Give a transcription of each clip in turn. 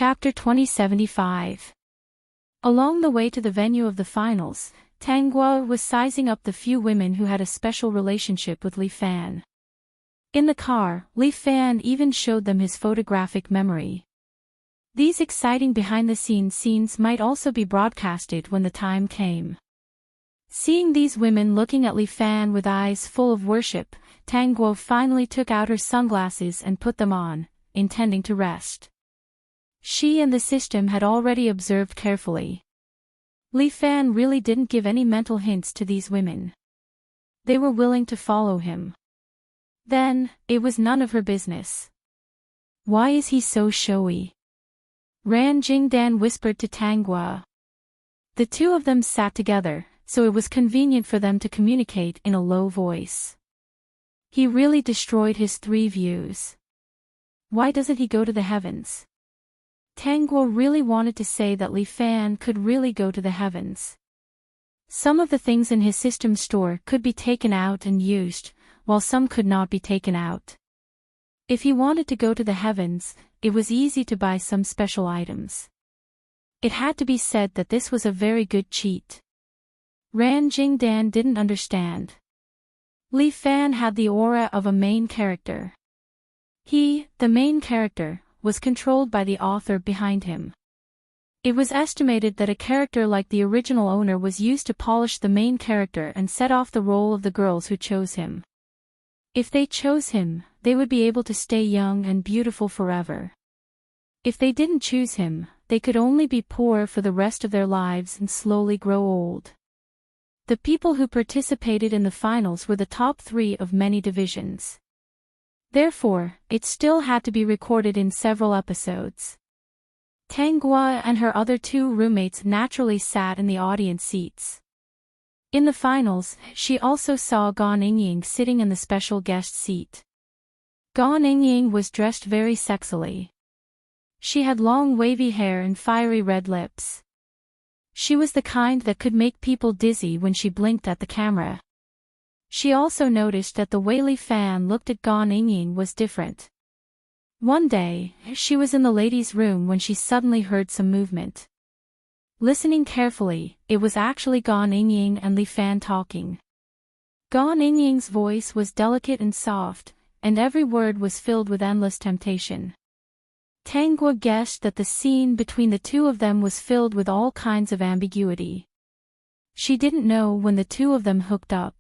Chapter 2075. Along the way to the venue of the finals, Tanguo was sizing up the few women who had a special relationship with Li Fan. In the car, Li Fan even showed them his photographic memory. These exciting behind-the-scenes scenes might also be broadcasted when the time came. Seeing these women looking at Li Fan with eyes full of worship, Tanguo finally took out her sunglasses and put them on, intending to rest. She and the system had already observed carefully. Li Fan really didn't give any mental hints to these women. They were willing to follow him. Then, it was none of her business. Why is he so showy? Ran Jingdan whispered to Tanguo. The two of them sat together, so it was convenient for them to communicate in a low voice. He really destroyed his 3 views. Why doesn't he go to the heavens? Tanguo really wanted to say that Li Fan could really go to the heavens. Some of the things in his system store could be taken out and used, while some could not be taken out. If he wanted to go to the heavens, it was easy to buy some special items. It had to be said that this was a very good cheat. Ran Jingdan didn't understand. Li Fan had the aura of a main character. He, the main character, was controlled by the author behind him. It was estimated that a character like the original owner was used to polish the main character and set off the role of the girls who chose him. If they chose him, they would be able to stay young and beautiful forever. If they didn't choose him, they could only be poor for the rest of their lives and slowly grow old. The people who participated in the finals were the top 3 of many divisions. Therefore, it still had to be recorded in several episodes. Tanguo and her other 2 roommates naturally sat in the audience seats. In the finals, she also saw Gan Yingying sitting in the special guest seat. Gan Yingying was dressed very sexily. She had long wavy hair and fiery red lips. She was the kind that could make people dizzy when she blinked at the camera. She also noticed that the way Li Fan looked at Gan Yingying was different. One day, she was in the ladies' room when she suddenly heard some movement. Listening carefully, it was actually Gan Yingying and Li Fan talking. Gan Yingying's voice was delicate and soft, and every word was filled with endless temptation. Tanguo guessed that the scene between the two of them was filled with all kinds of ambiguity. She didn't know when the two of them hooked up.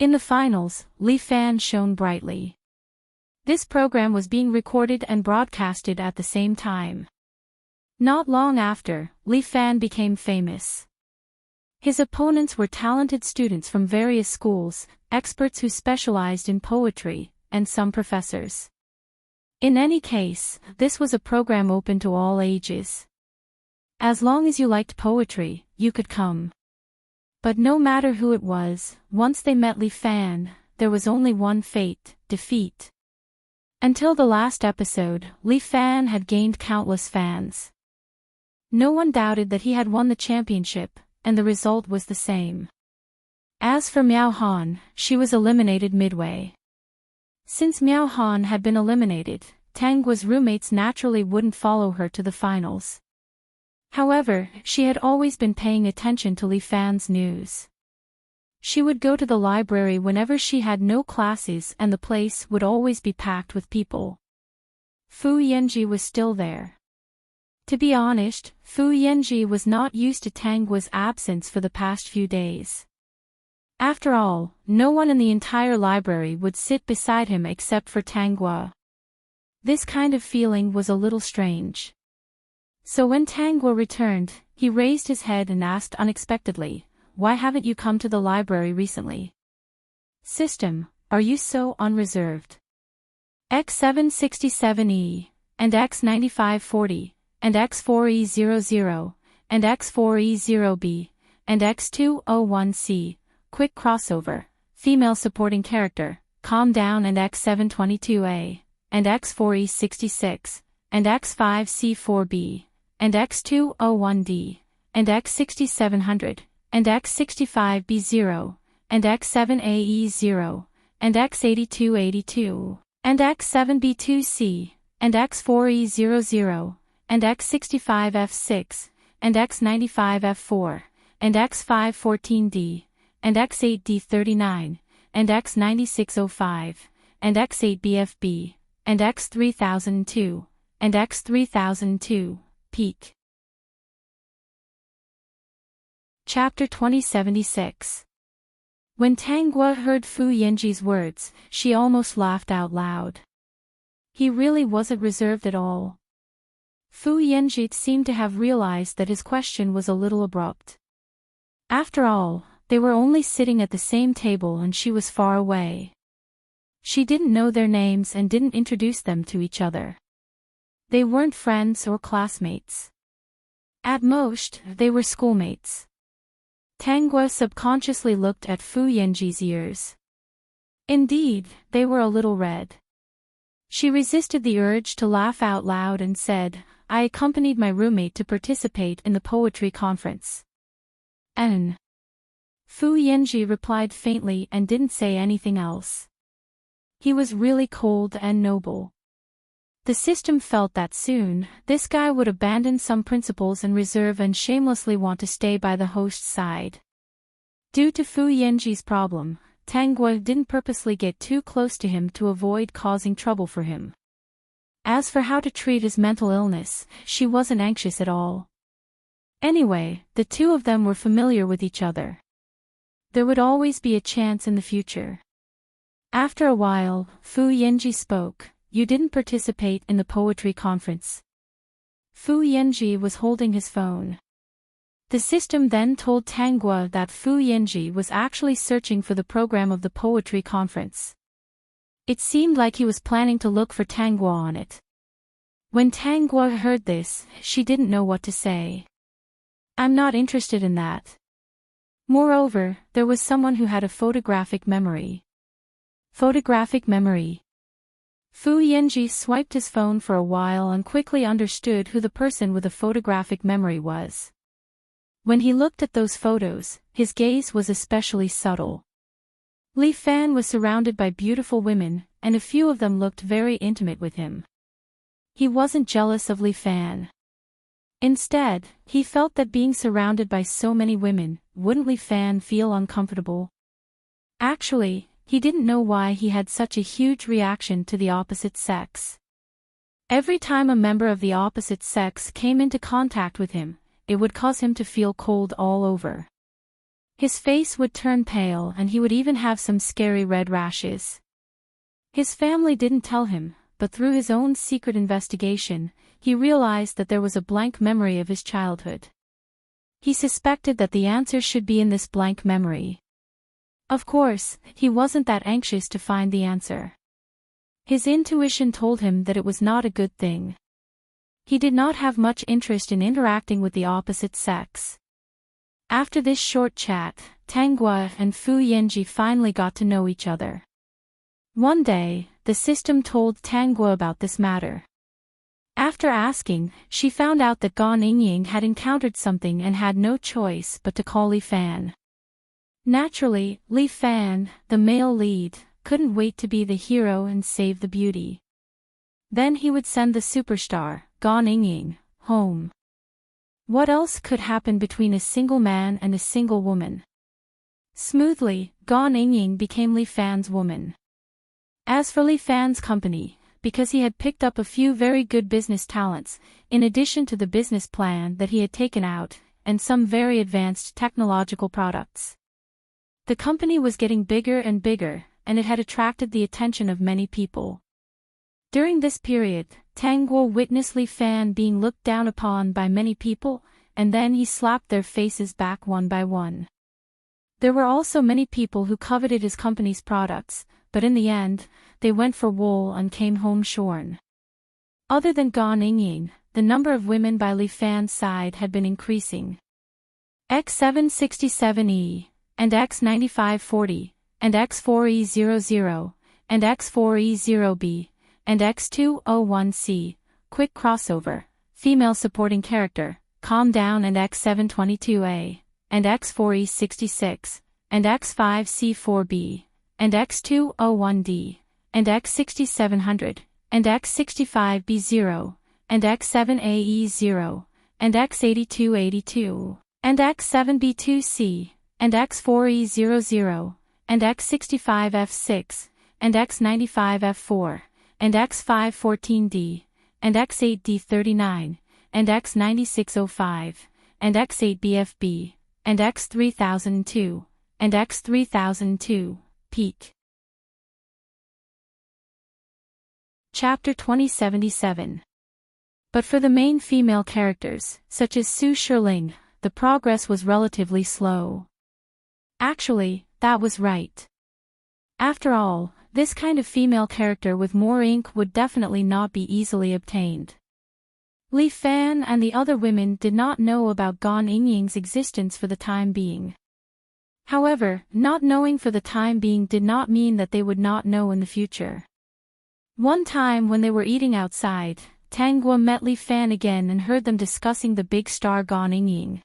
In the finals, Li Fan shone brightly. This program was being recorded and broadcasted at the same time. Not long after, Li Fan became famous. His opponents were talented students from various schools, experts who specialized in poetry, and some professors. In any case, this was a program open to all ages. As long as you liked poetry, you could come. But no matter who it was, once they met Li Fan, there was only one fate: defeat. Until the last episode, Li Fan had gained countless fans. No one doubted that he had won the championship, and the result was the same. As for Miao Han, she was eliminated midway. Since Miao Han had been eliminated, Tanguo's roommates naturally wouldn't follow her to the finals. However, she had always been paying attention to Li Fan's news. She would go to the library whenever she had no classes and the place would always be packed with people. Fu Yanji was still there. To be honest, Fu Yanji was not used to Tanguo's absence for the past few days. After all, no one in the entire library would sit beside him except for Tanguo. This kind of feeling was a little strange. So when Tanguo returned, he raised his head and asked unexpectedly, "Why haven't you come to the library recently?" "System, are you so unreserved?" X767E, and X9540, and X4E00, and X4E0B, and X201C, quick crossover, female supporting character, calm down, and X722A, and X4E66, and X5C4B, and X201D, and X6700, and X65B0, and X7AE0, and X8282, and X7B2C, and X4E00, and X65F6, and X95F4, and X514D, and X8D39, and X9605, and X8BFB, and X3002, and X3002, peak. Chapter 2076. When Tang Guo heard Fu Yanji's words, she almost laughed out loud. He really wasn't reserved at all. Fu Yanji seemed to have realized that his question was a little abrupt. After all, they were only sitting at the same table and she was far away. She didn't know their names and didn't introduce them to each other. They weren't friends or classmates. At most, they were schoolmates. Tang Guo subconsciously looked at Fu Yanji's ears. Indeed, they were a little red. She resisted the urge to laugh out loud and said, "I accompanied my roommate to participate in the poetry conference." "N." Fu Yanji replied faintly and didn't say anything else. He was really cold and noble. The system felt that soon, this guy would abandon some principles and reserve and shamelessly want to stay by the host's side. Due to Fu Yanji's problem, Tang Guo didn't purposely get too close to him to avoid causing trouble for him. As for how to treat his mental illness, she wasn't anxious at all. Anyway, the two of them were familiar with each other. There would always be a chance in the future. After a while, Fu Yanji spoke. "You didn't participate in the poetry conference." Fu Yanji was holding his phone. The system then told Tang Guo that Fu Yanji was actually searching for the program of the poetry conference. It seemed like he was planning to look for Tang Guo on it. When Tang Guo heard this, she didn't know what to say. "I'm not interested in that." Moreover, there was someone who had a photographic memory. Photographic memory. Fu Yanji swiped his phone for a while and quickly understood who the person with a photographic memory was. When he looked at those photos, his gaze was especially subtle. Li Fan was surrounded by beautiful women, and a few of them looked very intimate with him. He wasn't jealous of Li Fan. Instead, he felt that being surrounded by so many women, wouldn't Li Fan feel uncomfortable? Actually, he didn't know why he had such a huge reaction to the opposite sex. Every time a member of the opposite sex came into contact with him, it would cause him to feel cold all over. His face would turn pale and he would even have some scary red rashes. His family didn't tell him, but through his own secret investigation, he realized that there was a blank memory of his childhood. He suspected that the answer should be in this blank memory. Of course, he wasn't that anxious to find the answer. His intuition told him that it was not a good thing. He did not have much interest in interacting with the opposite sex. After this short chat, Tang Guo and Fu Yanji finally got to know each other. One day, the system told Tang Guo about this matter. After asking, she found out that Gan Yingying had encountered something and had no choice but to call Li Fan. Naturally, Li Fan, the male lead, couldn't wait to be the hero and save the beauty. Then he would send the superstar, Gan Yingying, home. What else could happen between a single man and a single woman? Smoothly, Gan Yingying became Li Fan's woman. As for Li Fan's company, because he had picked up a few very good business talents, in addition to the business plan that he had taken out, and some very advanced technological products. The company was getting bigger and bigger, and it had attracted the attention of many people. During this period, Tang Guo witnessed Li Fan being looked down upon by many people, and then he slapped their faces back one by one. There were also many people who coveted his company's products, but in the end, they went for wool and came home shorn. Other than Gan Yingying, the number of women by Li Fan's side had been increasing. X767E, and X9540, and X4E00, and X4E0B, and X201C, quick crossover, female supporting character, calm down, and X722A, and X4E66, and X5C4B, and X201D, and X6700, and X65B0, and X7AE0, and X8282, and X7B2C, and X4E00, and X65F6, and X95F4, and X514D, and X8D39, and X9605, and X8BFB, and X3002, and X3002, peak. Chapter 2077. But for the main female characters, such as Su Shirling, the progress was relatively slow. Actually, that was right. After all, this kind of female character with more ink would definitely not be easily obtained. Li Fan and the other women did not know about Gan Yingying's existence for the time being. However, not knowing for the time being did not mean that they would not know in the future. One time when they were eating outside, Tang Guo met Li Fan again and heard them discussing the big star Gan Yingying.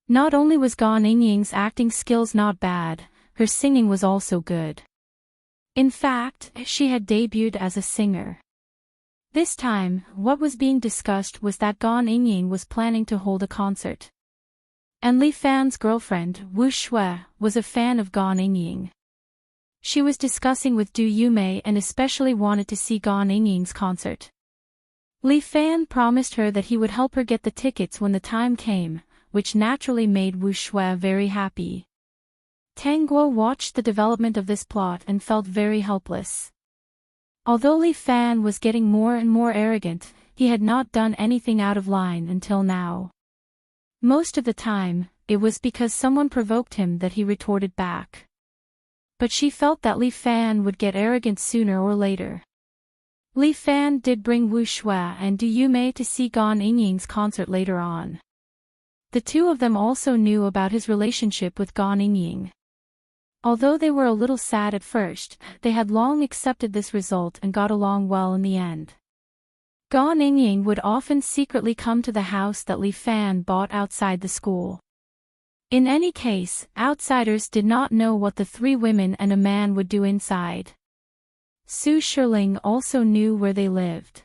Not only was Gan Yingying's acting skills not bad, her singing was also good. In fact, she had debuted as a singer. This time, what was being discussed was that Gan Yingying was planning to hold a concert. And Li Fan's girlfriend, Wu Shui, was a fan of Gan Yingying. She was discussing with Du Yumei and especially wanted to see Gan Yingying's concert. Li Fan promised her that he would help her get the tickets when the time came, which naturally made Wu Shui very happy. Tang Guo watched the development of this plot and felt very helpless. Although Li Fan was getting more and more arrogant, he had not done anything out of line until now. Most of the time, it was because someone provoked him that he retorted back. But she felt that Li Fan would get arrogant sooner or later. Li Fan did bring Wu Shui and Du Yumei to see Gan Yingying's concert later on. The two of them also knew about his relationship with Gan Yingying. Although they were a little sad at first, they had long accepted this result and got along well in the end. Gan Yingying would often secretly come to the house that Li Fan bought outside the school. In any case, outsiders did not know what the three women and a man would do inside. Su Shirling also knew where they lived.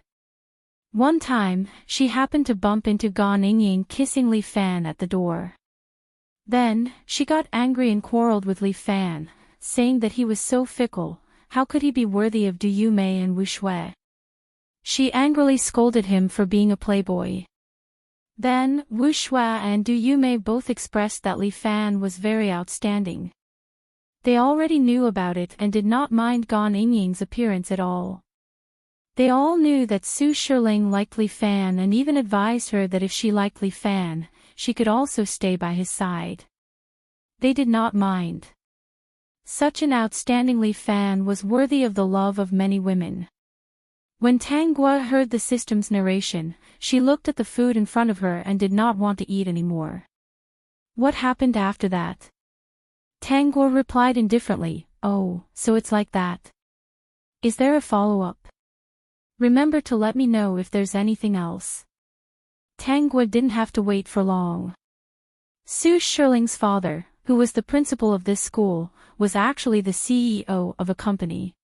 One time, she happened to bump into Gan Yingying kissing Li Fan at the door. Then, she got angry and quarreled with Li Fan, saying that he was so fickle, how could he be worthy of Du Yumei and Wu Shui? She angrily scolded him for being a playboy. Then, Wu Shui and Du Yumei both expressed that Li Fan was very outstanding. They already knew about it and did not mind Gan Yingying's appearance at all. They all knew that Su Shirling liked Li Fan and even advised her that if she liked Li Fan, she could also stay by his side. They did not mind. Such an outstanding Li Fan was worthy of the love of many women. When Tang Guo heard the system's narration, she looked at the food in front of her and did not want to eat anymore. What happened after that? Tang Guo replied indifferently, "Oh, so it's like that. Is there a follow-up? Remember to let me know if there's anything else." Tang Guo didn't have to wait for long. Su Shirling's father, who was the principal of this school, was actually the CEO of a company.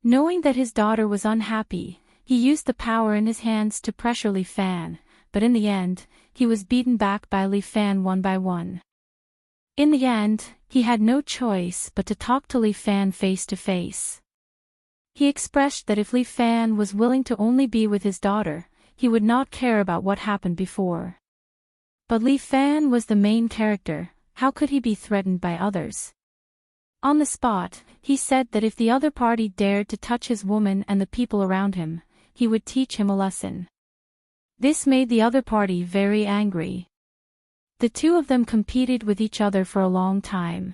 Knowing that his daughter was unhappy, he used the power in his hands to pressure Li Fan, but in the end, he was beaten back by Li Fan one by one. In the end, he had no choice but to talk to Li Fan face to face. He expressed that if Li Fan was willing to only be with his daughter, he would not care about what happened before. But Li Fan was the main character, how could he be threatened by others? On the spot, he said that if the other party dared to touch his woman and the people around him, he would teach him a lesson. This made the other party very angry. The two of them competed with each other for a long time.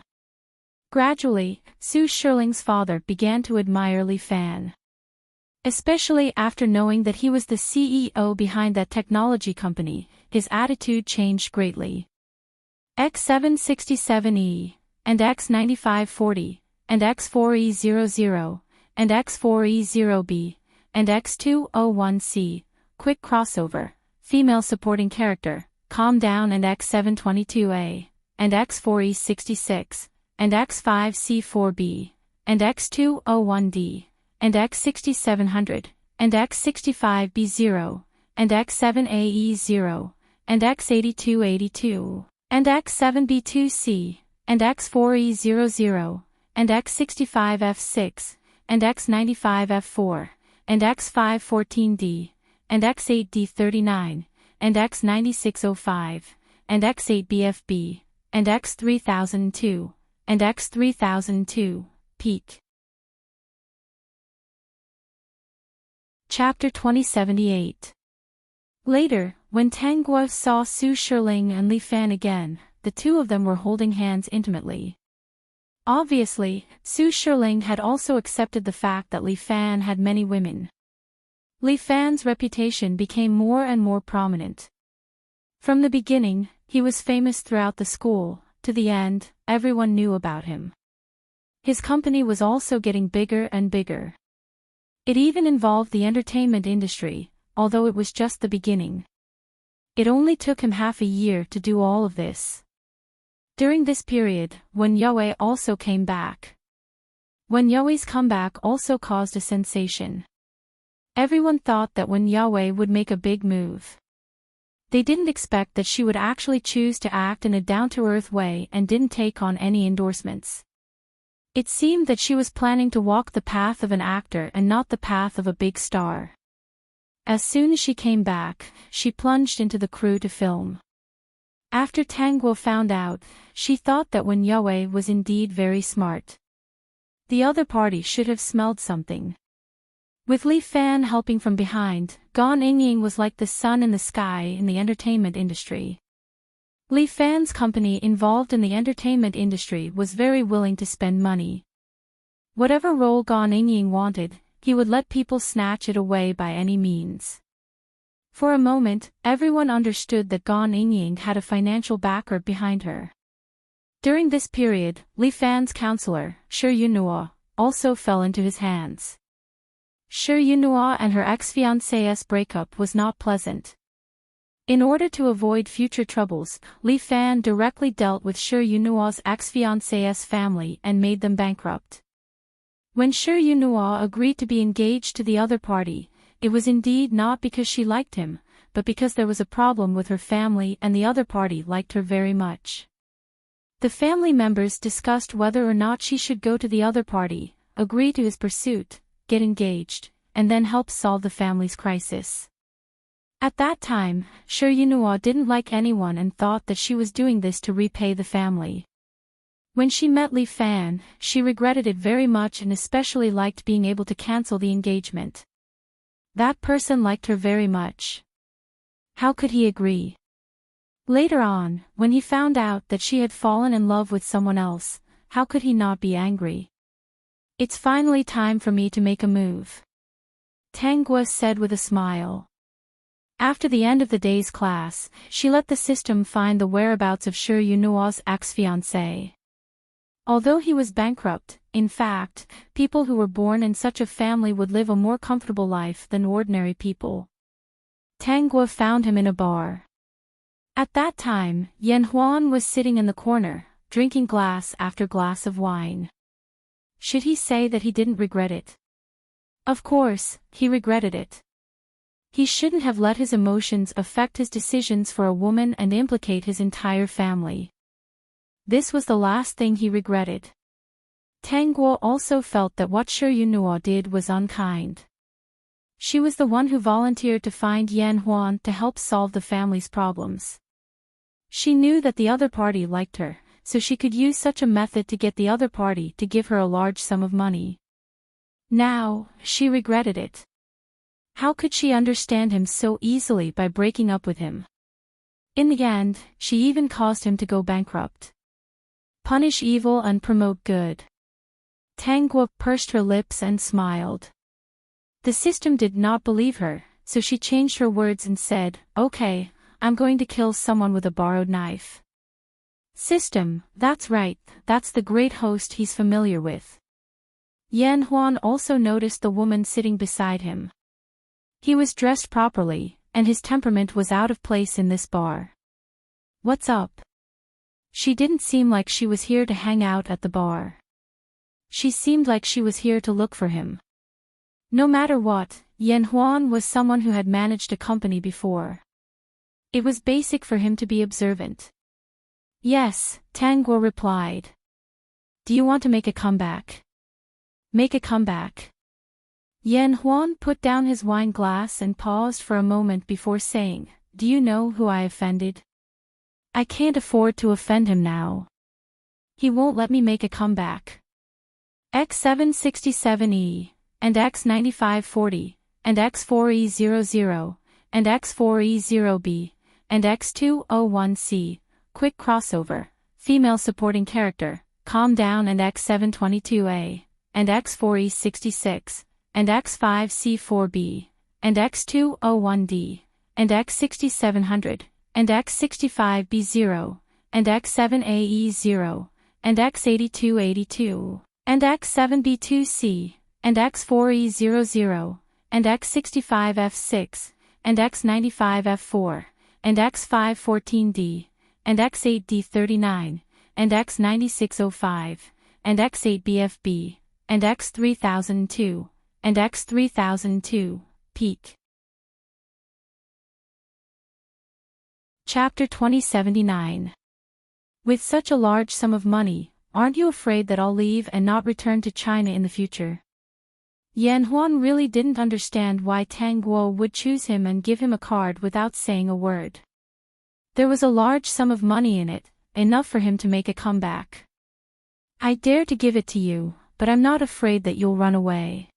Gradually, Su Shirling's father began to admire Li Fan. Especially after knowing that he was the CEO behind that technology company, his attitude changed greatly. X767E, and X9540, and X4E00, and X4E0B, and X201C, quick crossover, female supporting character, calm down, and X722A, and X4E66, and X5C4B, and X201D, and X6700, and X65B0, and X7AE0, and X8282, and X7B2C, and X4E00, and X65F6, and X95F4, and X514D, and X8D39, and X9605, and X8BFB, and X3002, and X3002, peak. Chapter 2078. Later, when Tang Guo saw Su Shiling and Li Fan again, the two of them were holding hands intimately. Obviously, Su Shiling had also accepted the fact that Li Fan had many women. Li Fan's reputation became more and more prominent. From the beginning, he was famous throughout the school. To the end, everyone knew about him. His company was also getting bigger and bigger. It even involved the entertainment industry, although it was just the beginning. It only took him half a year to do all of this. During this period, Wen Yue also came back. Wen Yue's comeback also caused a sensation. Everyone thought that Wen Yue would make a big move. They didn't expect that she would actually choose to act in a down-to-earth way and didn't take on any endorsements. It seemed that she was planning to walk the path of an actor and not the path of a big star. As soon as she came back, she plunged into the crew to film. After Tang Guo found out, she thought that Wen Yue was indeed very smart. The other party should have smelled something. With Li Fan helping from behind, Gan Yingying was like the sun in the sky in the entertainment industry. Li Fan's company involved in the entertainment industry was very willing to spend money. Whatever role Gan Yingying wanted, he would let people snatch it away by any means. For a moment, everyone understood that Gan Yingying had a financial backer behind her. During this period, Li Fan's counselor, Shi Yunhua, also fell into his hands. Shi Yunhua and her ex-fiancé's breakup was not pleasant. In order to avoid future troubles, Li Fan directly dealt with Shi Yunhua's ex-fiancé's family and made them bankrupt. When Shi Yunhua agreed to be engaged to the other party, it was indeed not because she liked him, but because there was a problem with her family and the other party liked her very much. The family members discussed whether or not she should go to the other party, agree to his pursuit, get engaged, and then help solve the family's crisis. At that time, Shi Yunhua didn't like anyone and thought that she was doing this to repay the family. When she met Li Fan, she regretted it very much and especially liked being able to cancel the engagement. That person liked her very much. How could he agree? Later on, when he found out that she had fallen in love with someone else, how could he not be angry? It's finally time for me to make a move, Tang Guo said with a smile. After the end of the day's class, she let the system find the whereabouts of Shi Yunhua's ex-fiancé. Although he was bankrupt, in fact, people who were born in such a family would live a more comfortable life than ordinary people. Tang Guo found him in a bar. At that time, Yan Huan was sitting in the corner, drinking glass after glass of wine. Should he say that he didn't regret it? Of course, he regretted it. He shouldn't have let his emotions affect his decisions for a woman and implicate his entire family. This was the last thing he regretted. Tang Guo also felt that what Shi Yunhua did was unkind. She was the one who volunteered to find Yan Huan to help solve the family's problems. She knew that the other party liked her, so she could use such a method to get the other party to give her a large sum of money. Now, she regretted it. How could she understand him so easily by breaking up with him? In the end, she even caused him to go bankrupt. Punish evil and promote good. Tang Guo pursed her lips and smiled. The system did not believe her, so she changed her words and said, "Okay, I'm going to kill someone with a borrowed knife." System, that's right, that's the great host he's familiar with. Yan Huan also noticed the woman sitting beside him. He was dressed properly, and his temperament was out of place in this bar. What's up? She didn't seem like she was here to hang out at the bar. She seemed like she was here to look for him. No matter what, Yan Huan was someone who had managed a company before. It was basic for him to be observant. Yes, Tang Guo replied. Do you want to make a comeback? Make a comeback. Yan Huan put down his wine glass and paused for a moment before saying, Do you know who I offended? I can't afford to offend him now. He won't let me make a comeback. X767E, and X9540, and X4E00, and X4E0B, and X201C, quick crossover, female supporting character, calm down, and X722A, and X4E66, and X5C4B, and X201D, and X6700, and X65B0, and X7AE0, and X8282, and X7B2C, and X4E00, and X65F6, and X95F4, and X514D, and X8D39, and X9605, and X8BFB, and X3002, and X3002, peak. Chapter 2079. With such a large sum of money, aren't you afraid that I'll leave and not return to China in the future? Yan Huan really didn't understand why Tang Guo would choose him and give him a card without saying a word. There was a large sum of money in it, enough for him to make a comeback. I dare to give it to you, but I'm not afraid that you'll run away.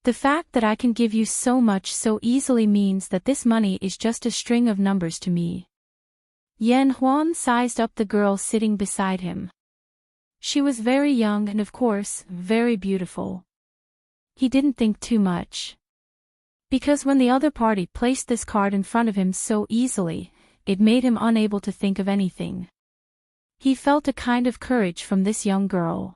The fact that I can give you so much so easily means that this money is just a string of numbers to me. Yan Huan sized up the girl sitting beside him. She was very young and of course, very beautiful. He didn't think too much. Because when the other party placed this card in front of him so easily, it made him unable to think of anything. He felt a kind of courage from this young girl.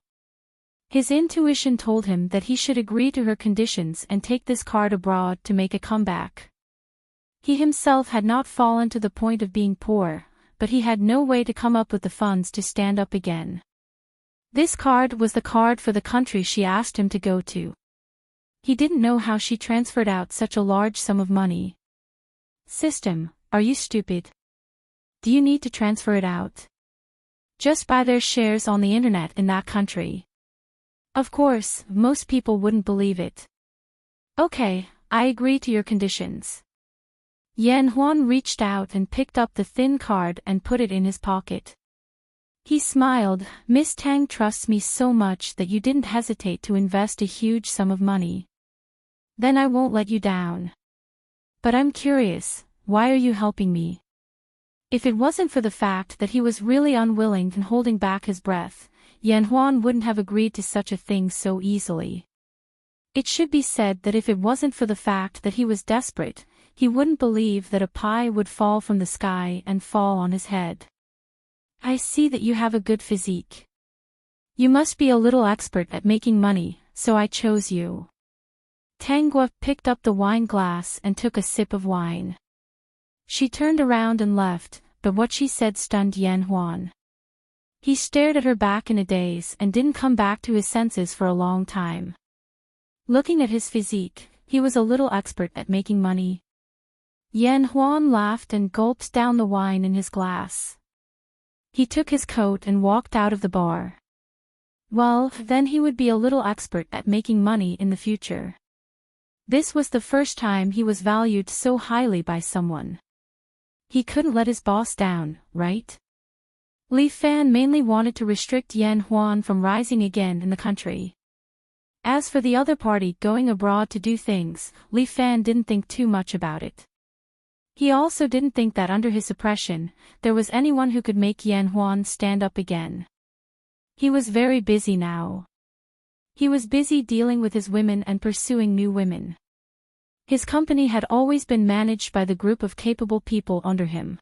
His intuition told him that he should agree to her conditions and take this card abroad to make a comeback. He himself had not fallen to the point of being poor, but he had no way to come up with the funds to stand up again. This card was the card for the country she asked him to go to. He didn't know how she transferred out such a large sum of money. System, are you stupid? Do you need to transfer it out? Just buy their shares on the internet in that country. Of course, most people wouldn't believe it. Okay, I agree to your conditions. Yan Huan reached out and picked up the thin card and put it in his pocket. He smiled, Miss Tang trusts me so much that you didn't hesitate to invest a huge sum of money. Then I won't let you down. But I'm curious, why are you helping me? If it wasn't for the fact that he was really unwilling and holding back his breath, Yan Huan wouldn't have agreed to such a thing so easily. It should be said that if it wasn't for the fact that he was desperate, he wouldn't believe that a pie would fall from the sky and fall on his head. I see that you have a good physique. You must be a little expert at making money, so I chose you. Tang Guo picked up the wine glass and took a sip of wine. She turned around and left, but what she said stunned Yan Huan. He stared at her back in a daze and didn't come back to his senses for a long time. Looking at his physique, he was a little expert at making money. Yan Huan laughed and gulped down the wine in his glass. He took his coat and walked out of the bar. Well, then he would be a little expert at making money in the future. This was the first time he was valued so highly by someone. He couldn't let his boss down, right? Li Fan mainly wanted to restrict Yan Huan from rising again in the country. As for the other party going abroad to do things, Li Fan didn't think too much about it. He also didn't think that under his suppression, there was anyone who could make Yan Huan stand up again. He was very busy now. He was busy dealing with his women and pursuing new women. His company had always been managed by the group of capable people under him.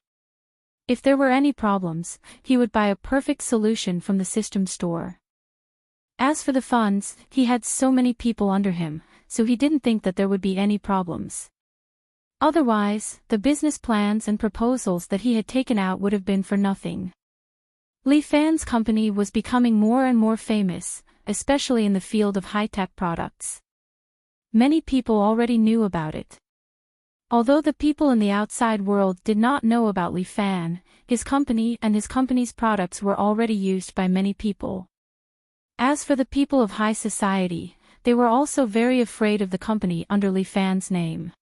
If there were any problems, he would buy a perfect solution from the system store. As for the funds, he had so many people under him, so he didn't think that there would be any problems. Otherwise, the business plans and proposals that he had taken out would have been for nothing. Li Fan's company was becoming more and more famous, especially in the field of high-tech products. Many people already knew about it. Although the people in the outside world did not know about Li Fan, his company and his company's products were already used by many people. As for the people of high society, they were also very afraid of the company under Li Fan's name.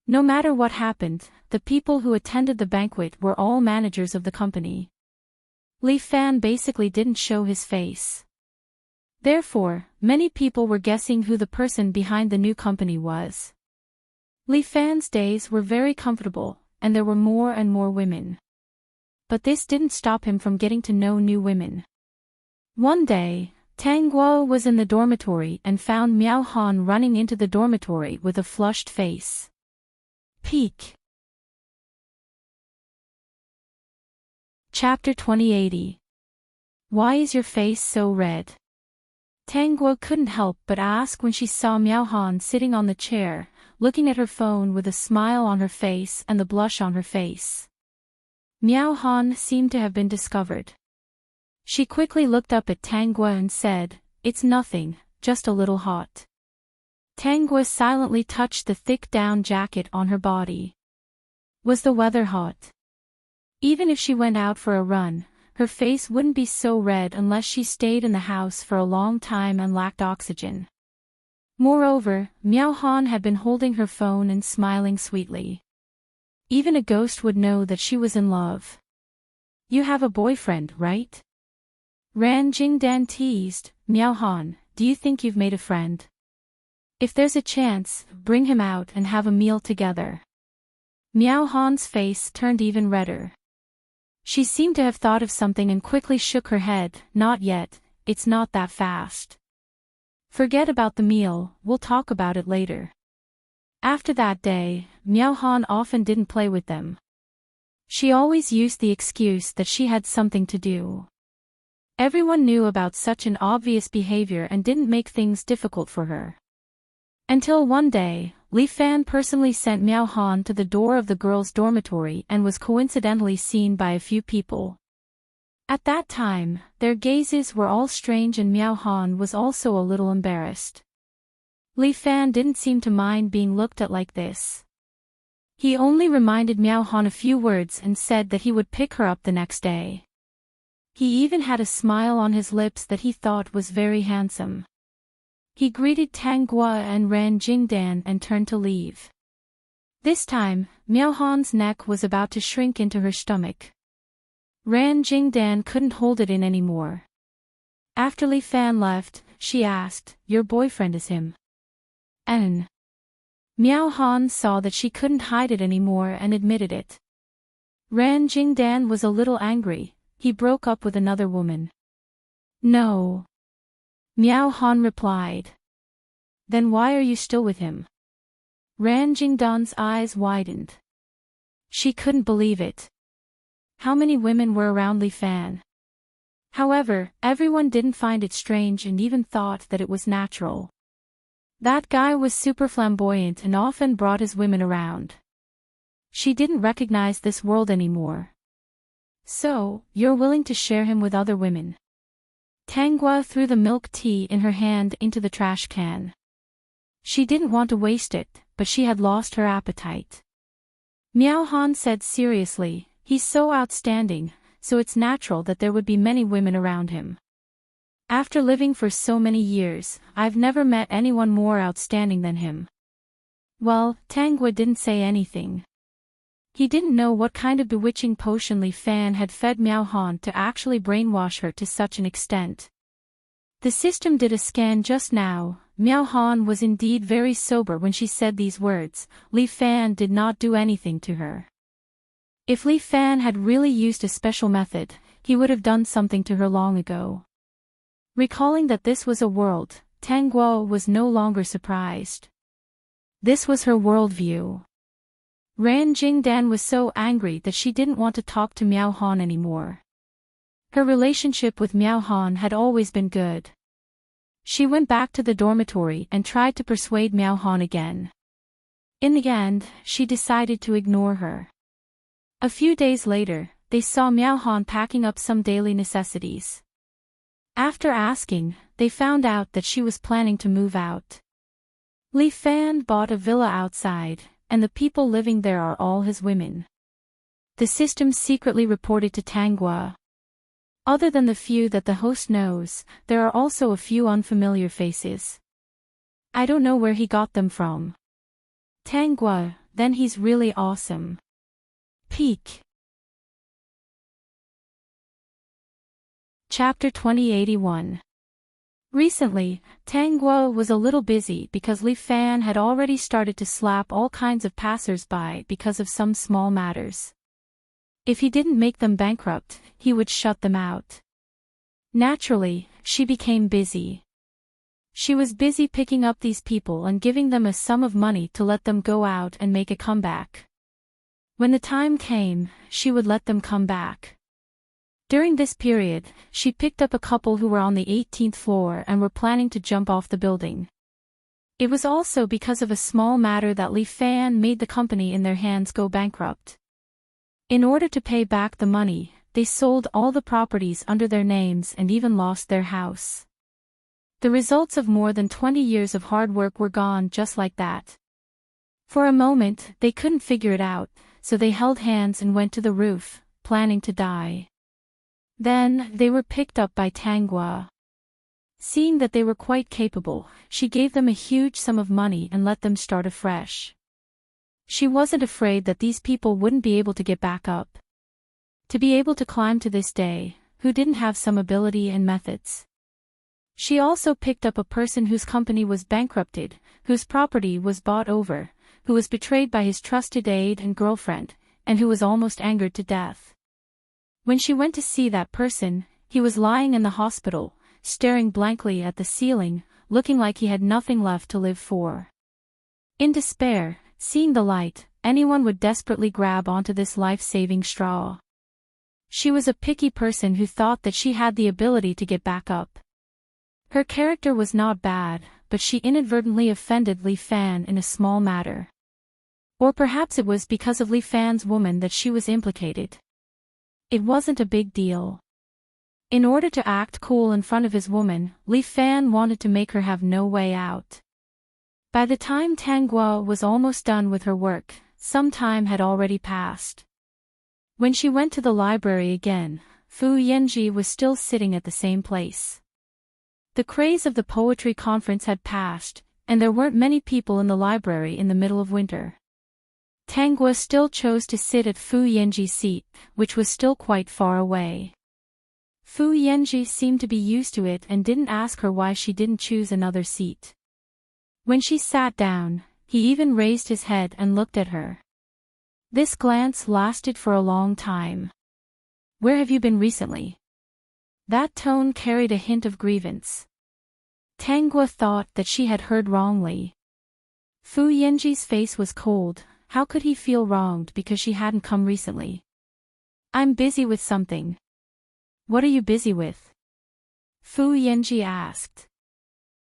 No matter what happened, the people who attended the banquet were all managers of the company. Li Fan basically didn't show his face. Therefore, many people were guessing who the person behind the new company was. Li Fan's days were very comfortable, and there were more and more women. But this didn't stop him from getting to know new women. One day, Tang Guo was in the dormitory and found Miao Han running into the dormitory with a flushed face. Peek. Chapter 2080. Why is your face so red? Tang Guo couldn't help but ask when she saw Miao Han sitting on the chair, looking at her phone with a smile on her face and the blush on her face. Miao Han seemed to have been discovered. She quickly looked up at Tang Guo and said, "It's nothing, just a little hot." Tang Guo silently touched the thick down jacket on her body. Was the weather hot? Even if she went out for a run, her face wouldn't be so red unless she stayed in the house for a long time and lacked oxygen. Moreover, Miao Han had been holding her phone and smiling sweetly. Even a ghost would know that she was in love. "You have a boyfriend, right?" Ran Jingdan teased. "Miao Han, do you think you've made a friend? If there's a chance, bring him out and have a meal together." Miao Han's face turned even redder. She seemed to have thought of something and quickly shook her head. "Not yet, it's not that fast. Forget about the meal, we'll talk about it later." After that day, Miao Han often didn't play with them. She always used the excuse that she had something to do. Everyone knew about such an obvious behavior and didn't make things difficult for her. Until one day, Li Fan personally sent Miao Han to the door of the girls' dormitory and was coincidentally seen by a few people. At that time, their gazes were all strange and Miao Han was also a little embarrassed. Li Fan didn't seem to mind being looked at like this. He only reminded Miao Han a few words and said that he would pick her up the next day. He even had a smile on his lips that he thought was very handsome. He greeted Tang Guo and Ran Jingdan and turned to leave. This time, Miao Han's neck was about to shrink into her stomach. Ran Jingdan couldn't hold it in anymore. After Li Fan left, she asked, "Your boyfriend is him?" "N." Miao Han saw that she couldn't hide it anymore and admitted it. Ran Jingdan was a little angry. "He broke up with another woman." "No." Miao Han replied. "Then why are you still with him?" Ran Jingdan's eyes widened. She couldn't believe it. How many women were around Li Fan? However, everyone didn't find it strange and even thought that it was natural. That guy was super flamboyant and often brought his women around. She didn't recognize this world anymore. "So, you're willing to share him with other women?" Tang Guo threw the milk tea in her hand into the trash can. She didn't want to waste it, but she had lost her appetite. Miao Han said seriously, "He's so outstanding, so it's natural that there would be many women around him. After living for so many years, I've never met anyone more outstanding than him." Well, Tang Guo didn't say anything. He didn't know what kind of bewitching potion Li Fan had fed Miao Han to actually brainwash her to such an extent. The system did a scan just now. Miao Han was indeed very sober when she said these words. Li Fan did not do anything to her. If Li Fan had really used a special method, he would have done something to her long ago. Recalling that this was a world, Tang Guo was no longer surprised. This was her worldview. Ran Jingdan was so angry that she didn't want to talk to Miao Han anymore. Her relationship with Miao Han had always been good. She went back to the dormitory and tried to persuade Miao Han again. In the end, she decided to ignore her. A few days later, they saw Miao Han packing up some daily necessities. After asking, they found out that she was planning to move out. Li Fan bought a villa outside, and the people living there are all his women. The system secretly reported to Tanghua. Other than the few that the host knows, there are also a few unfamiliar faces. I don't know where he got them from. Tanghua, then he's really awesome. Peak. Chapter 2081. Recently, Tanghua was a little busy because Li Fan had already started to slap all kinds of passers-by because of some small matters. If he didn't make them bankrupt, he would shut them out. Naturally, she became busy. She was busy picking up these people and giving them a sum of money to let them go out and make a comeback. When the time came, she would let them come back. During this period, she picked up a couple who were on the 18th floor and were planning to jump off the building. It was also because of a small matter that Li Fan made the company in their hands go bankrupt. In order to pay back the money, they sold all the properties under their names and even lost their house. The results of more than 20 years of hard work were gone just like that. For a moment, they couldn't figure it out, so they held hands and went to the roof, planning to die. Then, they were picked up by Tanghua. Seeing that they were quite capable, she gave them a huge sum of money and let them start afresh. She wasn't afraid that these people wouldn't be able to get back up. To be able to climb to this day, who didn't have some ability and methods. She also picked up a person whose company was bankrupted, whose property was bought over, who was betrayed by his trusted aide and girlfriend, and who was almost angered to death. When she went to see that person, he was lying in the hospital, staring blankly at the ceiling, looking like he had nothing left to live for. In despair, seeing the light, anyone would desperately grab onto this life-saving straw. She was a picky person who thought that she had the ability to get back up. Her character was not bad, but she inadvertently offended Li Fan in a small matter. Or perhaps it was because of Li Fan's woman that she was implicated. It wasn't a big deal. In order to act cool in front of his woman, Li Fan wanted to make her have no way out. By the time Tanghua was almost done with her work, some time had already passed. When she went to the library again, Fu Yanji was still sitting at the same place. The craze of the poetry conference had passed, and there weren't many people in the library in the middle of winter. Tanghua still chose to sit at Fu Yanji's seat, which was still quite far away. Fu Yanji seemed to be used to it and didn't ask her why she didn't choose another seat. When she sat down, he even raised his head and looked at her. This glance lasted for a long time. "Where have you been recently?" That tone carried a hint of grievance. Tanghua thought that she had heard wrongly. Fu Yanji's face was cold. How could he feel wronged because she hadn't come recently? "I'm busy with something." "What are you busy with?" Fu Yanji asked.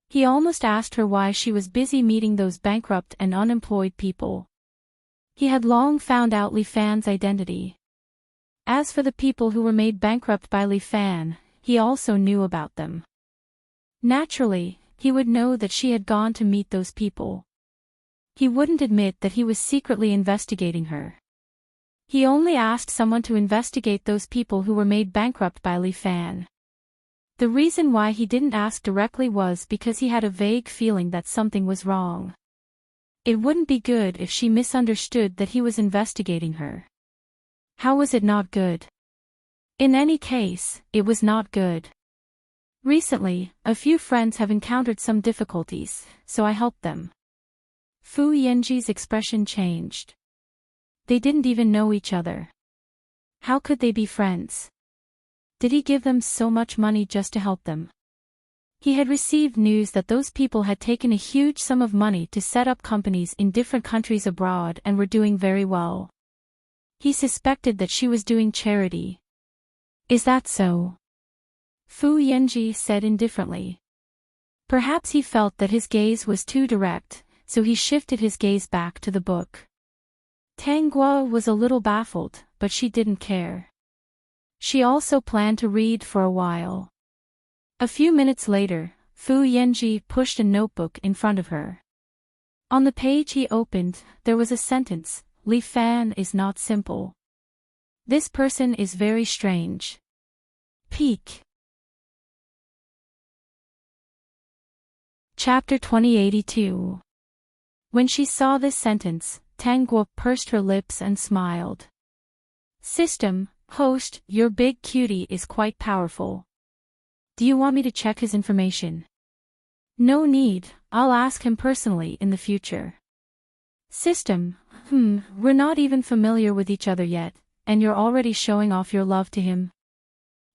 He almost asked her why she was busy meeting those bankrupt and unemployed people. He had long found out Li Fan's identity. As for the people who were made bankrupt by Li Fan, he also knew about them. Naturally, he would know that she had gone to meet those people. He wouldn't admit that he was secretly investigating her. He only asked someone to investigate those people who were made bankrupt by Li Fan. The reason why he didn't ask directly was because he had a vague feeling that something was wrong. It wouldn't be good if she misunderstood that he was investigating her. How was it not good? In any case, it was not good. Recently, a few friends have encountered some difficulties, so I helped them. Fu Yanji's expression changed. They didn't even know each other. How could they be friends? Did he give them so much money just to help them? He had received news that those people had taken a huge sum of money to set up companies in different countries abroad and were doing very well. He suspected that she was doing charity. "Is that so?" Fu Yanji said indifferently. Perhaps he felt that his gaze was too direct, so he shifted his gaze back to the book. Tanghua was a little baffled, but she didn't care. She also planned to read for a while. A few minutes later, Fu Yanji pushed a notebook in front of her. On the page he opened, there was a sentence, Li Fan is not simple. This person is very strange. Peek. Chapter 2082. When she saw this sentence, Tang Guo pursed her lips and smiled. System, host, your big cutie is quite powerful. Do you want me to check his information? No need, I'll ask him personally in the future. System, we're not even familiar with each other yet, and you're already showing off your love to him.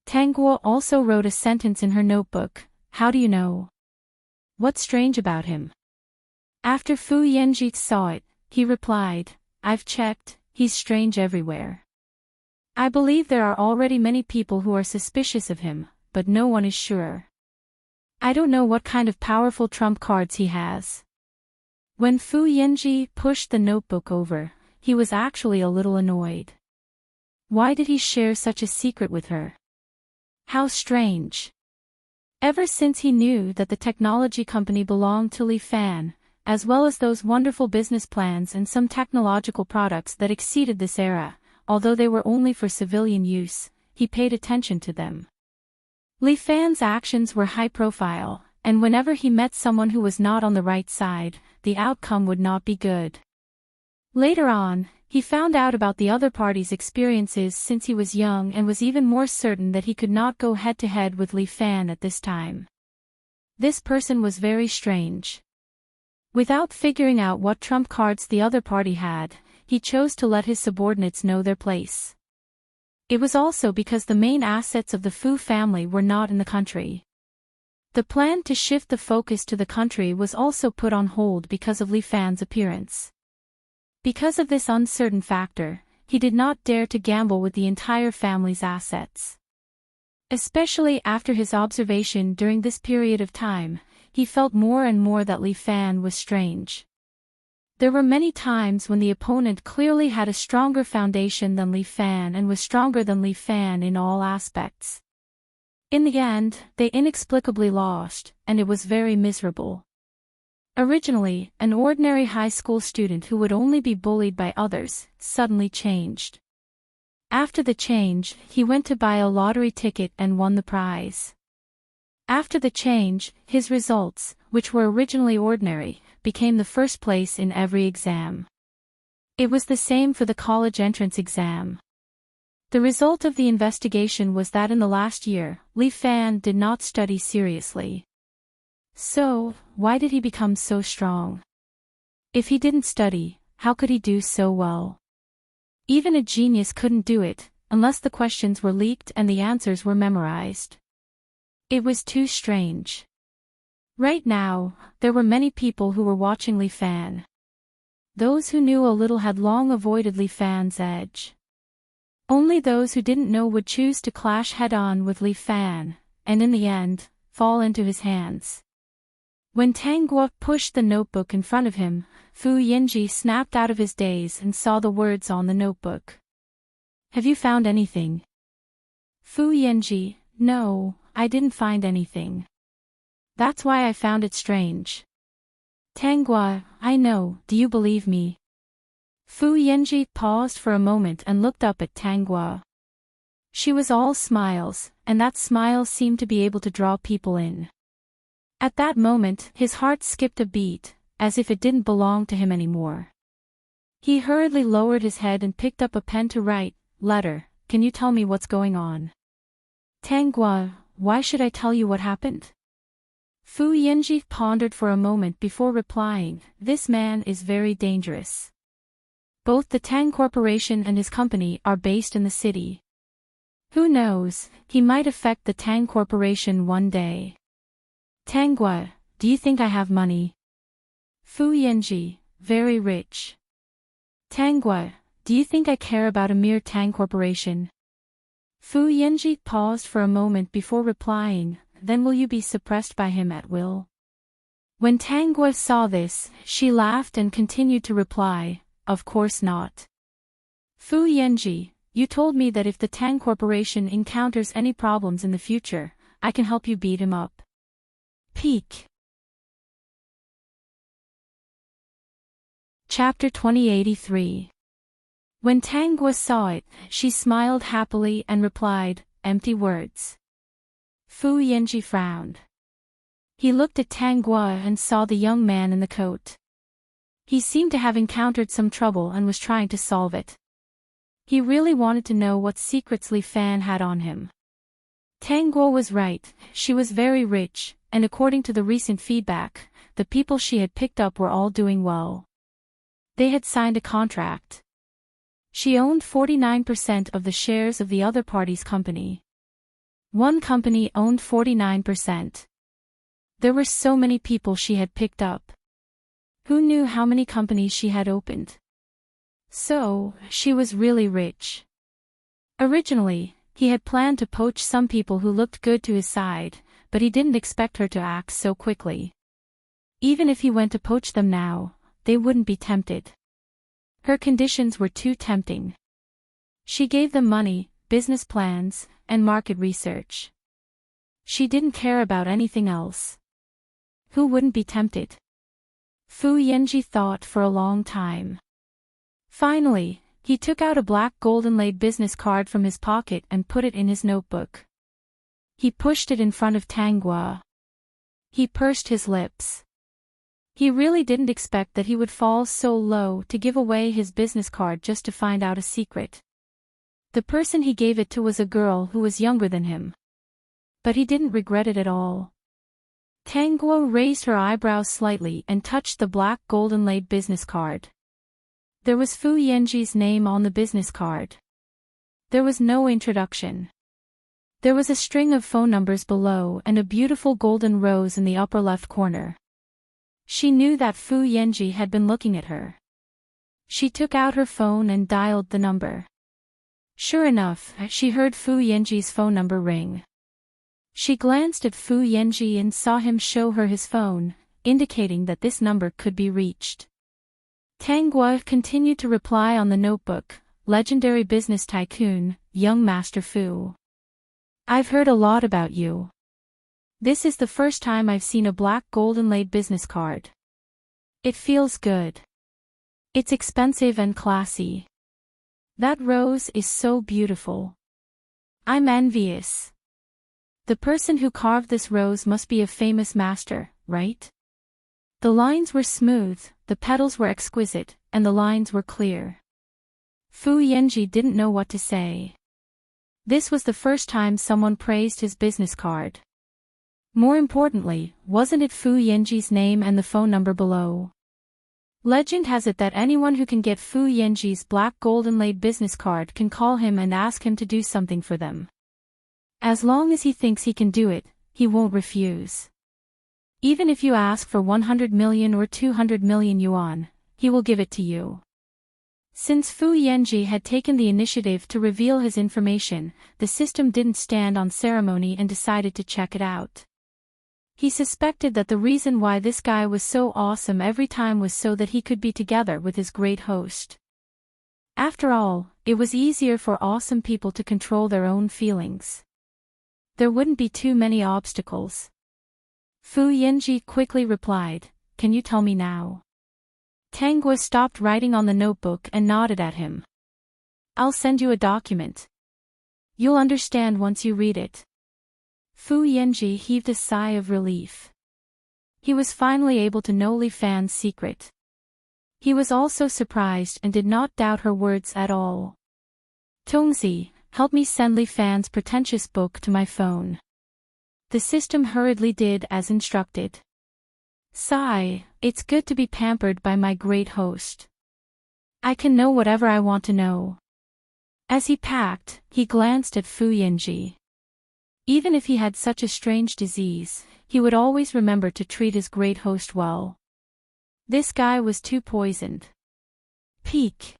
Tang Guo also wrote a sentence in her notebook, how do you know? What's strange about him? After Fu Yanji saw it, he replied, I've checked, he's strange everywhere. I believe there are already many people who are suspicious of him, but no one is sure. I don't know what kind of powerful trump cards he has. When Fu Yanji pushed the notebook over, he was actually a little annoyed. Why did he share such a secret with her? How strange. Ever since he knew that the technology company belonged to Li Fan, as well as those wonderful business plans and some technological products that exceeded this era, although they were only for civilian use, he paid attention to them. Li Fan's actions were high profile, and whenever he met someone who was not on the right side, the outcome would not be good. Later on, he found out about the other party's experiences since he was young and was even more certain that he could not go head-to-head with Li Fan at this time. This person was very strange. Without figuring out what trump cards the other party had, he chose to let his subordinates know their place. It was also because the main assets of the Fu family were not in the country. The plan to shift the focus to the country was also put on hold because of Li Fan's appearance. Because of this uncertain factor, he did not dare to gamble with the entire family's assets. Especially after his observation during this period of time, he felt more and more that Li Fan was strange. There were many times when the opponent clearly had a stronger foundation than Li Fan and was stronger than Li Fan in all aspects. In the end, they inexplicably lost, and it was very miserable. Originally, an ordinary high school student who would only be bullied by others, suddenly changed. After the change, he went to buy a lottery ticket and won the prize. After the change, his results, which were originally ordinary, became the first place in every exam. It was the same for the college entrance exam. The result of the investigation was that in the last year, Li Fan did not study seriously. So, why did he become so strong? If he didn't study, how could he do so well? Even a genius couldn't do it, unless the questions were leaked and the answers were memorized. It was too strange. Right now, there were many people who were watching Li Fan. Those who knew a little had long avoided Li Fan's edge. Only those who didn't know would choose to clash head-on with Li Fan, and in the end, fall into his hands. When Tang Guo pushed the notebook in front of him, Fu Yanji snapped out of his daze and saw the words on the notebook. Have you found anything? Fu Yanji, no, I didn't find anything. That's why I found it strange. Tang Guo, I know, do you believe me? Fu Yanji paused for a moment and looked up at Tang Guo. She was all smiles, and that smile seemed to be able to draw people in. At that moment, his heart skipped a beat, as if it didn't belong to him anymore. He hurriedly lowered his head and picked up a pen to write, letter, can you tell me what's going on? Tang Guo, why should I tell you what happened? Fu Yanji pondered for a moment before replying, this man is very dangerous. Both the Tang Corporation and his company are based in the city. Who knows, he might affect the Tang Corporation one day. Tang Guo, do you think I have money? Fu Yanji, very rich. Tang Guo, do you think I care about a mere Tang Corporation? Fu Yanji paused for a moment before replying, then will you be suppressed by him at will? When Tang Guo saw this, she laughed and continued to reply, of course not. Fu Yanji, you told me that if the Tang Corporation encounters any problems in the future, I can help you beat him up. Peek. Chapter 2083. When Tanguo saw it, she smiled happily and replied, "Empty words." Fu Yanji frowned. He looked at Tanguo and saw the young man in the coat. He seemed to have encountered some trouble and was trying to solve it. He really wanted to know what secrets Li Fan had on him. Tanguo was right, she was very rich, and according to the recent feedback, the people she had picked up were all doing well. They had signed a contract. She owned 49% of the shares of the other party's company. One company owned 49%. There were so many people she had picked up. Who knew how many companies she had opened? So, she was really rich. Originally, he had planned to poach some people who looked good to his side, but he didn't expect her to act so quickly. Even if he went to poach them now, they wouldn't be tempted. Her conditions were too tempting. She gave them money, business plans, and market research. She didn't care about anything else. Who wouldn't be tempted? Fu Yanji thought for a long time. Finally, he took out a black gold-inlaid business card from his pocket and put it in his notebook. He pushed it in front of Tanguo. He pursed his lips. He really didn't expect that he would fall so low to give away his business card just to find out a secret. The person he gave it to was a girl who was younger than him. But he didn't regret it at all. Tanguo raised her eyebrows slightly and touched the black gold-inlaid business card. There was Fu Yanji's name on the business card. There was no introduction. There was a string of phone numbers below and a beautiful golden rose in the upper left corner. She knew that Fu Yanji had been looking at her. She took out her phone and dialed the number. Sure enough, she heard Fu Yanji's phone number ring. She glanced at Fu Yanji and saw him show her his phone, indicating that this number could be reached. Tanguo continued to reply on the notebook, "Legendary business tycoon, young Master Fu. I've heard a lot about you. This is the first time I've seen a black gold-inlaid business card. It feels good. It's expensive and classy. That rose is so beautiful. I'm envious. The person who carved this rose must be a famous master, right? The lines were smooth, the petals were exquisite, and the lines were clear." Fu Yanji didn't know what to say. This was the first time someone praised his business card. More importantly, wasn't it Fu Yanji's name and the phone number below? Legend has it that anyone who can get Fu Yanji's black gold-inlaid business card can call him and ask him to do something for them. As long as he thinks he can do it, he won't refuse. Even if you ask for 100 million or 200 million yuan, he will give it to you. Since Fu Yanji had taken the initiative to reveal his information, the system didn't stand on ceremony and decided to check it out. He suspected that the reason why this guy was so awesome every time was so that he could be together with his great host. After all, it was easier for awesome people to control their own feelings. There wouldn't be too many obstacles. Fu Yanji quickly replied, "Can you tell me now?" Tanguo stopped writing on the notebook and nodded at him. "I'll send you a document. You'll understand once you read it." Fu Yanji heaved a sigh of relief. He was finally able to know Li Fan's secret. He was also surprised and did not doubt her words at all. "Tongzi, help me send Li Fan's pretentious book to my phone." The system hurriedly did as instructed. "Sigh, it's good to be pampered by my great host. I can know whatever I want to know." As he packed, he glanced at Fu Yanji. Even if he had such a strange disease, he would always remember to treat his great host well. This guy was too poisoned. Peak.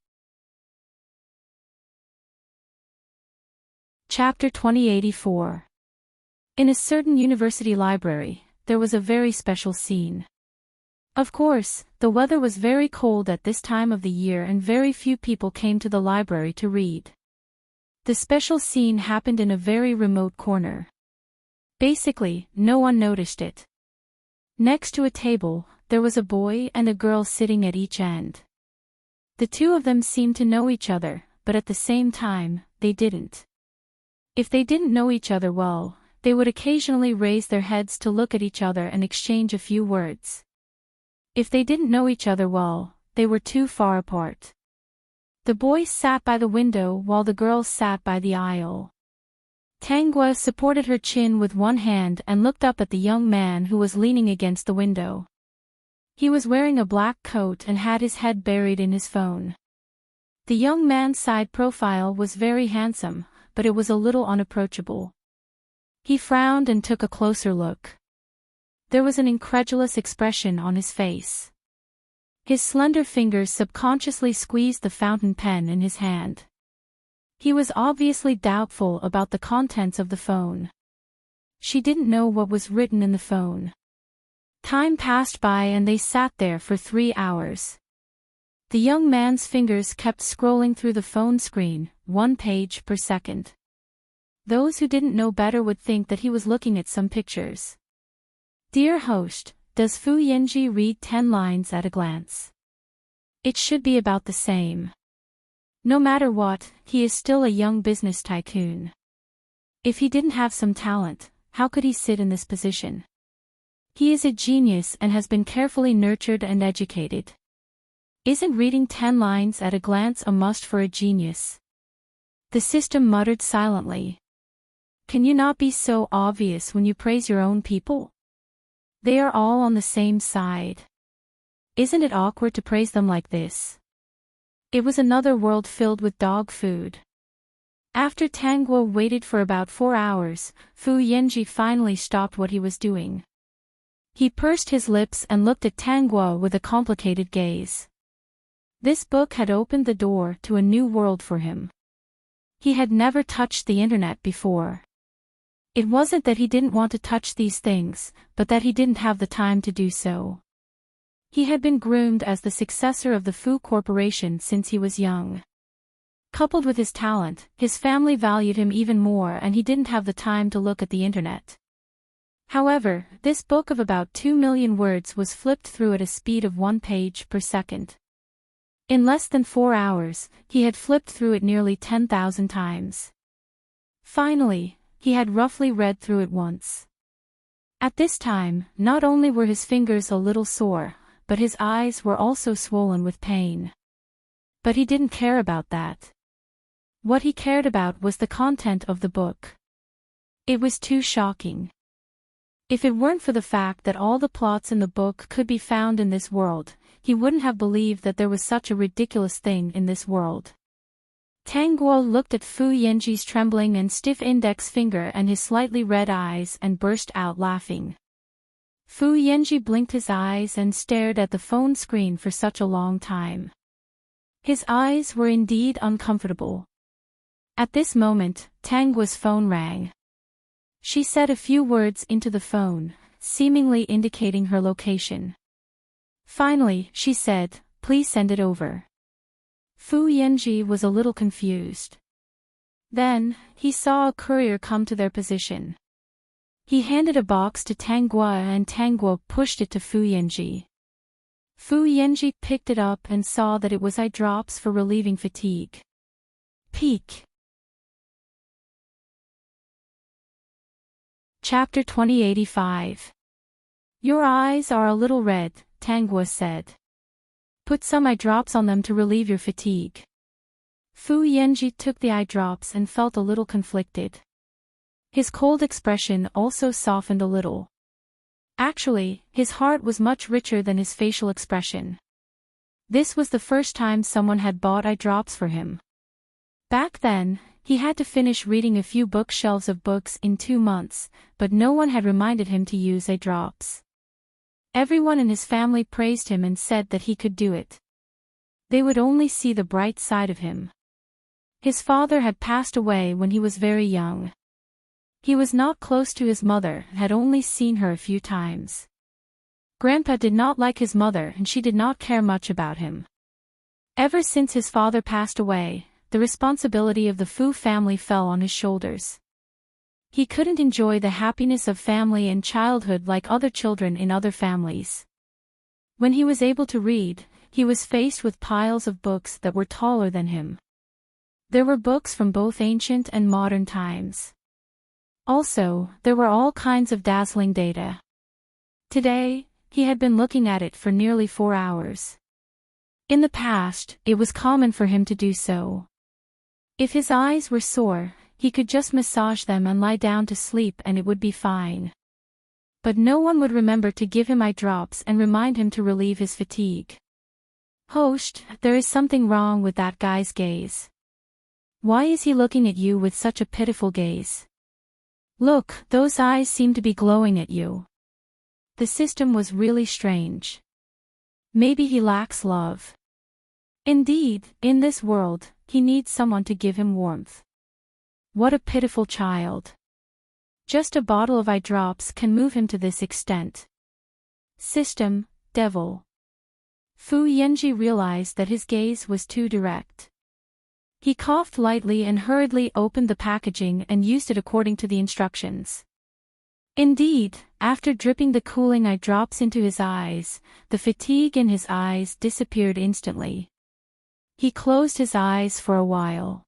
Chapter 2084. In a certain university library, there was a very special scene. Of course, the weather was very cold at this time of the year and very few people came to the library to read. The special scene happened in a very remote corner. Basically, no one noticed it. Next to a table, there was a boy and a girl sitting at each end. The two of them seemed to know each other, but at the same time, they didn't. If they didn't know each other well, they would occasionally raise their heads to look at each other and exchange a few words. If they didn't know each other well, they were too far apart. The boys sat by the window while the girls sat by the aisle. Tangwa supported her chin with one hand and looked up at the young man who was leaning against the window. He was wearing a black coat and had his head buried in his phone. The young man's side profile was very handsome, but it was a little unapproachable. He frowned and took a closer look. There was an incredulous expression on his face. His slender fingers subconsciously squeezed the fountain pen in his hand. He was obviously doubtful about the contents of the phone. She didn't know what was written in the phone. Time passed by and they sat there for 3 hours. The young man's fingers kept scrolling through the phone screen, 1 page per second. Those who didn't know better would think that he was looking at some pictures. Dear host, does Fu Yanji read 10 lines at a glance? It should be about the same. No matter what, he is still a young business tycoon. If he didn't have some talent, how could he sit in this position? He is a genius and has been carefully nurtured and educated. Isn't reading 10 lines at a glance a must for a genius? The system muttered silently. Can you not be so obvious when you praise your own people? They are all on the same side. Isn't it awkward to praise them like this? It was another world filled with dog food. After Tangguo waited for about 4 hours, Fu Yanji finally stopped what he was doing. He pursed his lips and looked at Tangguo with a complicated gaze. This book had opened the door to a new world for him. He had never touched the internet before. It wasn't that he didn't want to touch these things, but that he didn't have the time to do so. He had been groomed as the successor of the Fu Corporation since he was young. Coupled with his talent, his family valued him even more and he didn't have the time to look at the internet. However, this book of about 2 million words was flipped through at a speed of 1 page per second. In less than 4 hours, he had flipped through it nearly 10,000 times. Finally, he had roughly read through it once. At this time, not only were his fingers a little sore, but his eyes were also swollen with pain. But he didn't care about that. What he cared about was the content of the book. It was too shocking. If it weren't for the fact that all the plots in the book could be found in this world, he wouldn't have believed that there was such a ridiculous thing in this world. Tangguo looked at Fu Yanji's trembling and stiff index finger and his slightly red eyes and burst out laughing. Fu Yanji blinked his eyes and stared at the phone screen for such a long time. His eyes were indeed uncomfortable. At this moment, Tangguo's phone rang. She said a few words into the phone, seemingly indicating her location. Finally, she said, "Please send it over." Fu Yanji was a little confused. Then, he saw a courier come to their position. He handed a box to Tangguo and Tangguo pushed it to Fu Yanji. Fu Yanji picked it up and saw that it was eye drops for relieving fatigue. Peak. Chapter 2085. Your eyes are a little red, Tangguo said. Put some eye drops on them to relieve your fatigue. Fu Yanji took the eye drops and felt a little conflicted. His cold expression also softened a little. Actually, his heart was much richer than his facial expression. This was the first time someone had bought eye drops for him. Back then, he had to finish reading a few bookshelves of books in 2 months, but no one had reminded him to use eye drops. Everyone in his family praised him and said that he could do it. They would only see the bright side of him. His father had passed away when he was very young. He was not close to his mother and had only seen her a few times. Grandpa did not like his mother and she did not care much about him. Ever since his father passed away, the responsibility of the Fu family fell on his shoulders. He couldn't enjoy the happiness of family and childhood like other children in other families. When he was able to read, he was faced with piles of books that were taller than him. There were books from both ancient and modern times. Also, there were all kinds of dazzling data. Today, he had been looking at it for nearly 4 hours. In the past, it was common for him to do so. If his eyes were sore, he could just massage them and lie down to sleep and it would be fine. But no one would remember to give him eye drops and remind him to relieve his fatigue. Host, there is something wrong with that guy's gaze. Why is he looking at you with such a pitiful gaze? Look, those eyes seem to be glowing at you. The system was really strange. Maybe he lacks love. Indeed, in this world, he needs someone to give him warmth. What a pitiful child. Just a bottle of eye drops can move him to this extent. System, devil. Fu Yanji realized that his gaze was too direct. He coughed lightly and hurriedly opened the packaging and used it according to the instructions. Indeed, after dripping the cooling eye drops into his eyes, the fatigue in his eyes disappeared instantly. He closed his eyes for a while.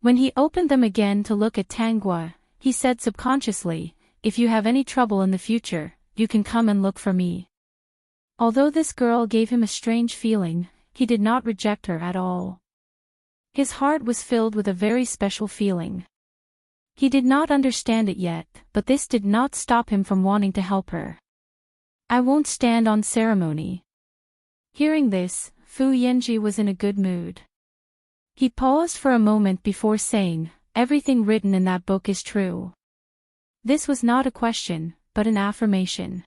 When he opened them again to look at Tanghua, he said subconsciously, "If you have any trouble in the future, you can come and look for me." Although this girl gave him a strange feeling, he did not reject her at all. His heart was filled with a very special feeling. He did not understand it yet, but this did not stop him from wanting to help her. "I won't stand on ceremony." Hearing this, Fu Yanji was in a good mood. He paused for a moment before saying, "Everything written in that book is true." This was not a question, but an affirmation.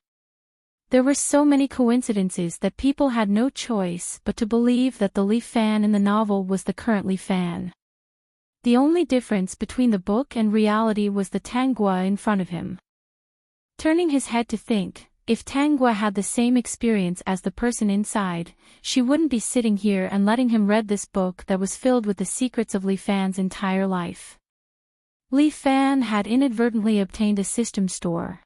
There were so many coincidences that people had no choice but to believe that the Li Fan in the novel was the current Li Fan. The only difference between the book and reality was the Tanghua in front of him. Turning his head to think, if Tanghua had the same experience as the person inside, she wouldn't be sitting here and letting him read this book that was filled with the secrets of Li Fan's entire life. Li Fan had inadvertently obtained a system store.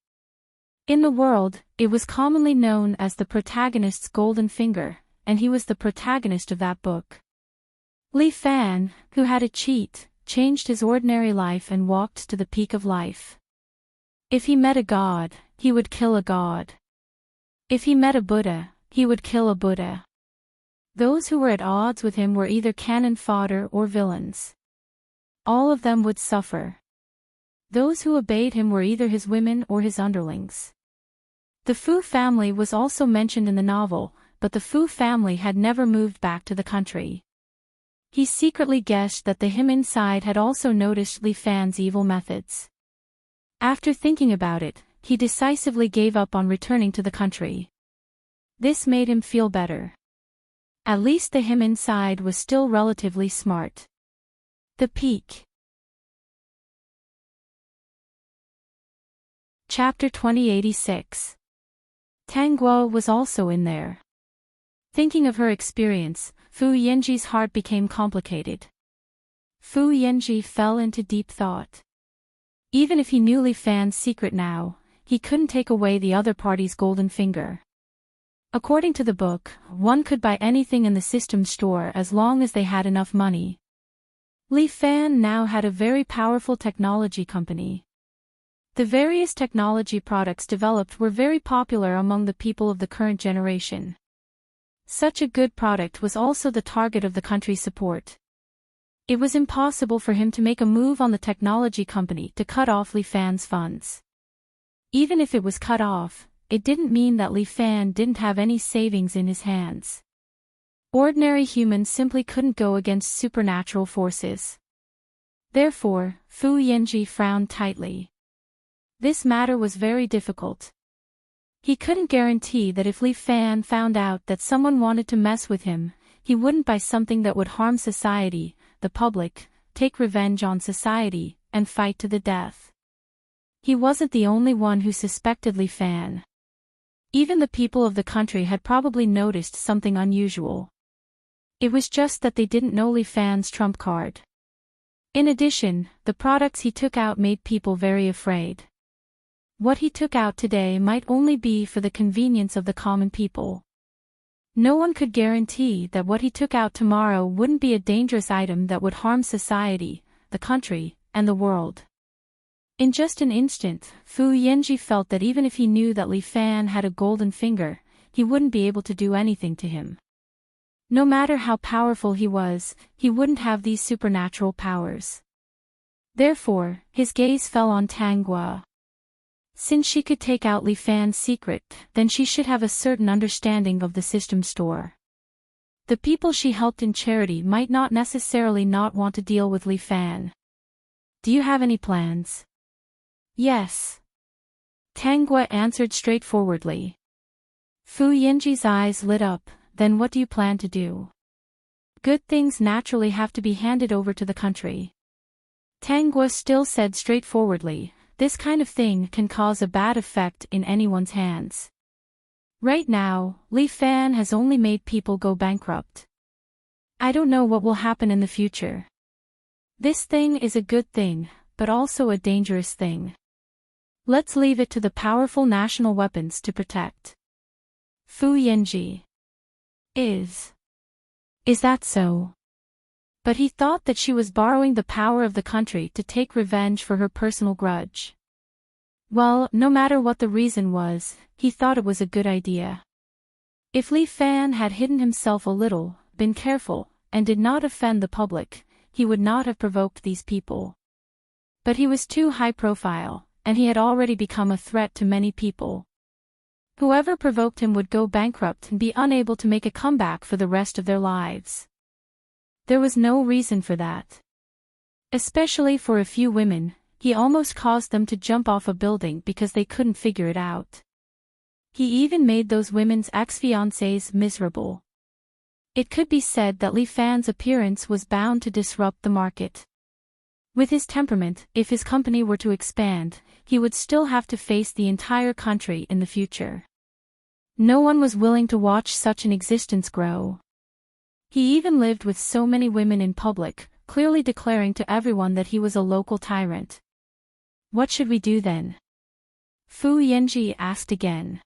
In the world, it was commonly known as the protagonist's golden finger, and he was the protagonist of that book. Li Fan, who had a cheat, changed his ordinary life and walked to the peak of life. If he met a god, he would kill a god. If he met a Buddha, he would kill a Buddha. Those who were at odds with him were either cannon fodder or villains. All of them would suffer. Those who obeyed him were either his women or his underlings. The Fu family was also mentioned in the novel, but the Fu family had never moved back to the country. He secretly guessed that the him inside had also noticed Li Fan's evil methods. After thinking about it, he decisively gave up on returning to the country. This made him feel better. At least the him inside was still relatively smart. The Peak. Chapter 2086. Tanghua was also in there. Thinking of her experience, Fu Yanji's heart became complicated. Fu Yanji fell into deep thought. Even if he knew Li Fan's secret now, he couldn't take away the other party's golden finger. According to the book, one could buy anything in the system store as long as they had enough money. Li Fan now had a very powerful technology company. The various technology products developed were very popular among the people of the current generation. Such a good product was also the target of the country's support. It was impossible for him to make a move on the technology company to cut off Li Fan's funds. Even if it was cut off, it didn't mean that Li Fan didn't have any savings in his hands. Ordinary humans simply couldn't go against supernatural forces. Therefore, Fu Yanji frowned tightly. This matter was very difficult. He couldn't guarantee that if Li Fan found out that someone wanted to mess with him, he wouldn't buy something that would harm society, the public, take revenge on society, and fight to the death. He wasn't the only one who suspected Li Fan. Even the people of the country had probably noticed something unusual. It was just that they didn't know Li Fan's trump card. In addition, the products he took out made people very afraid. What he took out today might only be for the convenience of the common people. No one could guarantee that what he took out tomorrow wouldn't be a dangerous item that would harm society, the country, and the world. In just an instant, Fu Yanji felt that even if he knew that Li Fan had a golden finger, he wouldn't be able to do anything to him. No matter how powerful he was, he wouldn't have these supernatural powers. Therefore, his gaze fell on Tang Guo. Since she could take out Li Fan's secret, then she should have a certain understanding of the system store. The people she helped in charity might not necessarily not want to deal with Li Fan. Do you have any plans? Yes. Tang Guo answered straightforwardly. Fu Yanji's eyes lit up. Then what do you plan to do? Good things naturally have to be handed over to the country. Tang Guo still said straightforwardly, this kind of thing can cause a bad effect in anyone's hands. Right now, Li Fan has only made people go bankrupt. I don't know what will happen in the future. This thing is a good thing, but also a dangerous thing. Let's leave it to the powerful national weapons to protect. Fu Yanji. Is that so? But he thought that she was borrowing the power of the country to take revenge for her personal grudge. Well, no matter what the reason was, he thought it was a good idea. If Li Fan had hidden himself a little, been careful, and did not offend the public, he would not have provoked these people. But he was too high profile, and he had already become a threat to many people. Whoever provoked him would go bankrupt and be unable to make a comeback for the rest of their lives. There was no reason for that. Especially for a few women, he almost caused them to jump off a building because they couldn't figure it out. He even made those women's ex-fiancés miserable. It could be said that Li Fan's appearance was bound to disrupt the market. With his temperament, if his company were to expand, he would still have to face the entire country in the future. No one was willing to watch such an existence grow. He even lived with so many women in public, clearly declaring to everyone that he was a local tyrant. What should we do then? Fu Yanji asked again.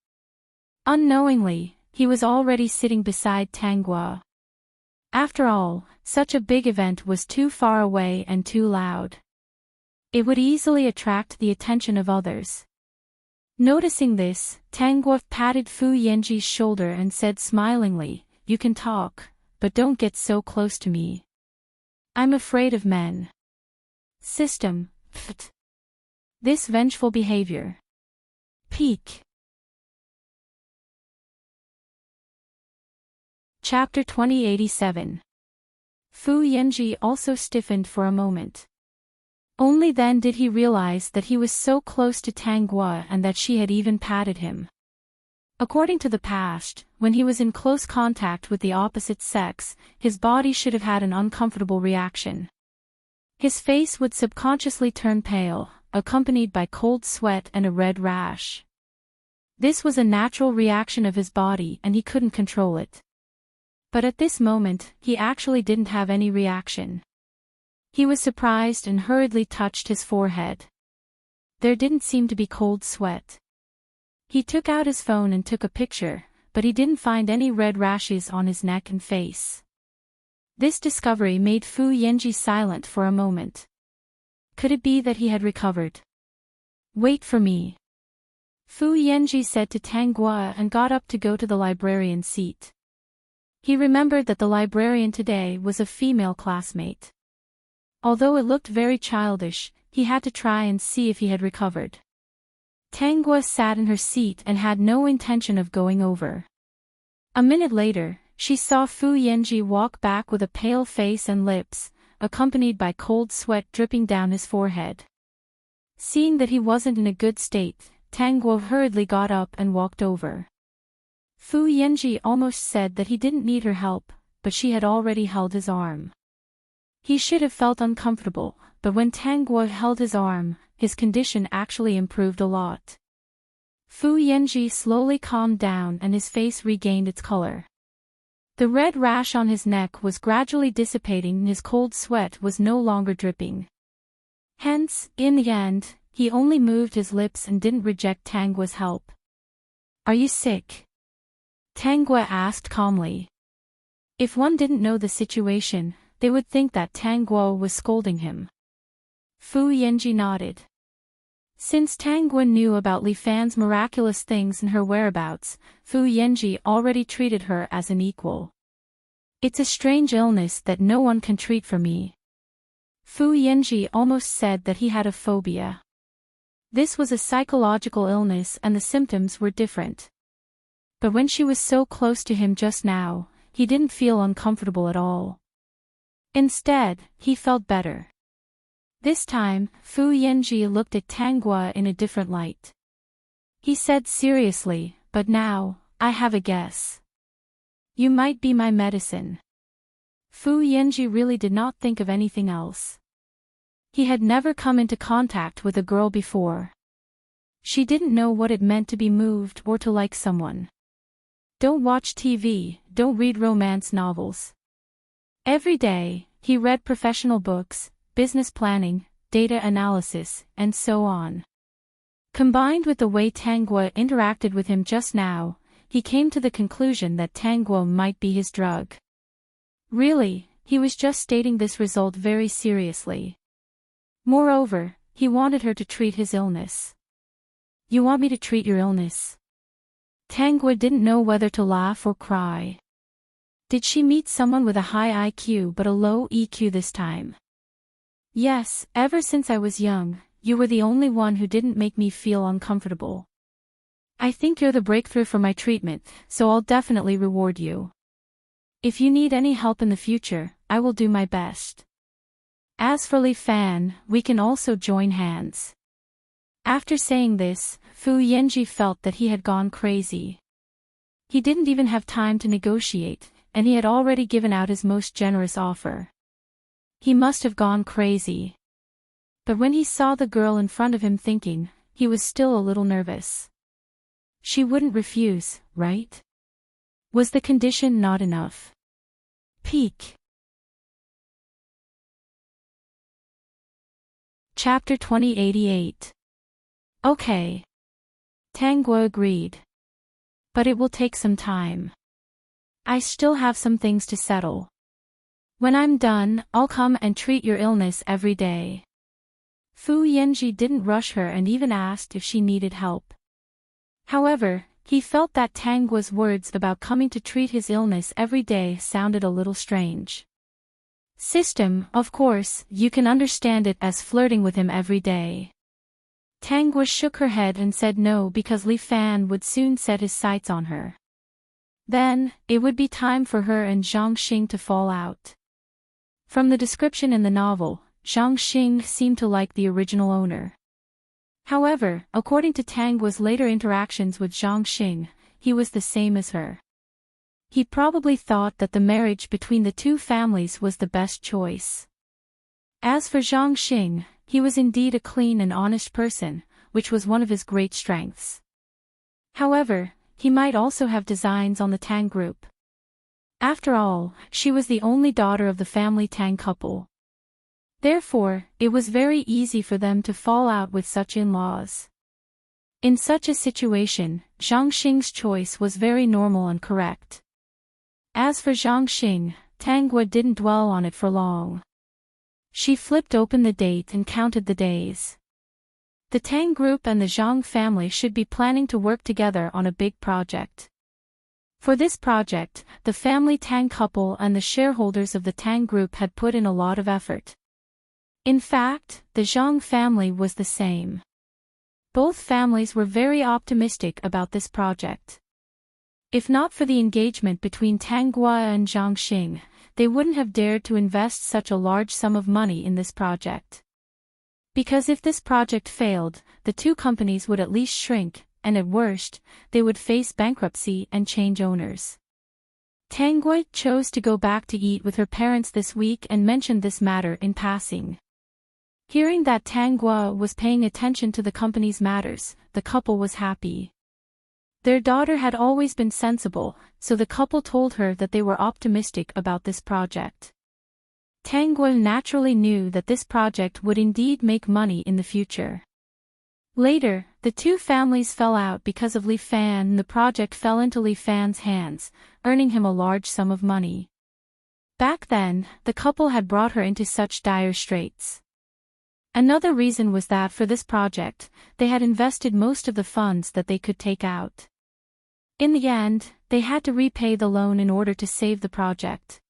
Unknowingly, he was already sitting beside Tang Guo. After all, such a big event was too far away and too loud. It would easily attract the attention of others. Noticing this, Tang Guo patted Fu Yanji's shoulder and said smilingly, "You can talk, but don't get so close to me. I'm afraid of men." System. Pfft. This vengeful behavior. Peak. Chapter 2087. Fu Yanji also stiffened for a moment. Only then did he realize that he was so close to Tang Guo and that she had even patted him. According to the past, when he was in close contact with the opposite sex, his body should have had an uncomfortable reaction. His face would subconsciously turn pale, accompanied by cold sweat and a red rash. This was a natural reaction of his body and he couldn't control it. But at this moment, he actually didn't have any reaction. He was surprised and hurriedly touched his forehead. There didn't seem to be cold sweat. He took out his phone and took a picture, but he didn't find any red rashes on his neck and face. This discovery made Fu Yanji silent for a moment. Could it be that he had recovered? "Wait for me." Fu Yanji said to Tang Guo and got up to go to the librarian's seat. He remembered that the librarian today was a female classmate. Although it looked very childish, he had to try and see if he had recovered. Tang Guo sat in her seat and had no intention of going over. A minute later, she saw Fu Yanji walk back with a pale face and lips, accompanied by cold sweat dripping down his forehead. Seeing that he wasn't in a good state, Tang Guo hurriedly got up and walked over. Fu Yanji almost said that he didn't need her help, but she had already held his arm. He should have felt uncomfortable, but when Tang Guo held his arm, his condition actually improved a lot. Fu Yanji slowly calmed down and his face regained its color. The red rash on his neck was gradually dissipating and his cold sweat was no longer dripping. Hence, in the end, he only moved his lips and didn't reject Tang Guo's help. "Are you sick?" Tang Guo asked calmly. If one didn't know the situation, they would think that Tang Guo was scolding him. Fu Yanji nodded. Since Tang Guo knew about Li Fan's miraculous things and her whereabouts, Fu Yanji already treated her as an equal. It's a strange illness that no one can treat for me. Fu Yanji almost said that he had a phobia. This was a psychological illness and the symptoms were different. But when she was so close to him just now, he didn't feel uncomfortable at all. Instead, he felt better. This time, Fu Yanji looked at Tang Guo in a different light. He said seriously, but now, I have a guess. You might be my medicine. Fu Yanji really did not think of anything else. He had never come into contact with a girl before. She didn't know what it meant to be moved or to like someone. Don't watch TV, don't read romance novels. Every day, he read professional books, business planning, data analysis, and so on. Combined with the way Tang Guo interacted with him just now, he came to the conclusion that Tang Guo might be his drug. Really, he was just stating this result very seriously. Moreover, he wanted her to treat his illness. You want me to treat your illness? Tang Guo didn't know whether to laugh or cry. Did she meet someone with a high IQ but a low EQ this time? Yes, ever since I was young, you were the only one who didn't make me feel uncomfortable. I think you're the breakthrough for my treatment, so I'll definitely reward you. If you need any help in the future, I will do my best. As for Li Fan, we can also join hands. After saying this, Fu Yanji felt that he had gone crazy. He didn't even have time to negotiate, and he had already given out his most generous offer. He must have gone crazy. But when he saw the girl in front of him thinking, he was still a little nervous. She wouldn't refuse, right? Was the condition not enough? Peak. Chapter 2088. Okay. Tang Guo agreed. But it will take some time. I still have some things to settle. When I'm done, I'll come and treat your illness every day. Fu Yanji didn't rush her and even asked if she needed help. However, he felt that Tang Guo's words about coming to treat his illness every day sounded a little strange. System, of course, you can understand it as flirting with him every day. Tang Guo shook her head and said no because Li Fan would soon set his sights on her. Then, it would be time for her and Zhang Xing to fall out. From the description in the novel, Zhang Xing seemed to like the original owner. However, according to Tang Guo's later interactions with Zhang Xing, he was the same as her. He probably thought that the marriage between the two families was the best choice. As for Zhang Xing, he was indeed a clean and honest person, which was one of his great strengths. However, he might also have designs on the Tang group. After all, she was the only daughter of the family Tang couple. Therefore, it was very easy for them to fall out with such in-laws. In such a situation, Zhang Xing's choice was very normal and correct. As for Zhang Xing, Tang Guo didn't dwell on it for long. She flipped open the date and counted the days. The Tang group and the Zhang family should be planning to work together on a big project. For this project, the family Tang couple and the shareholders of the Tang group had put in a lot of effort. In fact, the Zhang family was the same. Both families were very optimistic about this project. If not for the engagement between Tang Guo and Zhang Xing, they wouldn't have dared to invest such a large sum of money in this project. Because if this project failed, the two companies would at least shrink, and at worst, they would face bankruptcy and change owners. Tang Guo chose to go back to eat with her parents this week and mentioned this matter in passing. Hearing that Tang Guo was paying attention to the company's matters, the couple was happy. Their daughter had always been sensible, so the couple told her that they were optimistic about this project. Tang Guo naturally knew that this project would indeed make money in the future. Later, The two families fell out because of Li Fan, and the project fell into Li Fan's hands, earning him a large sum of money. Back then, the couple had brought her into such dire straits. Another reason was that for this project, they had invested most of the funds that they could take out. In the end, they had to repay the loan in order to save the project.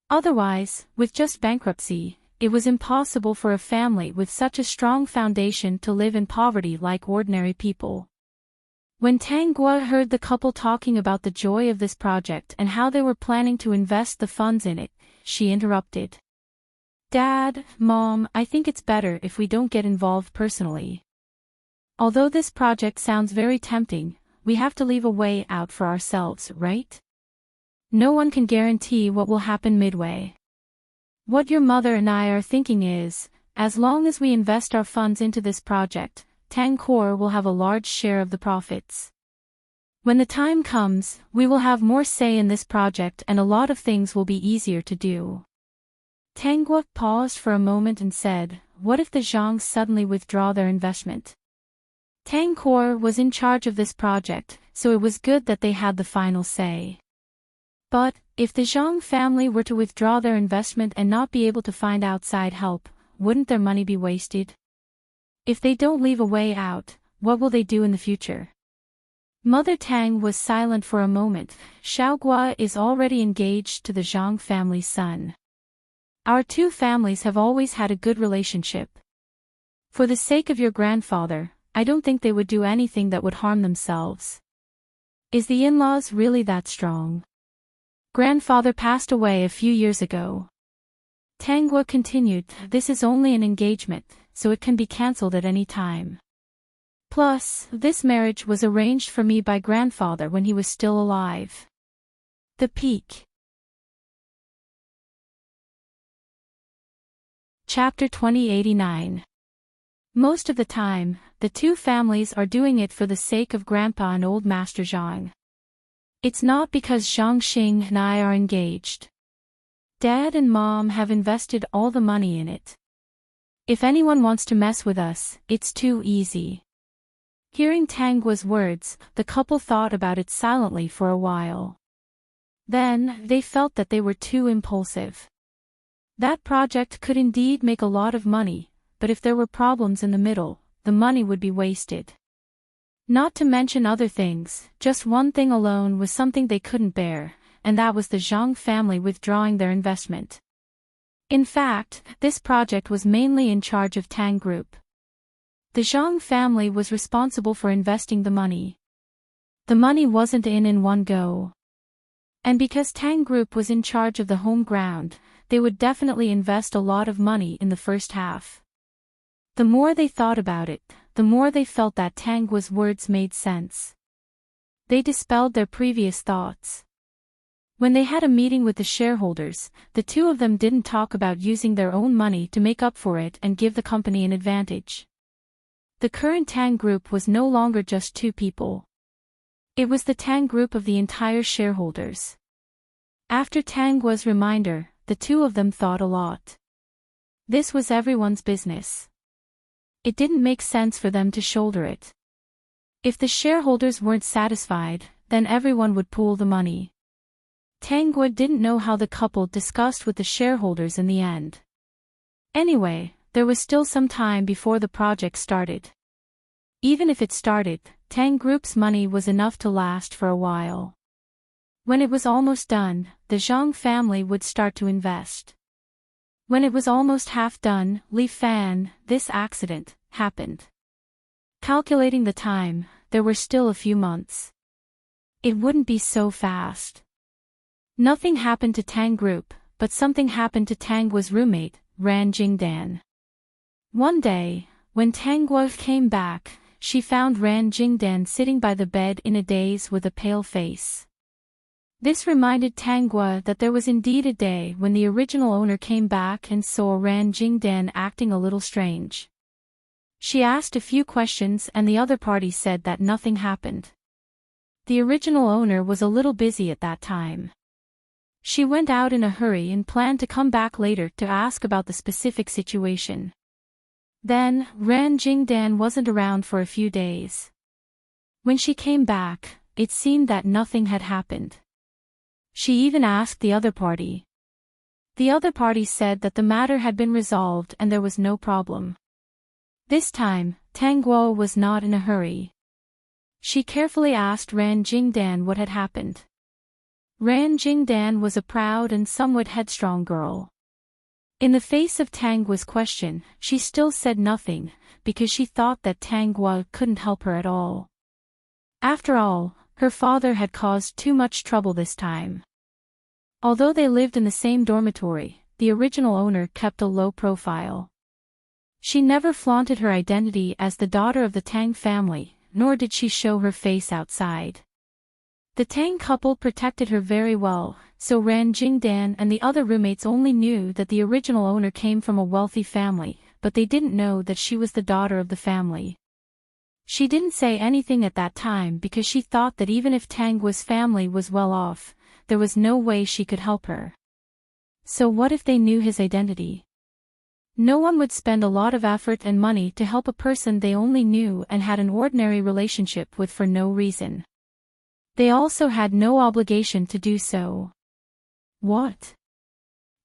Otherwise, with just bankruptcy, it was impossible for a family with such a strong foundation to live in poverty like ordinary people. When Tang Guo heard the couple talking about the joy of this project and how they were planning to invest the funds in it, she interrupted. Dad, Mom, I think it's better if we don't get involved personally. Although this project sounds very tempting, we have to leave a way out for ourselves, right? No one can guarantee what will happen midway. What your mother and I are thinking is, as long as we invest our funds into this project, Tang Guo will have a large share of the profits. When the time comes, we will have more say in this project and a lot of things will be easier to do. Tang Guo paused for a moment and said, what if the Zhangs suddenly withdraw their investment? Tang Guo was in charge of this project, so it was good that they had the final say. But, if the Zhang family were to withdraw their investment and not be able to find outside help, wouldn't their money be wasted? If they don't leave a way out, what will they do in the future? Mother Tang was silent for a moment. Xiaoguo is already engaged to the Zhang family's son. Our two families have always had a good relationship. For the sake of your grandfather, I don't think they would do anything that would harm themselves. Is the in-laws really that strong? Grandfather passed away a few years ago. Tang Guo continued, this is only an engagement, so it can be cancelled at any time. Plus, this marriage was arranged for me by grandfather when he was still alive. The Peak. Chapter 2089. Most of the time, the two families are doing it for the sake of Grandpa and Old Master Zhang. It's not because Zhang Xing and I are engaged. Dad and Mom have invested all the money in it. If anyone wants to mess with us, it's too easy. Hearing Tang Guo's words, the couple thought about it silently for a while. Then, they felt that they were too impulsive. That project could indeed make a lot of money, but if there were problems in the middle, the money would be wasted. Not to mention other things, just one thing alone was something they couldn't bear, and that was the Zhang family withdrawing their investment. In fact, this project was mainly in charge of Tang Group. The Zhang family was responsible for investing the money. The money wasn't in one go. And because Tang Group was in charge of the home ground, they would definitely invest a lot of money in the first half. The more they thought about it, the more they felt that Tang Guo's words made sense. They dispelled their previous thoughts. When they had a meeting with the shareholders, the two of them didn't talk about using their own money to make up for it and give the company an advantage. The current Tang Group was no longer just two people. It was the Tang Group of the entire shareholders. After Tang Guo's reminder, the two of them thought a lot. This was everyone's business. It didn't make sense for them to shoulder it. If the shareholders weren't satisfied, then everyone would pool the money. Tang Guo didn't know how the couple discussed with the shareholders in the end. Anyway, there was still some time before the project started. Even if it started, Tang Group's money was enough to last for a while. When it was almost done, the Zhang family would start to invest. When it was almost half done, Li Fan, this accident, happened. Calculating the time, there were still a few months. It wouldn't be so fast. Nothing happened to Tang Group, but something happened to Tang Guo's roommate, Ran Jingdan. One day, when Tang Guo came back, she found Ran Jingdan sitting by the bed in a daze with a pale face. This reminded Tang Guo that there was indeed a day when the original owner came back and saw Ran Jingdan acting a little strange. She asked a few questions and the other party said that nothing happened. The original owner was a little busy at that time. She went out in a hurry and planned to come back later to ask about the specific situation. Then, Ran Jingdan wasn't around for a few days. When she came back, it seemed that nothing had happened. She even asked the other party. The other party said that the matter had been resolved and there was no problem. This time, Tang Guo was not in a hurry. She carefully asked Ran Jingdan what had happened. Ran Jingdan was a proud and somewhat headstrong girl. In the face of Tang Guo's question, she still said nothing, because she thought that Tang Guo couldn't help her at all. After all, her father had caused too much trouble this time. Although they lived in the same dormitory, the original owner kept a low profile. She never flaunted her identity as the daughter of the Tang family, nor did she show her face outside. The Tang couple protected her very well, so Ran Jingdan and the other roommates only knew that the original owner came from a wealthy family, but they didn't know that she was the daughter of the family. She didn't say anything at that time because she thought that even if Tang Guo's family was well off, there was no way she could help her. So what if they knew his identity? No one would spend a lot of effort and money to help a person they only knew and had an ordinary relationship with for no reason. They also had no obligation to do so. What?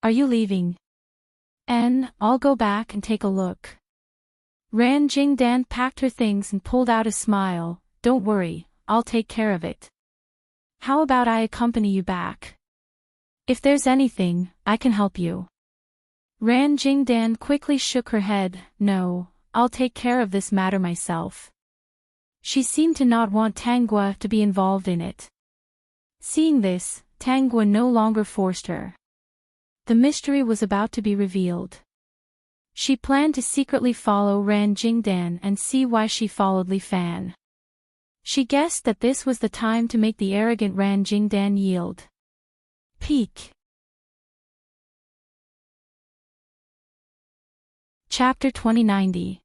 Are you leaving? I'll go back and take a look. Ran Jingdan packed her things and pulled out a smile. Don't worry, I'll take care of it. How about I accompany you back? If there's anything, I can help you. Ran Jingdan quickly shook her head. No, I'll take care of this matter myself. She seemed to not want Tang Guo to be involved in it. Seeing this, Tang Guo no longer forced her. The mystery was about to be revealed. She planned to secretly follow Ran Jingdan and see why she followed Li Fan. She guessed that this was the time to make the arrogant Ran Jingdan yield. Peak. Chapter 2090.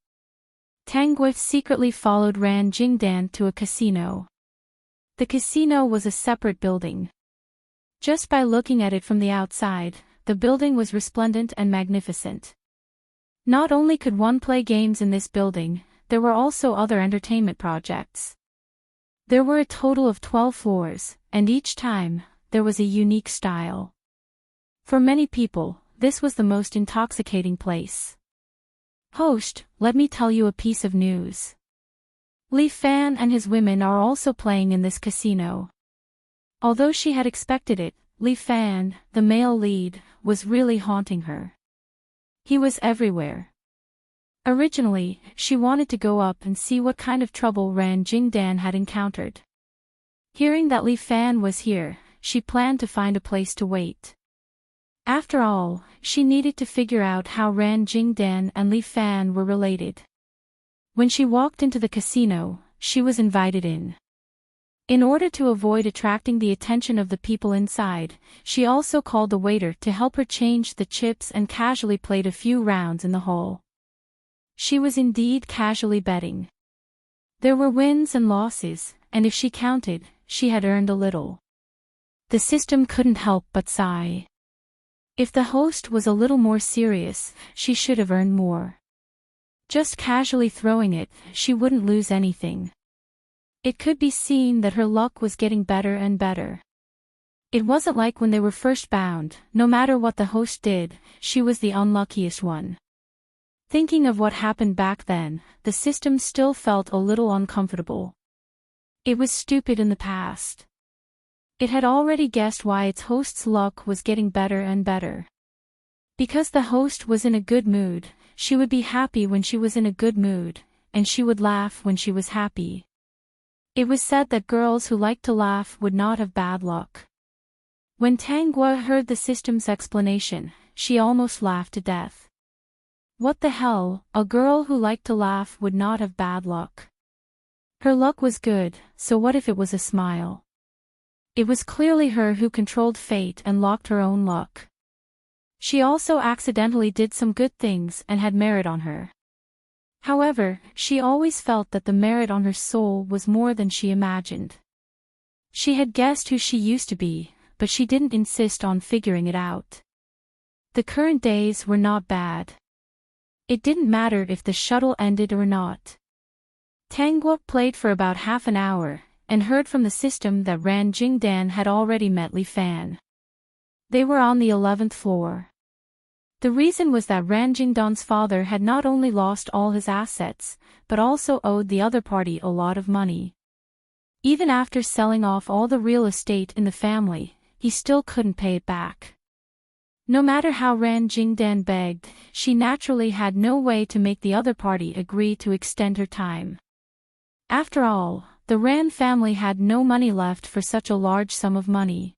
Tang Guo secretly followed Ran Jingdan to a casino. The casino was a separate building. Just by looking at it from the outside, the building was resplendent and magnificent. Not only could one play games in this building, there were also other entertainment projects. There were a total of 12 floors, and each time, there was a unique style. For many people, this was the most intoxicating place. Host, let me tell you a piece of news. Li Fan and his women are also playing in this casino. Although she had expected it, Li Fan, the male lead, was really haunting her. He was everywhere. Originally, she wanted to go up and see what kind of trouble Ran Jingdan had encountered. Hearing that Li Fan was here, she planned to find a place to wait. After all, she needed to figure out how Ran Jingdan and Li Fan were related. When she walked into the casino, she was invited in. In order to avoid attracting the attention of the people inside, she also called the waiter to help her change the chips and casually played a few rounds in the hall. She was indeed casually betting. There were wins and losses, and if she counted, she had earned a little. The system couldn't help but sigh. If the host was a little more serious, she should have earned more. Just casually throwing it, she wouldn't lose anything. It could be seen that her luck was getting better and better. It wasn't like when they were first bound, no matter what the host did, she was the unluckiest one. Thinking of what happened back then, the system still felt a little uncomfortable. It was stupid in the past. It had already guessed why its host's luck was getting better and better. Because the host was in a good mood, she would be happy when she was in a good mood, and she would laugh when she was happy. It was said that girls who liked to laugh would not have bad luck. When Tang Guo heard the system's explanation, she almost laughed to death. What the hell, a girl who liked to laugh would not have bad luck. Her luck was good, so what if it was a smile? It was clearly her who controlled fate and locked her own luck. She also accidentally did some good things and had merit on her. However, she always felt that the merit on her soul was more than she imagined. She had guessed who she used to be, but she didn't insist on figuring it out. The current days were not bad. It didn't matter if the shuttle ended or not. Tangguo played for about half an hour, and heard from the system that Ran Jingdan had already met Li Fan. They were on the 11th floor. The reason was that Ran Jingdan's father had not only lost all his assets, but also owed the other party a lot of money. Even after selling off all the real estate in the family, he still couldn't pay it back. No matter how Ran Jingdan begged, she naturally had no way to make the other party agree to extend her time. After all, the Ran family had no money left for such a large sum of money.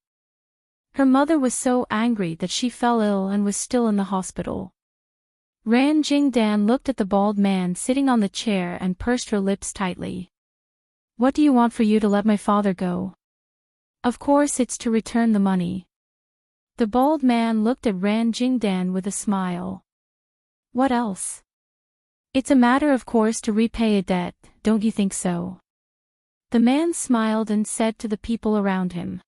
Her mother was so angry that she fell ill and was still in the hospital. Ran Jingdan looked at the bald man sitting on the chair and pursed her lips tightly. "What do you want for you to let my father go?" "Of course it's to return the money." The bald man looked at Ran Jingdan with a smile. "What else?" "It's a matter of course to repay a debt, don't you think so?" The man smiled and said to the people around him.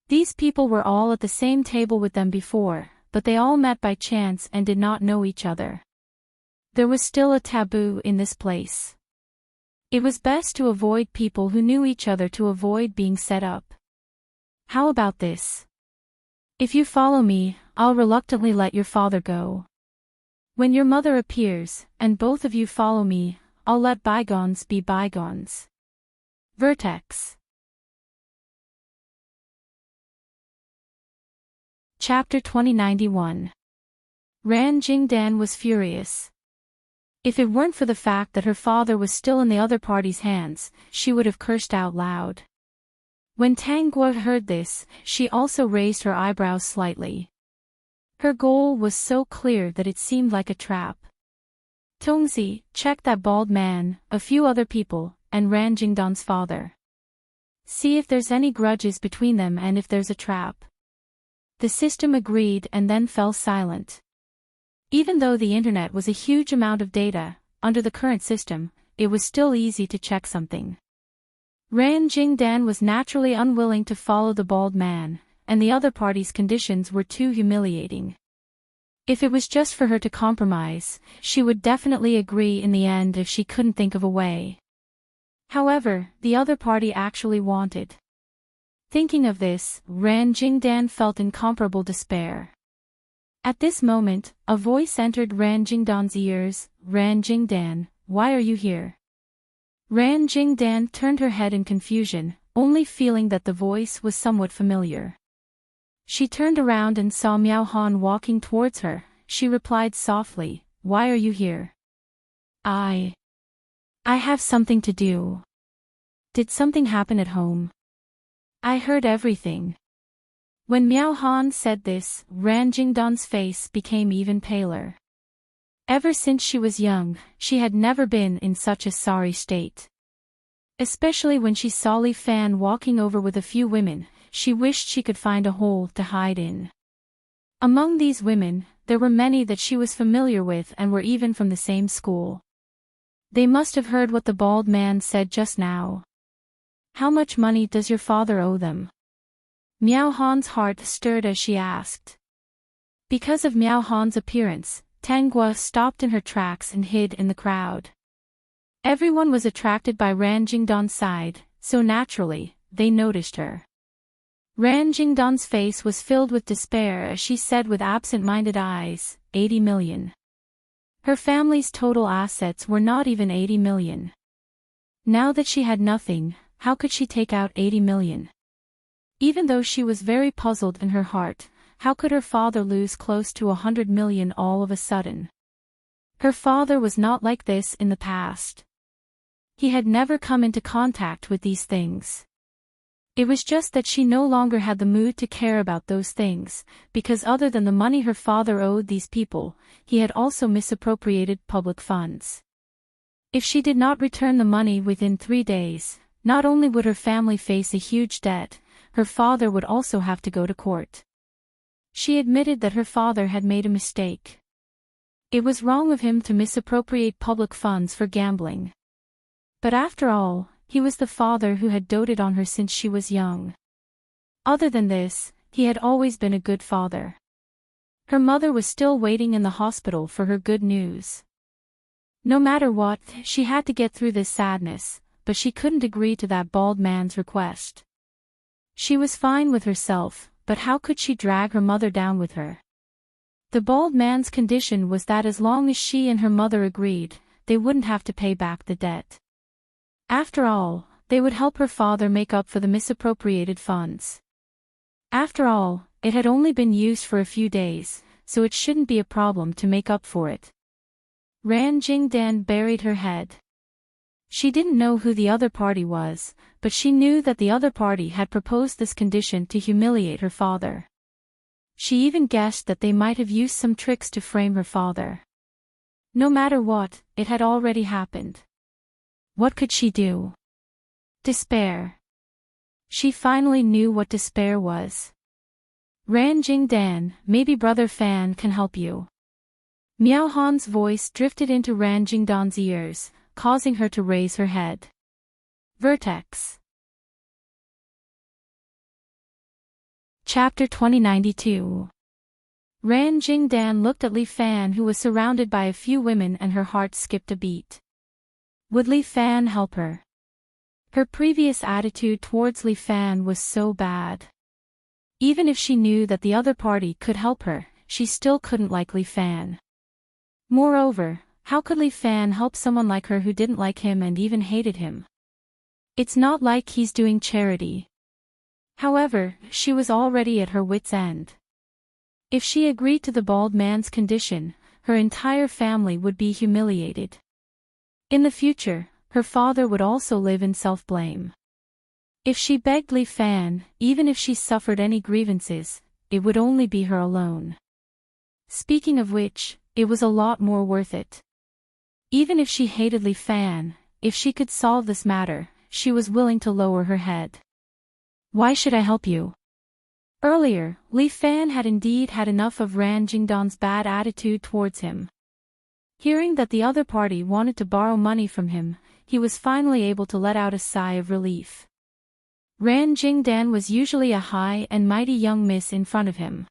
These people were all at the same table with them before, but they all met by chance and did not know each other. There was still a taboo in this place. It was best to avoid people who knew each other to avoid being set up. "How about this? If you follow me, I'll reluctantly let your father go. When your mother appears, and both of you follow me, I'll let bygones be bygones." Vertex. Chapter 2091. Ran Jingdan was furious. If it weren't for the fact that her father was still in the other party's hands, she would have cursed out loud. When Tangguo heard this, she also raised her eyebrows slightly. Her goal was so clear that it seemed like a trap. Tongzi, check that bald man, a few other people, and Ran Jingdan's father. See if there's any grudges between them and if there's a trap. The system agreed and then fell silent. Even though the internet was a huge amount of data, under the current system, it was still easy to check something. Ran Jingdan was naturally unwilling to follow the bald man, and the other party's conditions were too humiliating. If it was just for her to compromise, she would definitely agree in the end if she couldn't think of a way. However, the other party actually wanted. Thinking of this, Ran Jingdan felt incomparable despair. At this moment, a voice entered Ran Jingdan's ears. "Ran Jingdan, why are you here?" Ran Jingdan turned her head in confusion, only feeling that the voice was somewhat familiar. She turned around and saw Miao Han walking towards her. She replied softly, "Why are you here?" I have something to do." "Did something happen at home?" "I heard everything." When Miao Han said this, Ran Jingdan's face became even paler. Ever since she was young, she had never been in such a sorry state. Especially when she saw Li Fan walking over with a few women, she wished she could find a hole to hide in. Among these women, there were many that she was familiar with and were even from the same school. They must have heard what the bald man said just now. "How much money does your father owe them?" Miao Han's heart stirred as she asked. Because of Miao Han's appearance, Tangguo stopped in her tracks and hid in the crowd. Everyone was attracted by Ran Jingdan's side, so naturally, they noticed her. Ran Jingdan's face was filled with despair as she said with absent-minded eyes, 80 million. Her family's total assets were not even 80 million. Now that she had nothing, how could she take out 80 million? Even though she was very puzzled in her heart, how could her father lose close to 100 million all of a sudden? Her father was not like this in the past. He had never come into contact with these things. It was just that she no longer had the mood to care about those things, because other than the money her father owed these people, he had also misappropriated public funds. If she did not return the money within 3 days, not only would her family face a huge debt, her father would also have to go to court. She admitted that her father had made a mistake. It was wrong of him to misappropriate public funds for gambling. But after all, he was the father who had doted on her since she was young. Other than this, he had always been a good father. Her mother was still waiting in the hospital for her good news. No matter what, she had to get through this sadness, but she couldn't agree to that bald man's request. She was fine with herself, but how could she drag her mother down with her? The bald man's condition was that as long as she and her mother agreed, they wouldn't have to pay back the debt. After all, they would help her father make up for the misappropriated funds. After all, it had only been used for a few days, so it shouldn't be a problem to make up for it. Ran Jingdan buried her head. She didn't know who the other party was, but she knew that the other party had proposed this condition to humiliate her father. She even guessed that they might have used some tricks to frame her father. No matter what, it had already happened. What could she do? Despair. She finally knew what despair was. Ran Jingdan, maybe Brother Fan can help you. Miao Han's voice drifted into Ran Jingdan's ears, causing her to raise her head. Vertex. Chapter 2092. Ran Jingdan looked at Li Fan, who was surrounded by a few women, and her heart skipped a beat. Would Li Fan help her? Her previous attitude towards Li Fan was so bad. Even if she knew that the other party could help her, she still couldn't like Li Fan. Moreover, how could Li Fan help someone like her who didn't like him and even hated him? It's not like he's doing charity. However, she was already at her wit's end. If she agreed to the bald man's condition, her entire family would be humiliated. In the future, her father would also live in self-blame. If she begged Li Fan, even if she suffered any grievances, it would only be her alone. Speaking of which, it was a lot more worth it. Even if she hated Li Fan, if she could solve this matter, she was willing to lower her head. Why should I help you? Earlier, Li Fan had indeed had enough of Ran Jingdan's bad attitude towards him. Hearing that the other party wanted to borrow money from him, he was finally able to let out a sigh of relief. Ran Jingdan was usually a high and mighty young miss in front of him.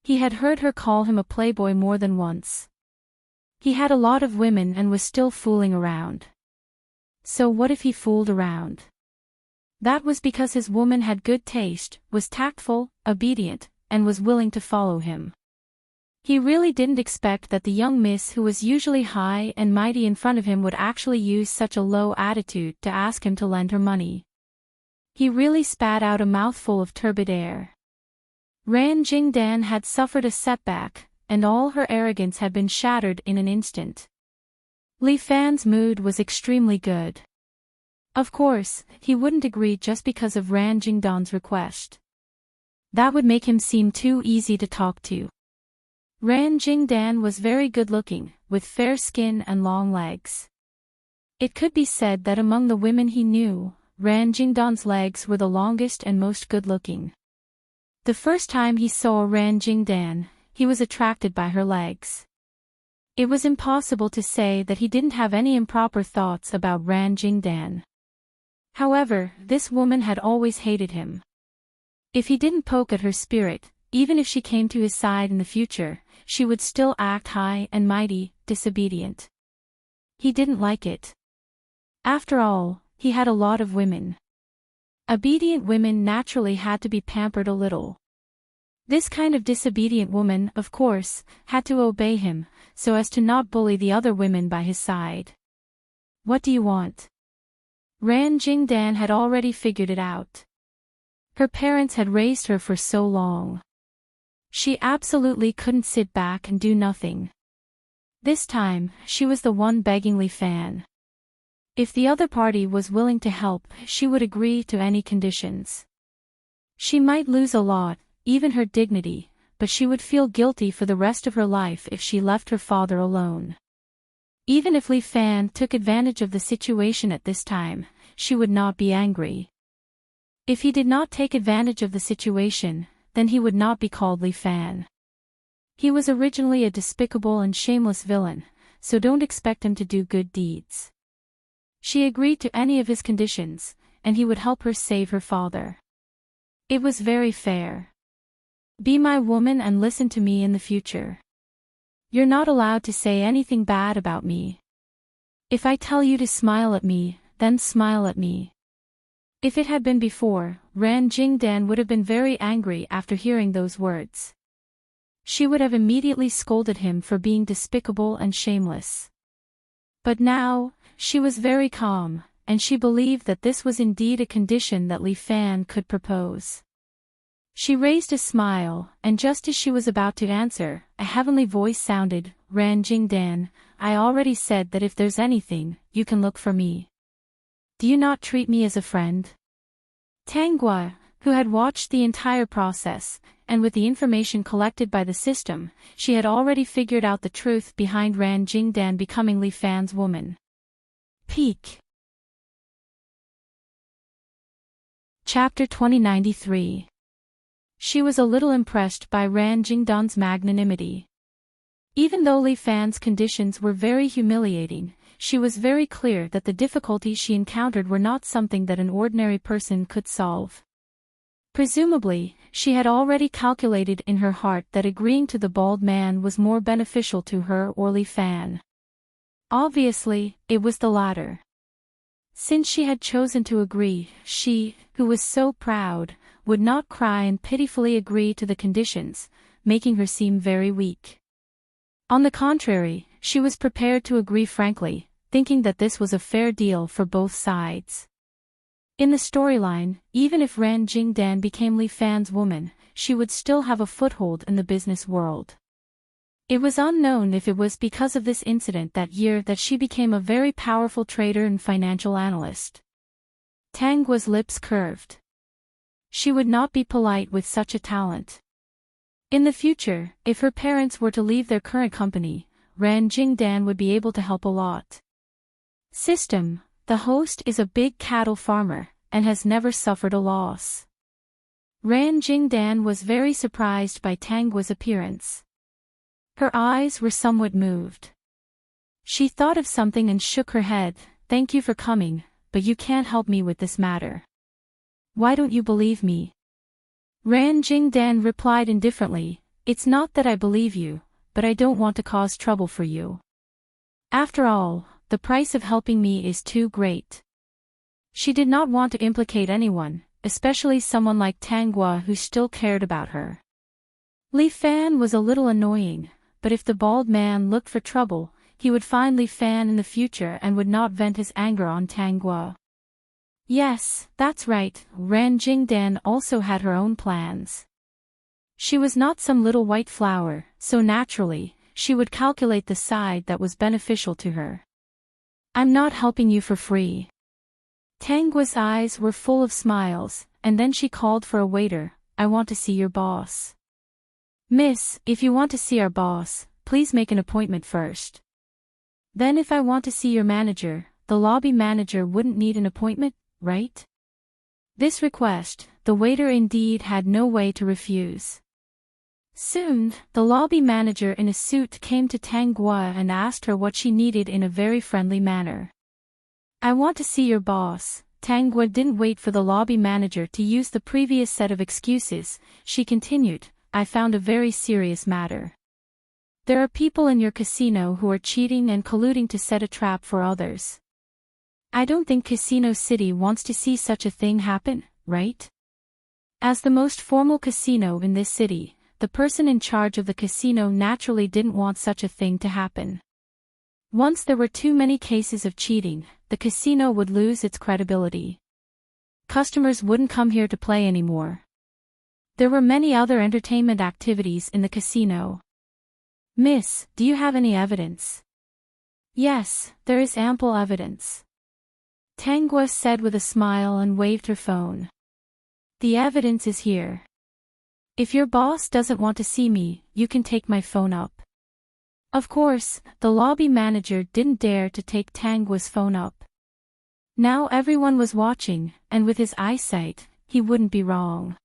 He had heard her call him a playboy more than once. He had a lot of women and was still fooling around. So what if he fooled around? That was because his woman had good taste, was tactful, obedient, and was willing to follow him. He really didn't expect that the young miss who was usually high and mighty in front of him would actually use such a low attitude to ask him to lend her money. He really spat out a mouthful of turbid air. Ran Jingdan had suffered a setback, and all her arrogance had been shattered in an instant. Li Fan's mood was extremely good. Of course, he wouldn't agree just because of Ran Jingdan's request. That would make him seem too easy to talk to. Ran Jingdan was very good-looking, with fair skin and long legs. It could be said that among the women he knew, Ran Jingdan's legs were the longest and most good-looking. The first time he saw Ran Jingdan, he was attracted by her legs. It was impossible to say that he didn't have any improper thoughts about Ran Jingdan. However, this woman had always hated him. If he didn't poke at her spirit, even if she came to his side in the future, she would still act high and mighty, disobedient. He didn't like it. After all, he had a lot of women. Obedient women naturally had to be pampered a little. This kind of disobedient woman, of course, had to obey him, so as to not bully the other women by his side. What do you want? Ran Jingdan had already figured it out. Her parents had raised her for so long. She absolutely couldn't sit back and do nothing. This time, she was the one begging Li Fan. If the other party was willing to help, she would agree to any conditions. She might lose a lot, even her dignity, but she would feel guilty for the rest of her life if she left her father alone. Even if Li Fan took advantage of the situation at this time, she would not be angry. If he did not take advantage of the situation, then he would not be called Li Fan. He was originally a despicable and shameless villain, so don't expect him to do good deeds. She agreed to any of his conditions, and he would help her save her father. It was very fair. Be my woman and listen to me in the future. You're not allowed to say anything bad about me. If I tell you to smile at me, then smile at me. If it had been before, Ran Jingdan would have been very angry after hearing those words. She would have immediately scolded him for being despicable and shameless. But now, she was very calm, and she believed that this was indeed a condition that Li Fan could propose. She raised a smile, and just as she was about to answer, a heavenly voice sounded, Ran Jingdan, I already said that if there's anything, you can look for me. Do you not treat me as a friend? Tang Gua, who had watched the entire process, and with the information collected by the system, she had already figured out the truth behind Ran Jingdan becoming Li Fan's woman. Peak. Chapter 2093. She was a little impressed by Ran Jingdan's magnanimity. Even though Li Fan's conditions were very humiliating, she was very clear that the difficulties she encountered were not something that an ordinary person could solve. Presumably, she had already calculated in her heart that agreeing to the bald man was more beneficial to her or Li Fan. Obviously, it was the latter. Since she had chosen to agree, she, who was so proud, would not cry and pitifully agree to the conditions, making her seem very weak. On the contrary, she was prepared to agree frankly, thinking that this was a fair deal for both sides. In the storyline, even if Ran Jingdan became Li Fan's woman, she would still have a foothold in the business world. It was unknown if it was because of this incident that year that she became a very powerful trader and financial analyst. Tang Gua's lips curved. She would not be polite with such a talent. In the future, if her parents were to leave their current company, Ran Jingdan would be able to help a lot. System: the host is a big cattle farmer, and has never suffered a loss. Ran Jingdan was very surprised by Tang Gua's appearance. Her eyes were somewhat moved. She thought of something and shook her head, thank you for coming, but you can't help me with this matter. Why don't you believe me? Ran Jingdan replied indifferently, it's not that I believe you, but I don't want to cause trouble for you. After all, the price of helping me is too great. She did not want to implicate anyone, especially someone like Tang Gua who still cared about her. Li Fan was a little annoying, but if the bald man looked for trouble, he would find Li Fan in the future and would not vent his anger on Tang Gua. Yes, that's right, Ran Jingdan also had her own plans. She was not some little white flower, so naturally, she would calculate the side that was beneficial to her. I'm not helping you for free. Tang Gua's eyes were full of smiles, and then she called for a waiter, I want to see your boss. Miss, if you want to see our boss, please make an appointment first. Then if I want to see your manager, the lobby manager wouldn't need an appointment, right? This request, the waiter indeed had no way to refuse. Soon, the lobby manager in a suit came to Tang Gua and asked her what she needed in a very friendly manner. I want to see your boss. Tang Gua didn't wait for the lobby manager to use the previous set of excuses, she continued, I found a very serious matter. There are people in your casino who are cheating and colluding to set a trap for others. I don't think Casino City wants to see such a thing happen, right? As the most formal casino in this city, the person in charge of the casino naturally didn't want such a thing to happen. Once there were too many cases of cheating, the casino would lose its credibility. Customers wouldn't come here to play anymore. There were many other entertainment activities in the casino. Miss, do you have any evidence? Yes, there is ample evidence. Tang Gua said with a smile and waved her phone. The evidence is here. If your boss doesn't want to see me, you can take my phone up. Of course, the lobby manager didn't dare to take Tang Gua's phone up. Now everyone was watching, and with his eyesight, he wouldn't be wrong.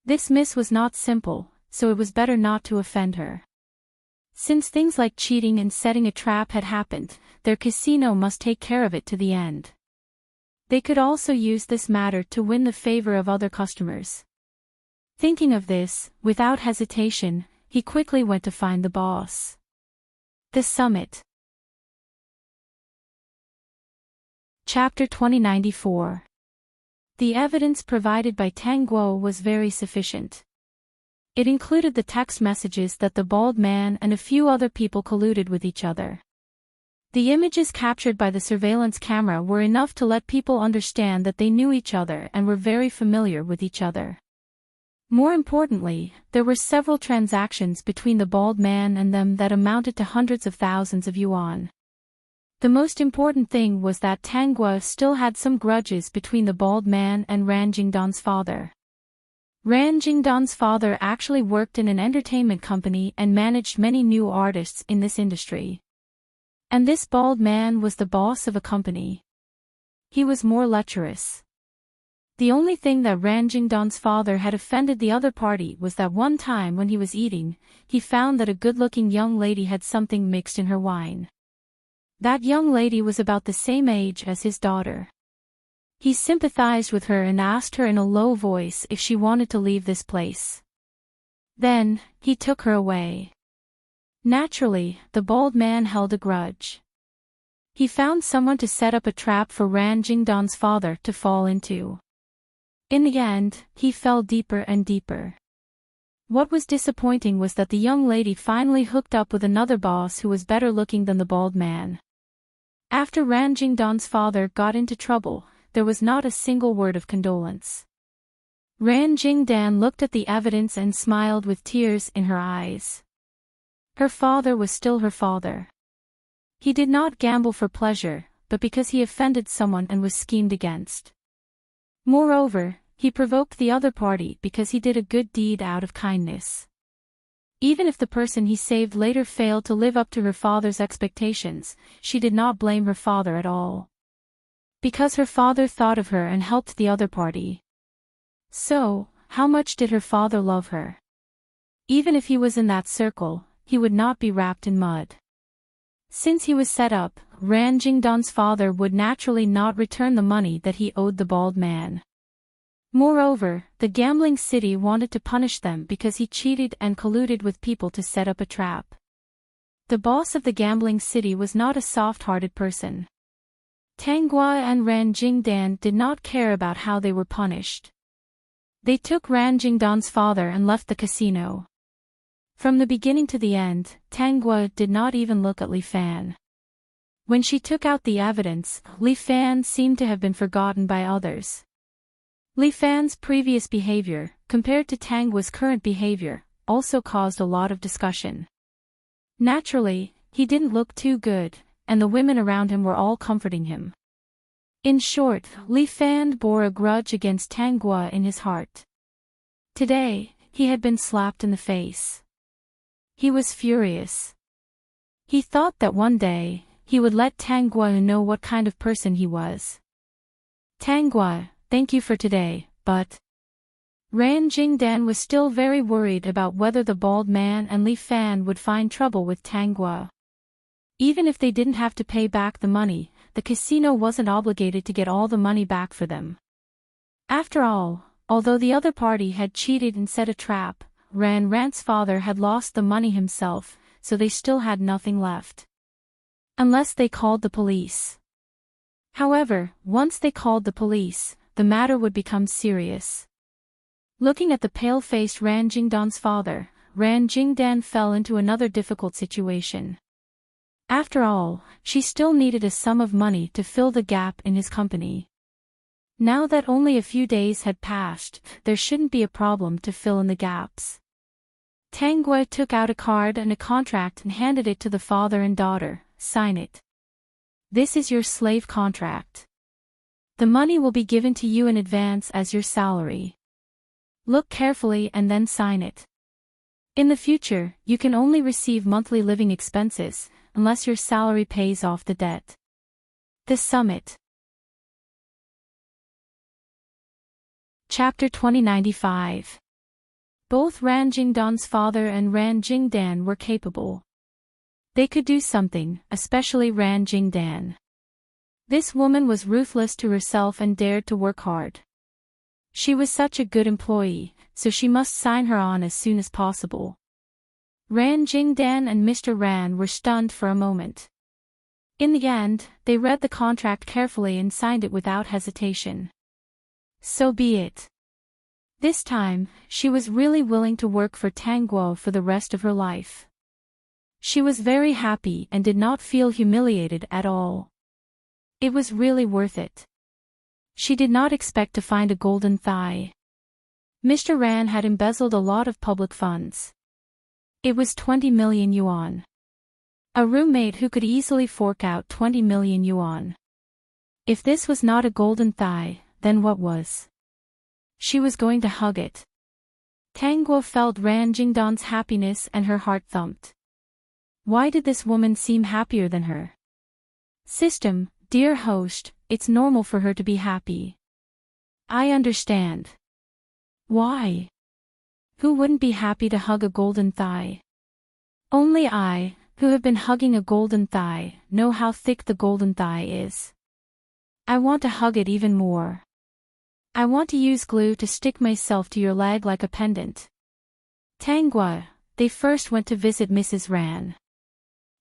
This miss was not simple, so it was better not to offend her. Since things like cheating and setting a trap had happened, their casino must take care of it to the end. They could also use this matter to win the favor of other customers. Thinking of this, without hesitation, he quickly went to find the boss. The Summit. Chapter 2094. The evidence provided by Tang Guo was very sufficient. It included the text messages that the bald man and a few other people colluded with each other. The images captured by the surveillance camera were enough to let people understand that they knew each other and were very familiar with each other. More importantly, there were several transactions between the bald man and them that amounted to hundreds of thousands of yuan. The most important thing was that Tang Guo still had some grudges between the bald man and Ran Jingdan's father. Ran Jingdan's father actually worked in an entertainment company and managed many new artists in this industry. And this bald man was the boss of a company. He was more lecherous. The only thing that Ran Jingdan's father had offended the other party was that one time when he was eating, he found that a good-looking young lady had something mixed in her wine. That young lady was about the same age as his daughter. He sympathized with her and asked her in a low voice if she wanted to leave this place. Then, he took her away. Naturally, the bald man held a grudge. He found someone to set up a trap for Ran Jingdan's father to fall into. In the end, he fell deeper and deeper. What was disappointing was that the young lady finally hooked up with another boss who was better looking than the bald man. After Ran Jingdan's father got into trouble, there was not a single word of condolence. Ran Jingdan looked at the evidence and smiled with tears in her eyes. Her father was still her father. He did not gamble for pleasure, but because he offended someone and was schemed against. Moreover, he provoked the other party because he did a good deed out of kindness. Even if the person he saved later failed to live up to her father's expectations, she did not blame her father at all. Because her father thought of her and helped the other party. So, how much did her father love her? Even if he was in that circle, he would not be wrapped in mud. Since he was set up, Ran Jingdan's father would naturally not return the money that he owed the bald man. Moreover, the gambling city wanted to punish them because he cheated and colluded with people to set up a trap. The boss of the gambling city was not a soft-hearted person. Tang Guo and Ran Jingdan did not care about how they were punished. They took Ran Jingdan's father and left the casino. From the beginning to the end, Tang Guo did not even look at Li Fan. When she took out the evidence, Li Fan seemed to have been forgotten by others. Li Fan's previous behavior, compared to Tang Guo's current behavior, also caused a lot of discussion. Naturally, he didn't look too good, and the women around him were all comforting him. In short, Li Fan bore a grudge against Tang Guo in his heart. Today, he had been slapped in the face. He was furious. He thought that one day, he would let Tang Guo know what kind of person he was. Tang Guo, thank you for today, but... Ran Jingdan was still very worried about whether the bald man and Li Fan would find trouble with Tang Guo. Even if they didn't have to pay back the money, the casino wasn't obligated to get all the money back for them. After all, although the other party had cheated and set a trap, Ran's father had lost the money himself, so they still had nothing left. Unless they called the police. However, once they called the police, the matter would become serious. Looking at the pale-faced Ran Jingdan's father, Ran Jingdan fell into another difficult situation. After all, she still needed a sum of money to fill the gap in his company. Now that only a few days had passed, there shouldn't be a problem to fill in the gaps. Tang Guo took out a card and a contract and handed it to the father and daughter. Sign it. This is your slave contract. The money will be given to you in advance as your salary. Look carefully and then sign it. In the future, you can only receive monthly living expenses, unless your salary pays off the debt. The Summit. Chapter 2095. Both Ran Jingdan's father and Ran Jingdan were capable. They could do something, especially Ran Jingdan. This woman was ruthless to herself and dared to work hard. She was such a good employee, so she must sign her on as soon as possible. Ran Jingdan and Mr. Ran were stunned for a moment. In the end, they read the contract carefully and signed it without hesitation. So be it. This time, she was really willing to work for Tang Guo for the rest of her life. She was very happy and did not feel humiliated at all. It was really worth it. She did not expect to find a golden thigh. Mr. Ran had embezzled a lot of public funds. It was 20 million yuan. A roommate who could easily fork out 20 million yuan. If this was not a golden thigh, then what was? She was going to hug it. Tang Guo felt Ran Jingdan's happiness and her heart thumped. Why did this woman seem happier than her? System, dear host, it's normal for her to be happy. I understand. Why? Who wouldn't be happy to hug a golden thigh? Only I, who have been hugging a golden thigh, know how thick the golden thigh is. I want to hug it even more. I want to use glue to stick myself to your leg like a pendant. Tang Guo, they first went to visit Mrs. Ran.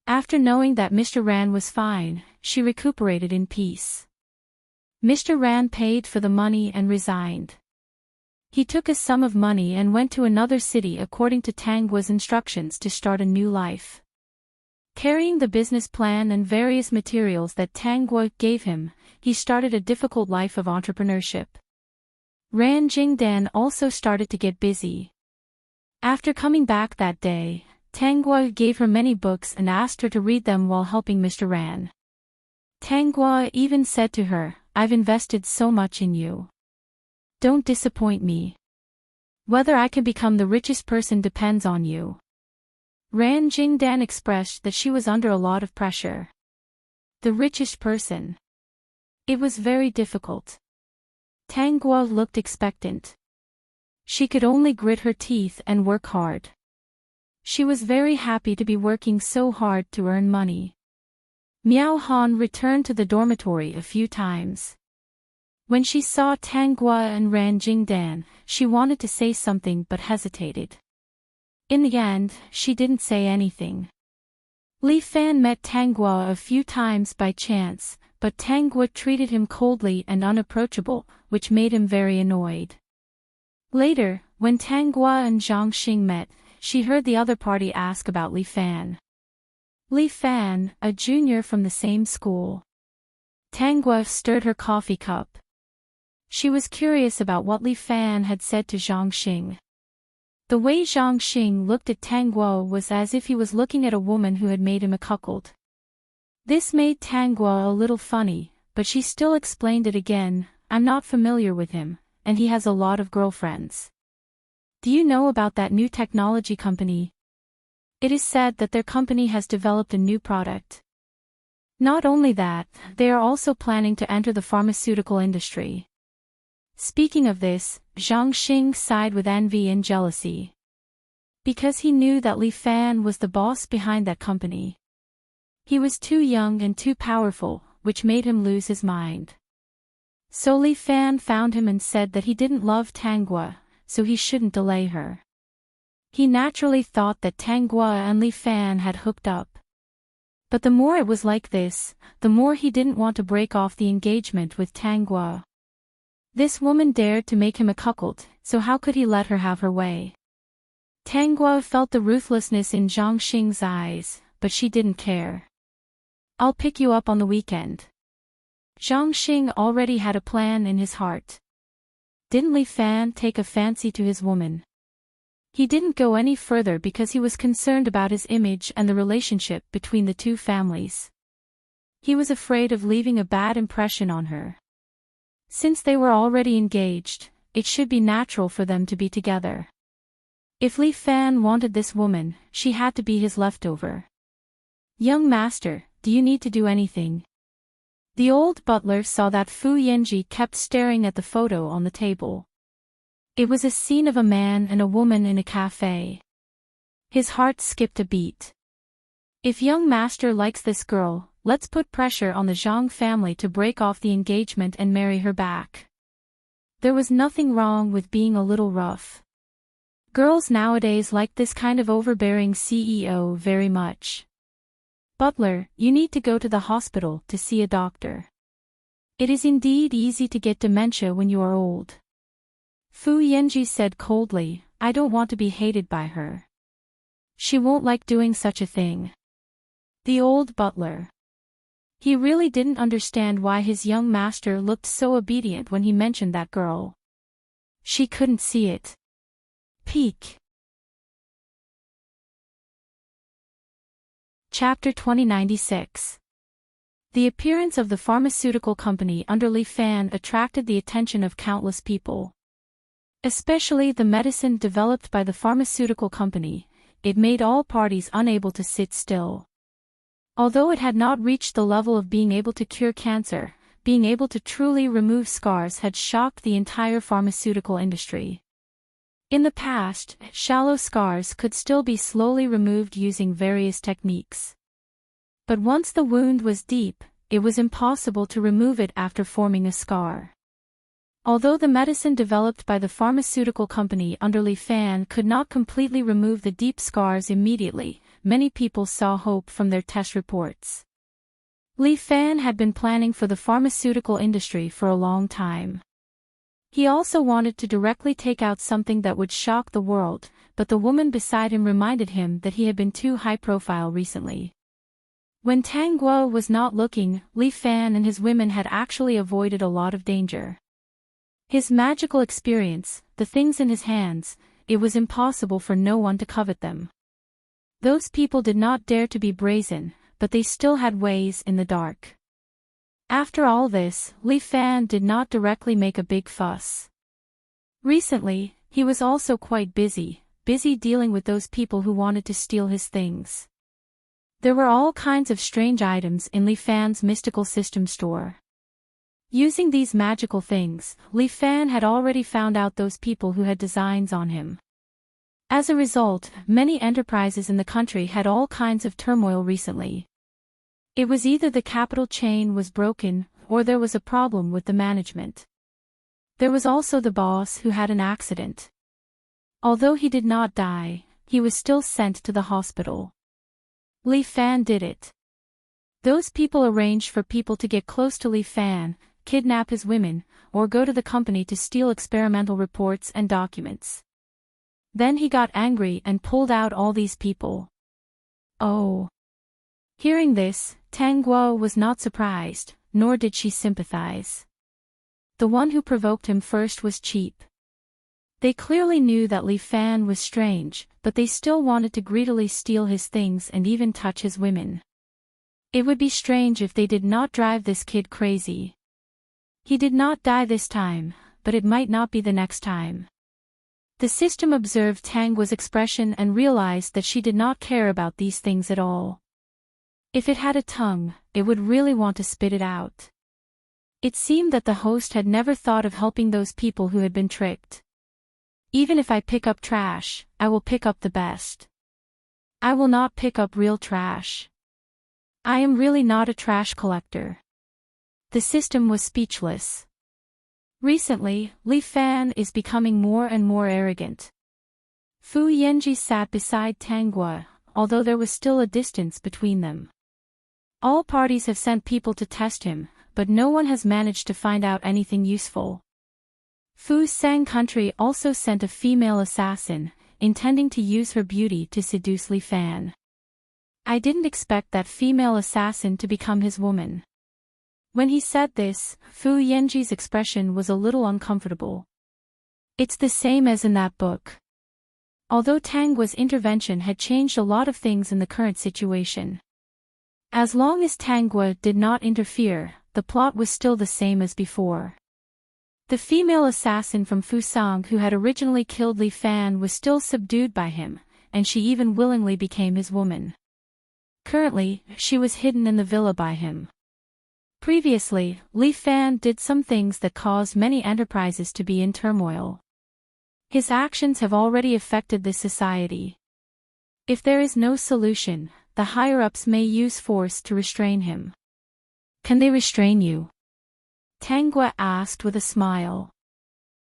After knowing that Mr. Ran was fine, she recuperated in peace. Mr. Ran paid for the money and resigned. He took a sum of money and went to another city according to Tang Guo's instructions to start a new life. Carrying the business plan and various materials that Tang Guo gave him, he started a difficult life of entrepreneurship. Ran Jingdan also started to get busy. After coming back that day, Tang Guo gave her many books and asked her to read them while helping Mr. Ran. Tang Guo even said to her, "I've invested so much in you. Don't disappoint me. Whether I can become the richest person depends on you." Ran Jingdan expressed that she was under a lot of pressure. The richest person. It was very difficult. Tang Guo looked expectant. She could only grit her teeth and work hard. She was very happy to be working so hard to earn money. Miao Han returned to the dormitory a few times. When she saw Tang Guo and Ran Jingdan, she wanted to say something but hesitated. In the end, she didn't say anything. Li Fan met Tang Guo a few times by chance, but Tang Guo treated him coldly and unapproachable, which made him very annoyed. Later, when Tang Guo and Zhang Xing met, she heard the other party ask about Li Fan. Li Fan, a junior from the same school. Tang Guo stirred her coffee cup. She was curious about what Li Fan had said to Zhang Xing. The way Zhang Xing looked at Tang Guo was as if he was looking at a woman who had made him a cuckold. This made Tang Guo a little funny, but she still explained it again, "I'm not familiar with him, and he has a lot of girlfriends." "Do you know about that new technology company? It is said that their company has developed a new product. Not only that, they are also planning to enter the pharmaceutical industry." Speaking of this, Zhang Xing sighed with envy and jealousy. Because he knew that Li Fan was the boss behind that company. He was too young and too powerful, which made him lose his mind. So Li Fan found him and said that he didn't love Tang Guo, so he shouldn't delay her. He naturally thought that Tang Guo and Li Fan had hooked up. But the more it was like this, the more he didn't want to break off the engagement with Tang Guo. This woman dared to make him a cuckold, so how could he let her have her way? Tang Guo felt the ruthlessness in Zhang Xing's eyes, but she didn't care. "I'll pick you up on the weekend." Zhang Xing already had a plan in his heart. Didn't Li Fan take a fancy to his woman? He didn't go any further because he was concerned about his image and the relationship between the two families. He was afraid of leaving a bad impression on her. Since they were already engaged, it should be natural for them to be together. If Li Fan wanted this woman, she had to be his leftover. "Young master, do you need to do anything?" The old butler saw that Fu Yanji kept staring at the photo on the table. It was a scene of a man and a woman in a cafe. His heart skipped a beat. If young master likes this girl, let's put pressure on the Zhang family to break off the engagement and marry her back. There was nothing wrong with being a little rough. Girls nowadays like this kind of overbearing CEO very much. Butler, you need to go to the hospital to see a doctor. It is indeed easy to get dementia when you are old. Fu Yanji said coldly, I don't want to be hated by her. She won't like doing such a thing. The old butler. He really didn't understand why his young master looked so obedient when he mentioned that girl. She couldn't see it. Peak. Chapter 2096. The appearance of the pharmaceutical company under Li Fan attracted the attention of countless people. Especially the medicine developed by the pharmaceutical company, it made all parties unable to sit still. Although it had not reached the level of being able to cure cancer, being able to truly remove scars had shocked the entire pharmaceutical industry. In the past, shallow scars could still be slowly removed using various techniques. But once the wound was deep, it was impossible to remove it after forming a scar. Although the medicine developed by the pharmaceutical company under Li Fan could not completely remove the deep scars immediately, many people saw hope from their test reports. Li Fan had been planning for the pharmaceutical industry for a long time. He also wanted to directly take out something that would shock the world, but the woman beside him reminded him that he had been too high-profile recently. When Tang Guo was not looking, Li Fan and his women had actually avoided a lot of danger. His magical experience, the things in his hands, it was impossible for no one to covet them. Those people did not dare to be brazen, but they still had ways in the dark. After all this, Li Fan did not directly make a big fuss. Recently, he was also quite busy dealing with those people who wanted to steal his things. There were all kinds of strange items in Li Fan's mystical system store. Using these magical things, Li Fan had already found out those people who had designs on him. As a result, many enterprises in the country had all kinds of turmoil recently. It was either the capital chain was broken, or there was a problem with the management. There was also the boss who had an accident. Although he did not die, he was still sent to the hospital. Li Fan did it. Those people arranged for people to get close to Li Fan, kidnap his women, or go to the company to steal experimental reports and documents. Then he got angry and pulled out all these people. Oh. Hearing this, Tang Guo was not surprised, nor did she sympathize. The one who provoked him first was cheap. They clearly knew that Li Fan was strange, but they still wanted to greedily steal his things and even touch his women. It would be strange if they did not drive this kid crazy. He did not die this time, but it might not be the next time. The system observed Tang Guo's expression and realized that she did not care about these things at all. If it had a tongue, it would really want to spit it out. It seemed that the host had never thought of helping those people who had been tricked. Even if I pick up trash, I will pick up the best. I will not pick up real trash. I am really not a trash collector. The system was speechless. Recently, Li Fan is becoming more and more arrogant. Fu Yanji sat beside Tang Guo, although there was still a distance between them. All parties have sent people to test him, but no one has managed to find out anything useful. Fu Sang country also sent a female assassin, intending to use her beauty to seduce Li Fan. I didn't expect that female assassin to become his woman. When he said this, Fu Yanji's expression was a little uncomfortable. It's the same as in that book. Although Tang Guo's intervention had changed a lot of things in the current situation. As long as Tang Guo did not interfere, the plot was still the same as before. The female assassin from Fusang who had originally killed Li Fan was still subdued by him, and she even willingly became his woman. Currently, she was hidden in the villa by him. Previously, Li Fan did some things that caused many enterprises to be in turmoil. His actions have already affected this society. If there is no solution, the higher-ups may use force to restrain him. Can they restrain you? Tang Guo asked with a smile.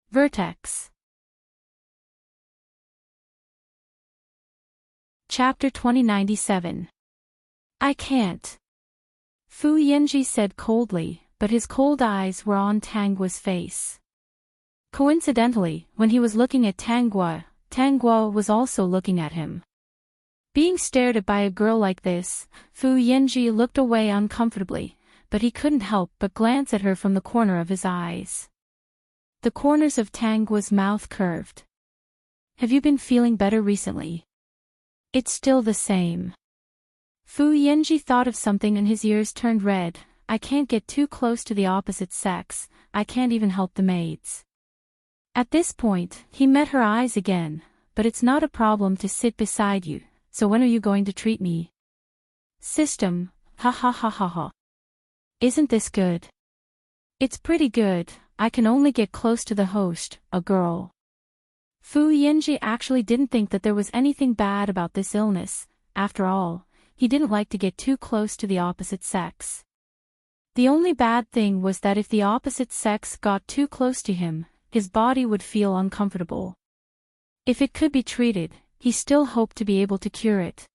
Vertex. Chapter 2097. I can't. Fu Yanji said coldly, but his cold eyes were on Tangua's face. Coincidentally, when he was looking at Tangua, Tangua was also looking at him. Being stared at by a girl like this, Fu Yanji looked away uncomfortably, but he couldn't help but glance at her from the corner of his eyes. The corners of Tangua's mouth curved. Have you been feeling better recently? It's still the same. Fu Yanji thought of something and his ears turned red. I can't get too close to the opposite sex, I can't even help the maids. At this point, he met her eyes again, but it's not a problem to sit beside you, so when are you going to treat me? System, ha ha ha ha ha. Isn't this good? It's pretty good, I can only get close to the host, a girl. Fu Yanji actually didn't think that there was anything bad about this illness. After all, he didn't like to get too close to the opposite sex. The only bad thing was that if the opposite sex got too close to him, his body would feel uncomfortable. If it could be treated, he still hoped to be able to cure it.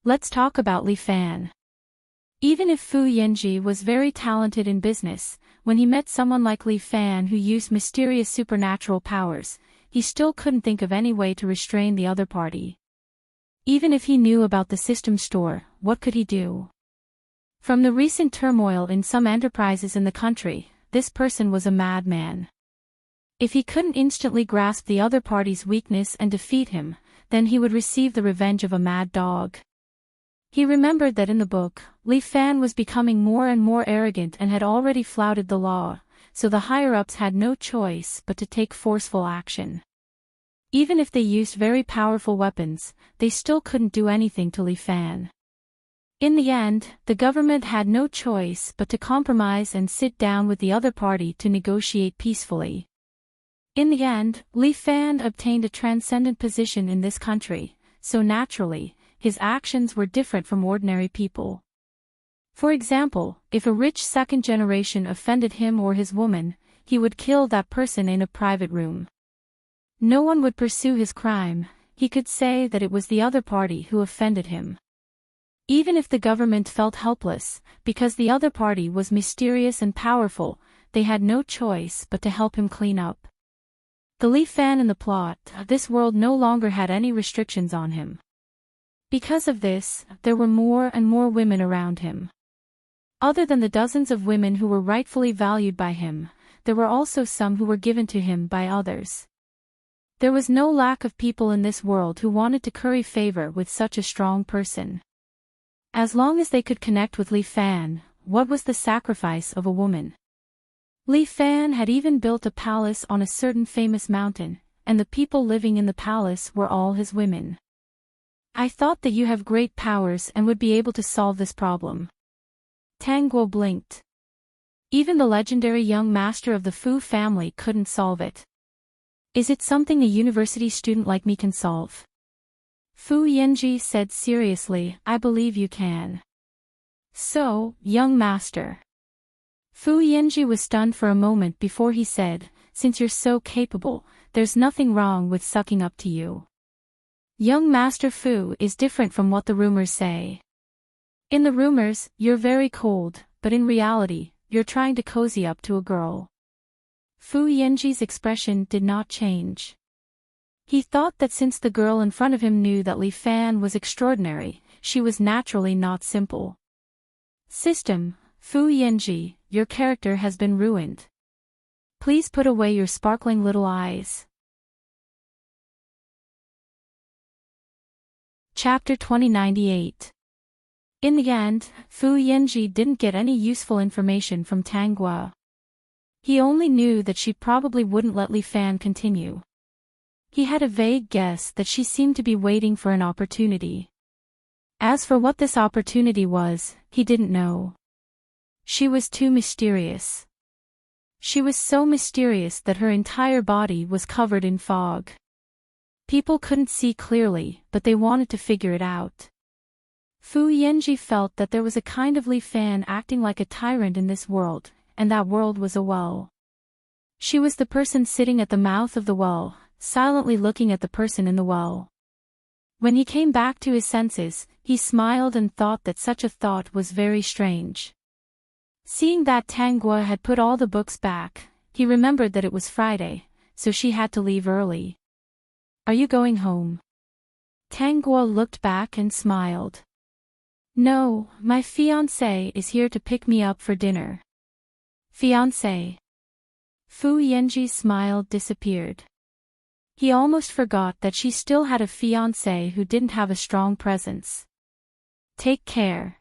Let's talk about Li Fan. Even if Fu Yanji was very talented in business, when he met someone like Li Fan who used mysterious supernatural powers, he still couldn't think of any way to restrain the other party. Even if he knew about the system store, what could he do? From the recent turmoil in some enterprises in the country, this person was a madman. If he couldn't instantly grasp the other party's weakness and defeat him, then he would receive the revenge of a mad dog. He remembered that in the book, Li Fan was becoming more and more arrogant and had already flouted the law, so the higher-ups had no choice but to take forceful action. Even if they used very powerful weapons, they still couldn't do anything to Li Fan. In the end, the government had no choice but to compromise and sit down with the other party to negotiate peacefully. In the end, Li Fan obtained a transcendent position in this country, so naturally, his actions were different from ordinary people. For example, if a rich second generation offended him or his woman, he would kill that person in a private room. No one would pursue his crime, he could say that it was the other party who offended him. Even if the government felt helpless, because the other party was mysterious and powerful, they had no choice but to help him clean up. The Li Fan in the plot, this world no longer had any restrictions on him. Because of this, there were more and more women around him. Other than the dozens of women who were rightfully valued by him, there were also some who were given to him by others. There was no lack of people in this world who wanted to curry favor with such a strong person. As long as they could connect with Li Fan, what was the sacrifice of a woman? Li Fan had even built a palace on a certain famous mountain, and the people living in the palace were all his women. I thought that you have great powers and would be able to solve this problem. Tanguo blinked. Even the legendary young master of the Fu family couldn't solve it. Is it something a university student like me can solve? Fu Yanji said seriously, I believe you can. So, young master. Fu Yanji was stunned for a moment before he said, since you're so capable, there's nothing wrong with sucking up to you. Young Master Fu is different from what the rumors say. In the rumors, you're very cold, but in reality, you're trying to cozy up to a girl. Fu Yanji's expression did not change. He thought that since the girl in front of him knew that Li Fan was extraordinary, she was naturally not simple. System, Fu Yanji, your character has been ruined. Please put away your sparkling little eyes. Chapter 2098. In the end, Fu Yanji didn't get any useful information from Tanguo. He only knew that she probably wouldn't let Li Fan continue. He had a vague guess that she seemed to be waiting for an opportunity. As for what this opportunity was, he didn't know. She was too mysterious. She was so mysterious that her entire body was covered in fog. People couldn't see clearly, but they wanted to figure it out. Fu Yanji felt that there was a kind of Li Fan acting like a tyrant in this world, and that world was a well. She was the person sitting at the mouth of the well, silently looking at the person in the well. When he came back to his senses, he smiled and thought that such a thought was very strange. Seeing that Tang Guo had put all the books back, he remembered that it was Friday, so she had to leave early. "Are you going home?" Tang Guo looked back and smiled. "No, my fiancé is here to pick me up for dinner." "Fiancé?" Fu Yanji's smile disappeared. He almost forgot that she still had a fiancé who didn't have a strong presence. "Take care."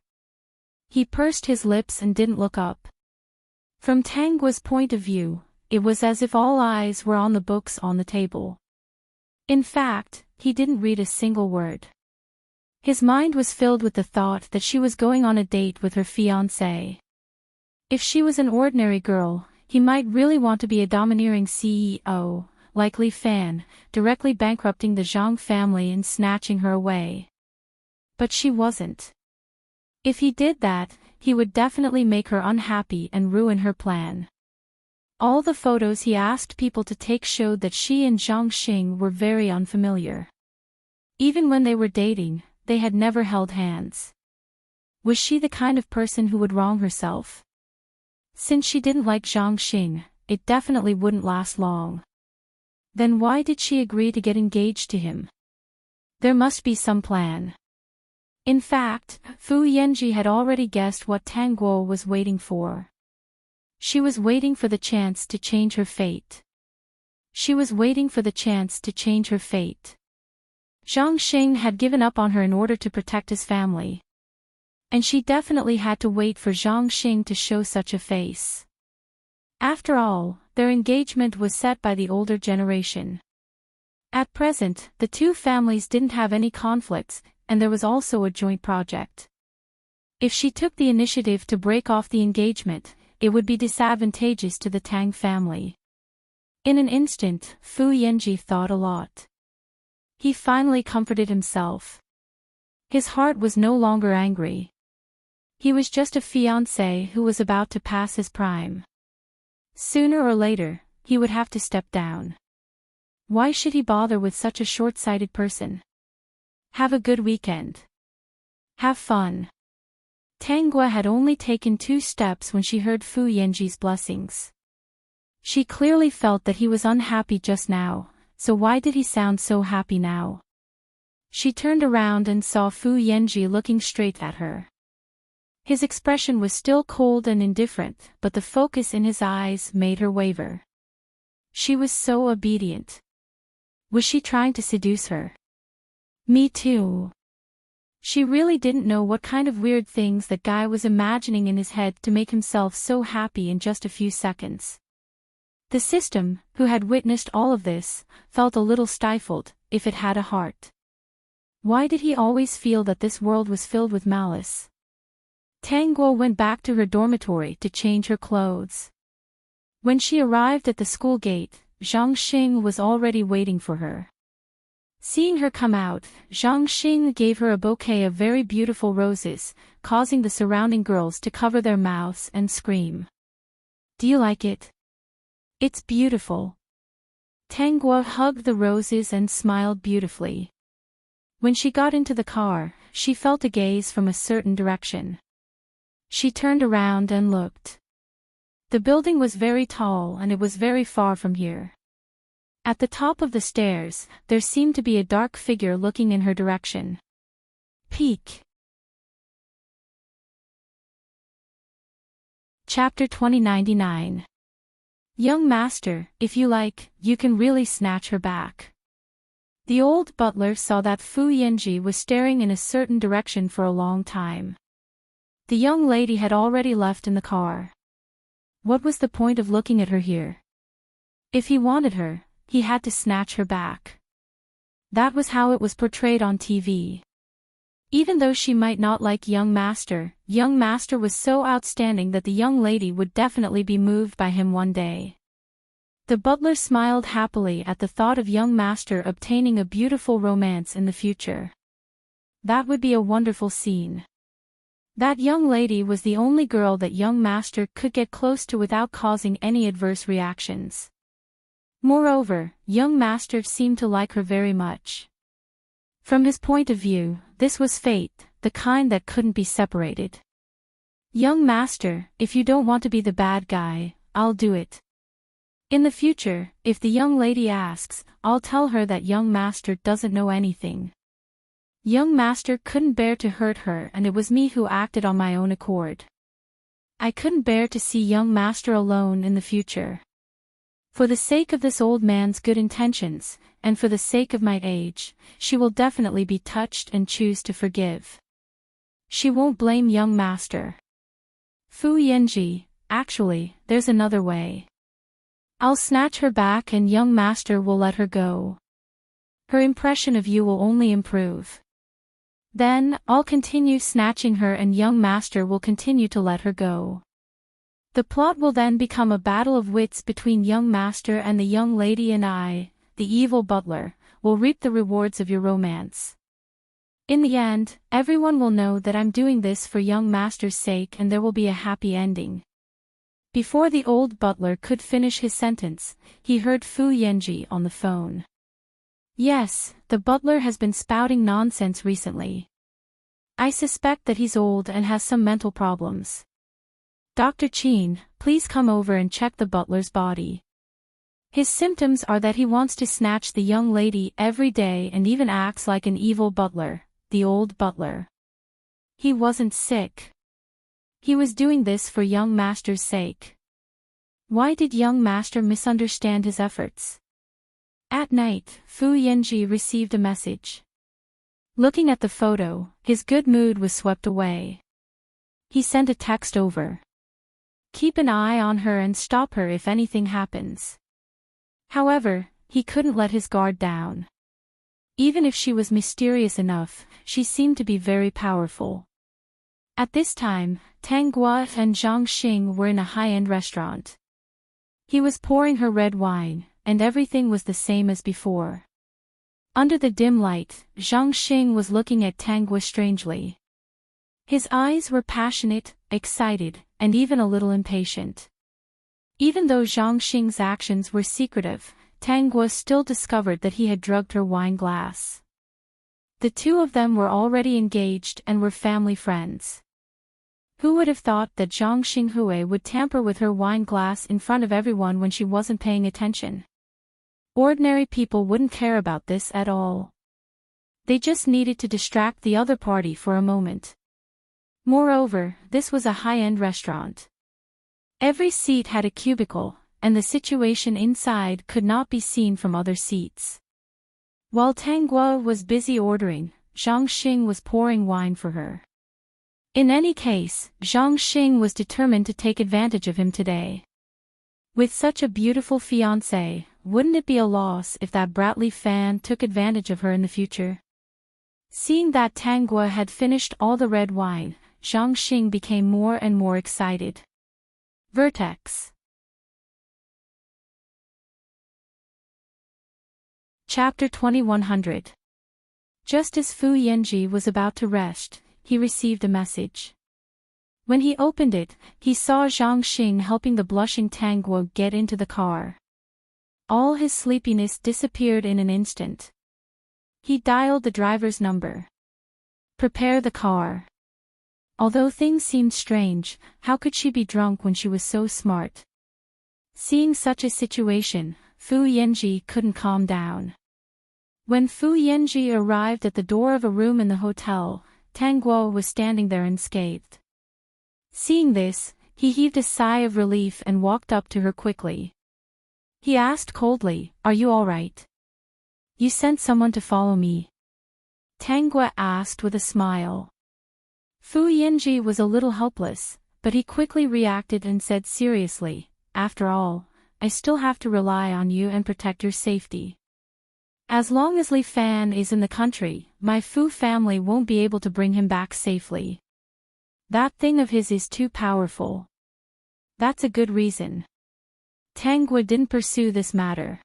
He pursed his lips and didn't look up. From Tang Guo's point of view, it was as if all eyes were on the books on the table. In fact, he didn't read a single word. His mind was filled with the thought that she was going on a date with her fiancé. If she was an ordinary girl, he might really want to be a domineering CEO, like Li Fan, directly bankrupting the Zhang family and snatching her away. But she wasn't. If he did that, he would definitely make her unhappy and ruin her plan. All the photos he asked people to take showed that she and Zhang Xing were very unfamiliar. Even when they were dating, they had never held hands. Was she the kind of person who would wrong herself? Since she didn't like Zhang Xing, it definitely wouldn't last long. Then why did she agree to get engaged to him? There must be some plan. In fact, Fu Yanji had already guessed what Tang Guo was waiting for. She was waiting for the chance to change her fate. She was waiting for the chance to change her fate. Zhang Xing had given up on her in order to protect his family. And she definitely had to wait for Zhang Xing to show such a face. After all, their engagement was set by the older generation. At present, the two families didn't have any conflicts, and there was also a joint project. If she took the initiative to break off the engagement, it would be disadvantageous to the Tang family. In an instant, Fu Yanji thought a lot. He finally comforted himself. His heart was no longer angry. He was just a fiancé who was about to pass his prime. Sooner or later, he would have to step down. Why should he bother with such a short-sighted person? Have a good weekend. Have fun. Tang Guo had only taken 2 steps when she heard Fu Yanji's blessings. She clearly felt that he was unhappy just now, so why did he sound so happy now? She turned around and saw Fu Yanji looking straight at her. His expression was still cold and indifferent, but the focus in his eyes made her waver. She was so obedient. Was she trying to seduce her? Me too. She really didn't know what kind of weird things that guy was imagining in his head to make himself so happy in just a few seconds. The system, who had witnessed all of this, felt a little stifled, if it had a heart. Why did he always feel that this world was filled with malice? Tang Guo went back to her dormitory to change her clothes. When she arrived at the school gate, Zhang Xing was already waiting for her. Seeing her come out, Zhang Xing gave her a bouquet of very beautiful roses, causing the surrounding girls to cover their mouths and scream. "Do you like it?" "It's beautiful." Tang Guo hugged the roses and smiled beautifully. When she got into the car, she felt a gaze from a certain direction. She turned around and looked. The building was very tall and it was very far from here. At the top of the stairs, there seemed to be a dark figure looking in her direction. Peek. Chapter 2099. Young master, if you like, you can really snatch her back. The old butler saw that Fu Yanji was staring in a certain direction for a long time. The young lady had already left in the car. What was the point of looking at her here? If he wanted her, he had to snatch her back. That was how it was portrayed on TV. Even though she might not like young master was so outstanding that the young lady would definitely be moved by him one day. The butler smiled happily at the thought of young master obtaining a beautiful romance in the future. That would be a wonderful scene. That young lady was the only girl that young master could get close to without causing any adverse reactions. Moreover, young master seemed to like her very much. From his point of view, this was fate, the kind that couldn't be separated. Young master, if you don't want to be the bad guy, I'll do it. In the future, if the young lady asks, I'll tell her that young master doesn't know anything. Young master couldn't bear to hurt her, and it was me who acted on my own accord. I couldn't bear to see young master alone in the future. For the sake of this old man's good intentions, and for the sake of my age, she will definitely be touched and choose to forgive. She won't blame young master. Fu Yanji, actually, there's another way. I'll snatch her back and young master will let her go. Her impression of you will only improve. Then, I'll continue snatching her and young master will continue to let her go. The plot will then become a battle of wits between young master and the young lady, and I, the evil butler, will reap the rewards of your romance. In the end, everyone will know that I'm doing this for young master's sake and there will be a happy ending. Before the old butler could finish his sentence, he heard Fu Yanji on the phone. Yes, the butler has been spouting nonsense recently. I suspect that he's old and has some mental problems. Dr. Chin, please come over and check the butler's body. His symptoms are that he wants to snatch the young lady every day and even acts like an evil butler, the old butler. He wasn't sick. He was doing this for young master's sake. Why did young master misunderstand his efforts? At night, Fu Yanji received a message. Looking at the photo, his good mood was swept away. He sent a text over. Keep an eye on her and stop her if anything happens. However, he couldn't let his guard down. Even if she was mysterious enough, she seemed to be very powerful. At this time, Tang Guo and Zhang Xing were in a high-end restaurant. He was pouring her red wine, and everything was the same as before. Under the dim light, Zhang Xing was looking at Tang Guo strangely. His eyes were passionate, excited, and even a little impatient. Even though Zhang Xing's actions were secretive, Tang Guo still discovered that he had drugged her wine glass. The two of them were already engaged and were family friends. Who would have thought that Zhang Xinghui would tamper with her wine glass in front of everyone when she wasn't paying attention? Ordinary people wouldn't care about this at all. They just needed to distract the other party for a moment. Moreover, this was a high-end restaurant. Every seat had a cubicle, and the situation inside could not be seen from other seats. While Tang Guo was busy ordering, Zhang Xing was pouring wine for her. In any case, Zhang Xing was determined to take advantage of him today. With such a beautiful fiancée, wouldn't it be a loss if that bratly fan took advantage of her in the future? Seeing that Tang Guo had finished all the red wine, Zhang Xing became more and more excited. Vertex. Chapter 2100. Just as Fu Yanji was about to rest, he received a message. When he opened it, he saw Zhang Xing helping the blushing Tang Guo get into the car. All his sleepiness disappeared in an instant. He dialed the driver's number. Prepare the car. Although things seemed strange, how could she be drunk when she was so smart? Seeing such a situation, Fu Yanji couldn't calm down. When Fu Yanji arrived at the door of a room in the hotel, Tang Guo was standing there unscathed. Seeing this, he heaved a sigh of relief and walked up to her quickly. He asked coldly, "Are you all right? You sent someone to follow me?" Tang Guo asked with a smile. Fu Yanji was a little helpless, but he quickly reacted and said seriously, "After all, I still have to rely on you and protect your safety. As long as Li Fan is in the country, my Fu family won't be able to bring him back safely. That thing of his is too powerful." That's a good reason. Tang Guo didn't pursue this matter.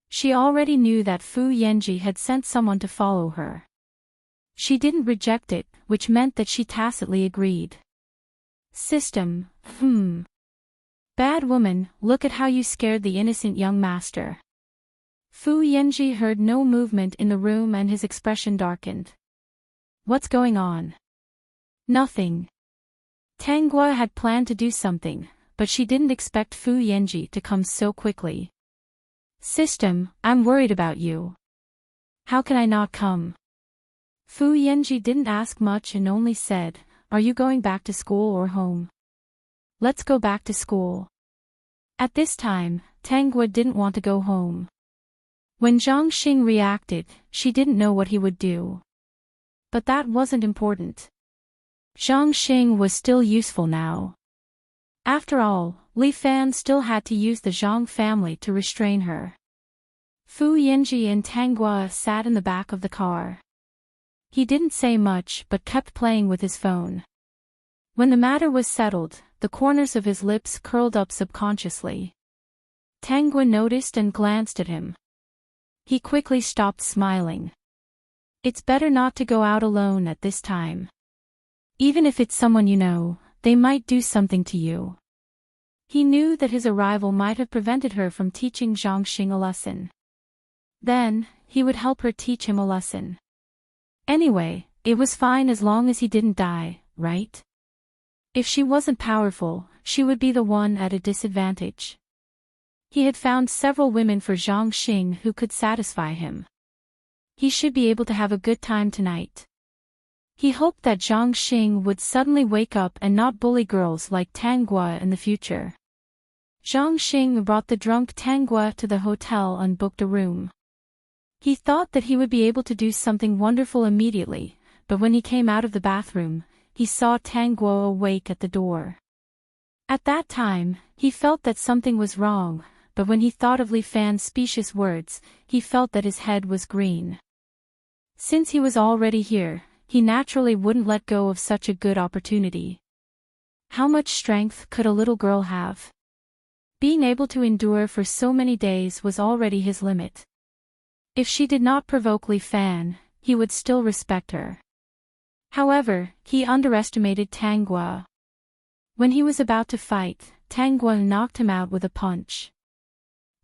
She already knew that Fu Yanji had sent someone to follow her. She didn't reject it, which meant that she tacitly agreed. System, Bad woman, look at how you scared the innocent young master. Fu Yanji heard no movement in the room and his expression darkened. What's going on? Nothing. Tanghua had planned to do something, but she didn't expect Fu Yanji to come so quickly. System, I'm worried about you. How can I not come? Fu Yanji didn't ask much and only said, are you going back to school or home? Let's go back to school. At this time, Tanghua didn't want to go home. When Zhang Xing reacted, she didn't know what he would do. But that wasn't important. Zhang Xing was still useful now. After all, Li Fan still had to use the Zhang family to restrain her. Fu Yanji and Tanghua sat in the back of the car. He didn't say much but kept playing with his phone. When the matter was settled, the corners of his lips curled up subconsciously. Tanghua noticed and glanced at him. He quickly stopped smiling. It's better not to go out alone at this time. Even if it's someone you know, they might do something to you. He knew that his arrival might have prevented her from teaching Zhang Xing a lesson. Then, he would help her teach him a lesson. Anyway, it was fine as long as he didn't die, right? If she wasn't powerful, she would be the one at a disadvantage. He had found several women for Zhang Xing who could satisfy him. He should be able to have a good time tonight. He hoped that Zhang Xing would suddenly wake up and not bully girls like Tanghua in the future. Zhang Xing brought the drunk Tanghua to the hotel and booked a room. He thought that he would be able to do something wonderful immediately, but when he came out of the bathroom, he saw Tanghua awake at the door. At that time, he felt that something was wrong, but when he thought of Li Fan's specious words, he felt that his head was green. Since he was already here, he naturally wouldn't let go of such a good opportunity. How much strength could a little girl have? Being able to endure for so many days was already his limit. If she did not provoke Li Fan, he would still respect her. However, he underestimated Tanghua. When he was about to fight, Tanghua knocked him out with a punch.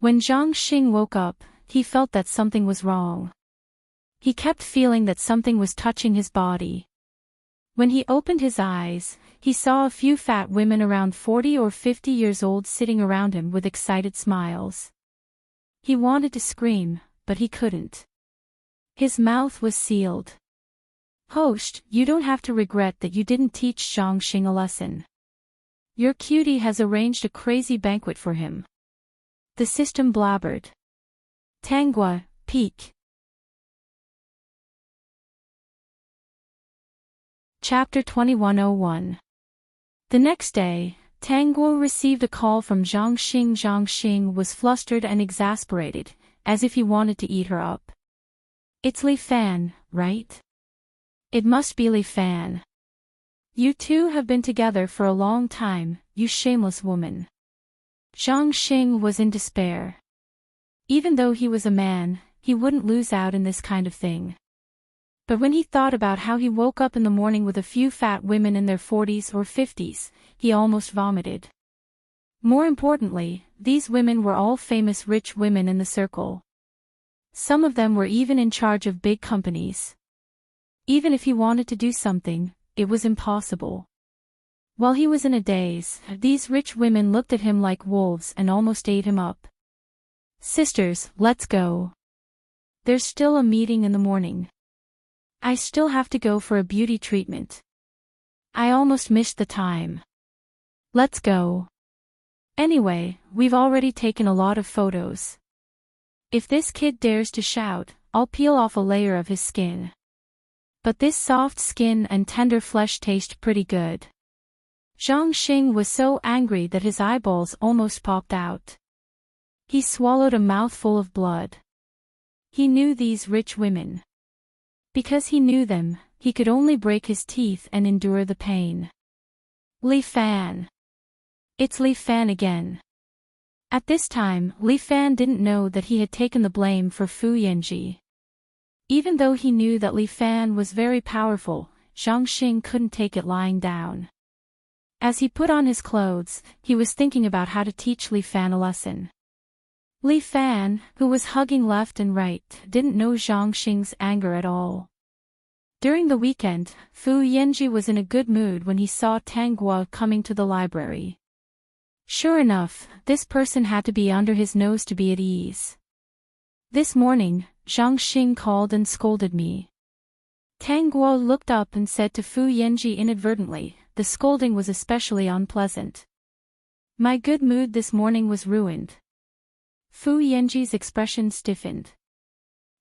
When Zhang Xing woke up, he felt that something was wrong. He kept feeling that something was touching his body. When he opened his eyes, he saw a few fat women around 40 or 50 years old sitting around him with excited smiles. He wanted to scream, but he couldn't. His mouth was sealed. Host, you don't have to regret that you didn't teach Zhang Xing a lesson. Your cutie has arranged a crazy banquet for him. The system blabbered. Tanghua, peek. Chapter 2101. The next day, Tanghua received a call from Zhang Xing. Zhang Xing was flustered and exasperated, as if he wanted to eat her up. It's Li Fan, right? It must be Li Fan. You two have been together for a long time, you shameless woman. Zhang Xing was in despair. Even though he was a man, he wouldn't lose out in this kind of thing. But when he thought about how he woke up in the morning with a few fat women in their 40s or 50s, he almost vomited. More importantly, these women were all famous rich women in the circle. Some of them were even in charge of big companies. Even if he wanted to do something, it was impossible. While he was in a daze, these rich women looked at him like wolves and almost ate him up. Sisters, let's go. There's still a meeting in the morning. I still have to go for a beauty treatment. I almost missed the time. Let's go. Anyway, we've already taken a lot of photos. If this kid dares to shout, I'll peel off a layer of his skin. But this soft skin and tender flesh taste pretty good. Zhang Xing was so angry that his eyeballs almost popped out. He swallowed a mouthful of blood. He knew these rich women. Because he knew them, he could only break his teeth and endure the pain. Li Fan. It's Li Fan again. At this time, Li Fan didn't know that he had taken the blame for Fu Yanji. Even though he knew that Li Fan was very powerful, Zhang Xing couldn't take it lying down. As he put on his clothes, he was thinking about how to teach Li Fan a lesson. Li Fan, who was hugging left and right, didn't know Zhang Xing's anger at all. During the weekend, Fu Yanji was in a good mood when he saw Tang Guo coming to the library. Sure enough, this person had to be under his nose to be at ease. This morning, Zhang Xing called and scolded me. Tang Guo looked up and said to Fu Yanji inadvertently, the scolding was especially unpleasant. My good mood this morning was ruined. Fu Yanji's expression stiffened.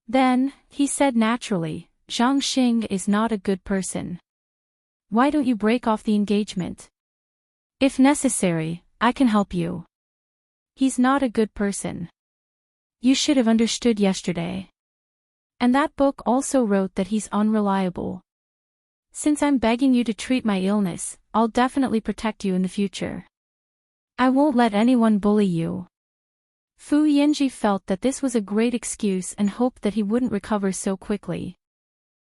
Then, he said naturally, Zhang Xing is not a good person. Why don't you break off the engagement? If necessary, I can help you. He's not a good person. You should have understood yesterday. And that book also wrote that he's unreliable. Since I'm begging you to treat my illness, I'll definitely protect you in the future. I won't let anyone bully you. Fu Yanji felt that this was a great excuse and hoped that he wouldn't recover so quickly.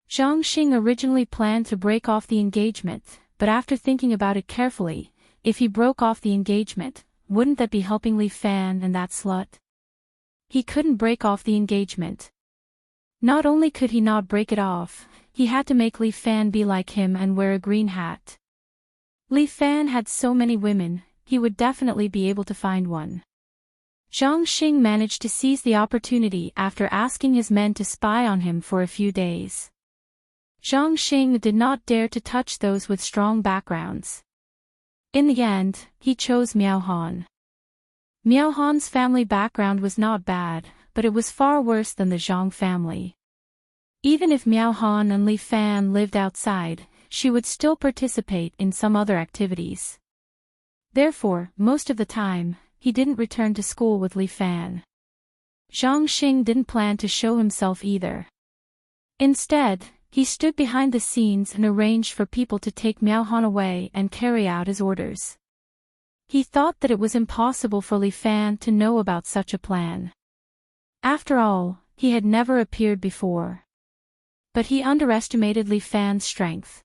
Zhang Xing originally planned to break off the engagement, but after thinking about it carefully, if he broke off the engagement, wouldn't that be helping Li Fan and that slut? He couldn't break off the engagement. Not only could he not break it off, he had to make Li Fan be like him and wear a green hat. Li Fan had so many women, he would definitely be able to find one. Zhang Xing managed to seize the opportunity after asking his men to spy on him for a few days. Zhang Xing did not dare to touch those with strong backgrounds. In the end, he chose Miao Han. Miao Han's family background was not bad, but it was far worse than the Zhang family. Even if Miao Han and Li Fan lived outside, she would still participate in some other activities. Therefore, most of the time, he didn't return to school with Li Fan. Zhang Xing didn't plan to show himself either. Instead, he stood behind the scenes and arranged for people to take Miao Han away and carry out his orders. He thought that it was impossible for Li Fan to know about such a plan. After all, he had never appeared before. But he underestimated Li Fan's strength.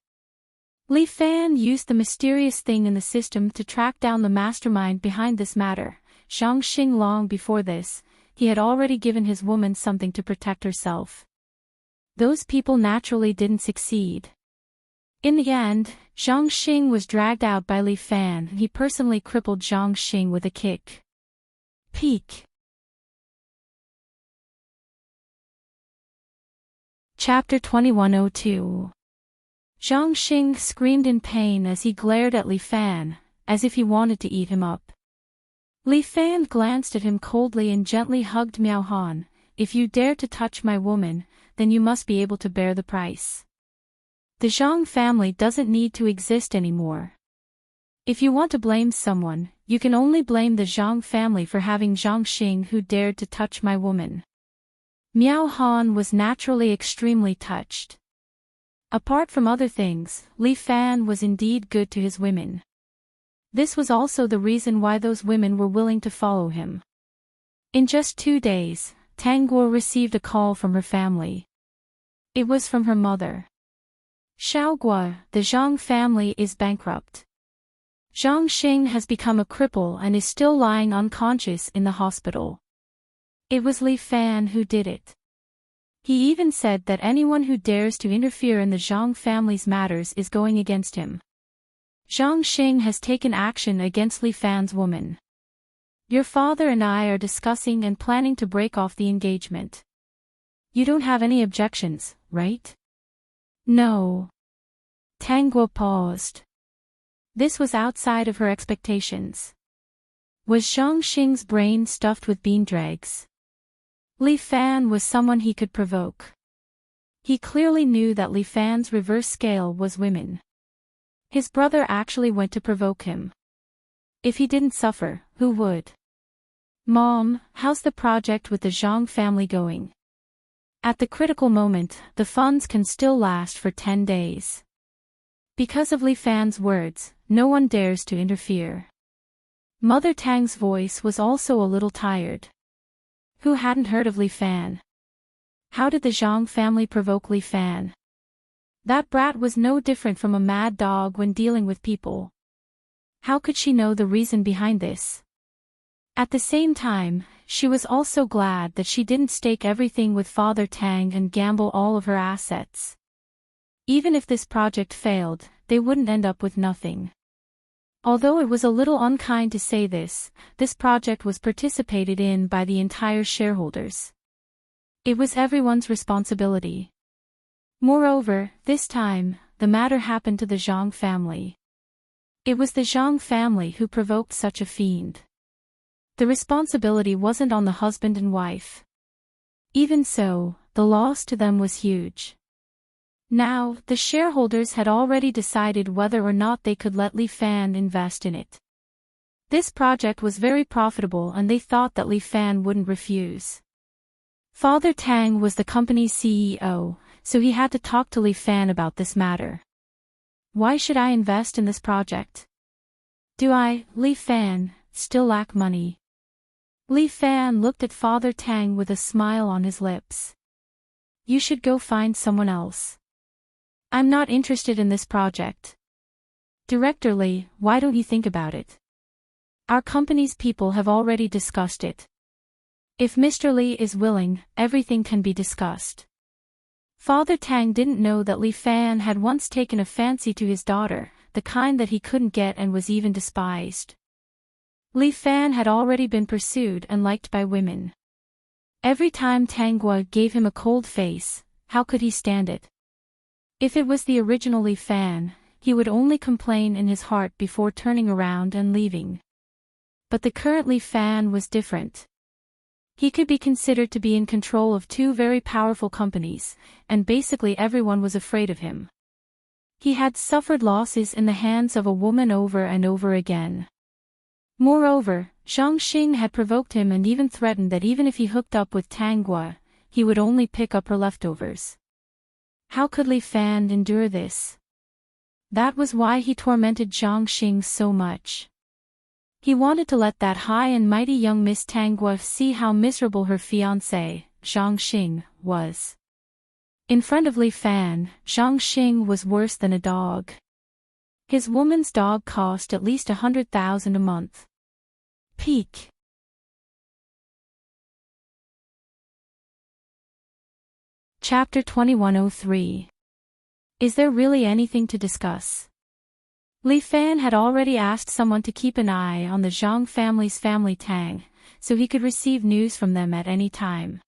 Li Fan used the mysterious thing in the system to track down the mastermind behind this matter. Zhang Xing long before this, he had already given his woman something to protect herself. Those people naturally didn't succeed. In the end, Zhang Xing was dragged out by Li Fan and he personally crippled Zhang Xing with a kick. Peak. Chapter 2102. Zhang Xing screamed in pain as he glared at Li Fan, as if he wanted to eat him up. Li Fan glanced at him coldly and gently hugged Miao Han. If you dare to touch my woman, then you must be able to bear the price. The Zhang family doesn't need to exist anymore. If you want to blame someone, you can only blame the Zhang family for having Zhang Xing who dared to touch my woman. Miao Han was naturally extremely touched. Apart from other things, Li Fan was indeed good to his women. This was also the reason why those women were willing to follow him. In just 2 days, Tang Guo received a call from her family. It was from her mother. Xiaoguo, the Zhang family is bankrupt. Zhang Xing has become a cripple and is still lying unconscious in the hospital. It was Li Fan who did it. He even said that anyone who dares to interfere in the Zhang family's matters is going against him. Zhang Xing has taken action against Li Fan's woman. Your father and I are discussing and planning to break off the engagement. You don't have any objections, right? No. Tang Guo paused. This was outside of her expectations. Was Zhang Xing's brain stuffed with bean dregs? Li Fan was someone he could provoke. He clearly knew that Li Fan's reverse scale was women. His brother actually went to provoke him. If he didn't suffer, who would? Mom, how's the project with the Zhang family going? At the critical moment, the funds can still last for 10 days. Because of Li Fan's words, no one dares to interfere. Mother Tang's voice was also a little tired. Who hadn't heard of Li Fan? How did the Zhang family provoke Li Fan? That brat was no different from a mad dog when dealing with people. How could she know the reason behind this? At the same time, she was also glad that she didn't stake everything with Father Tang and gamble all of her assets. Even if this project failed, they wouldn't end up with nothing. Although it was a little unkind to say this project was participated in by the entire shareholders. It was everyone's responsibility. Moreover, this time, the matter happened to the Zhang family. It was the Zhang family who provoked such a fiend. The responsibility wasn't on the husband and wife. Even so, the loss to them was huge. Now, the shareholders had already decided whether or not they could let Li Fan invest in it. This project was very profitable and they thought that Li Fan wouldn't refuse. Father Tang was the company's CEO, so he had to talk to Li Fan about this matter. Why should I invest in this project? Do I, Li Fan, still lack money? Li Fan looked at Father Tang with a smile on his lips. You should go find someone else. I'm not interested in this project. Director Li, why don't you think about it? Our company's people have already discussed it. If Mr. Li is willing, everything can be discussed. Father Tang didn't know that Li Fan had once taken a fancy to his daughter, the kind that he couldn't get and was even despised. Li Fan had already been pursued and liked by women. Every time Tang Guo gave him a cold face, how could he stand it? If it was the original Li Fan, he would only complain in his heart before turning around and leaving. But the current Li Fan was different. He could be considered to be in control of two very powerful companies, and basically everyone was afraid of him. He had suffered losses in the hands of a woman over and over again. Moreover, Zhang Xing had provoked him and even threatened that even if he hooked up with Tang Guo, he would only pick up her leftovers. How could Li Fan endure this? That was why he tormented Zhang Xing so much. He wanted to let that high and mighty young Miss Tang Guo see how miserable her fiancé, Zhang Xing, was. In front of Li Fan, Zhang Xing was worse than a dog. His woman's dog cost at least 100,000 a month. Peak. Chapter 2103. Is there really anything to discuss? Li Fan had already asked someone to keep an eye on the Zhang family's family Tang, so he could receive news from them at any time.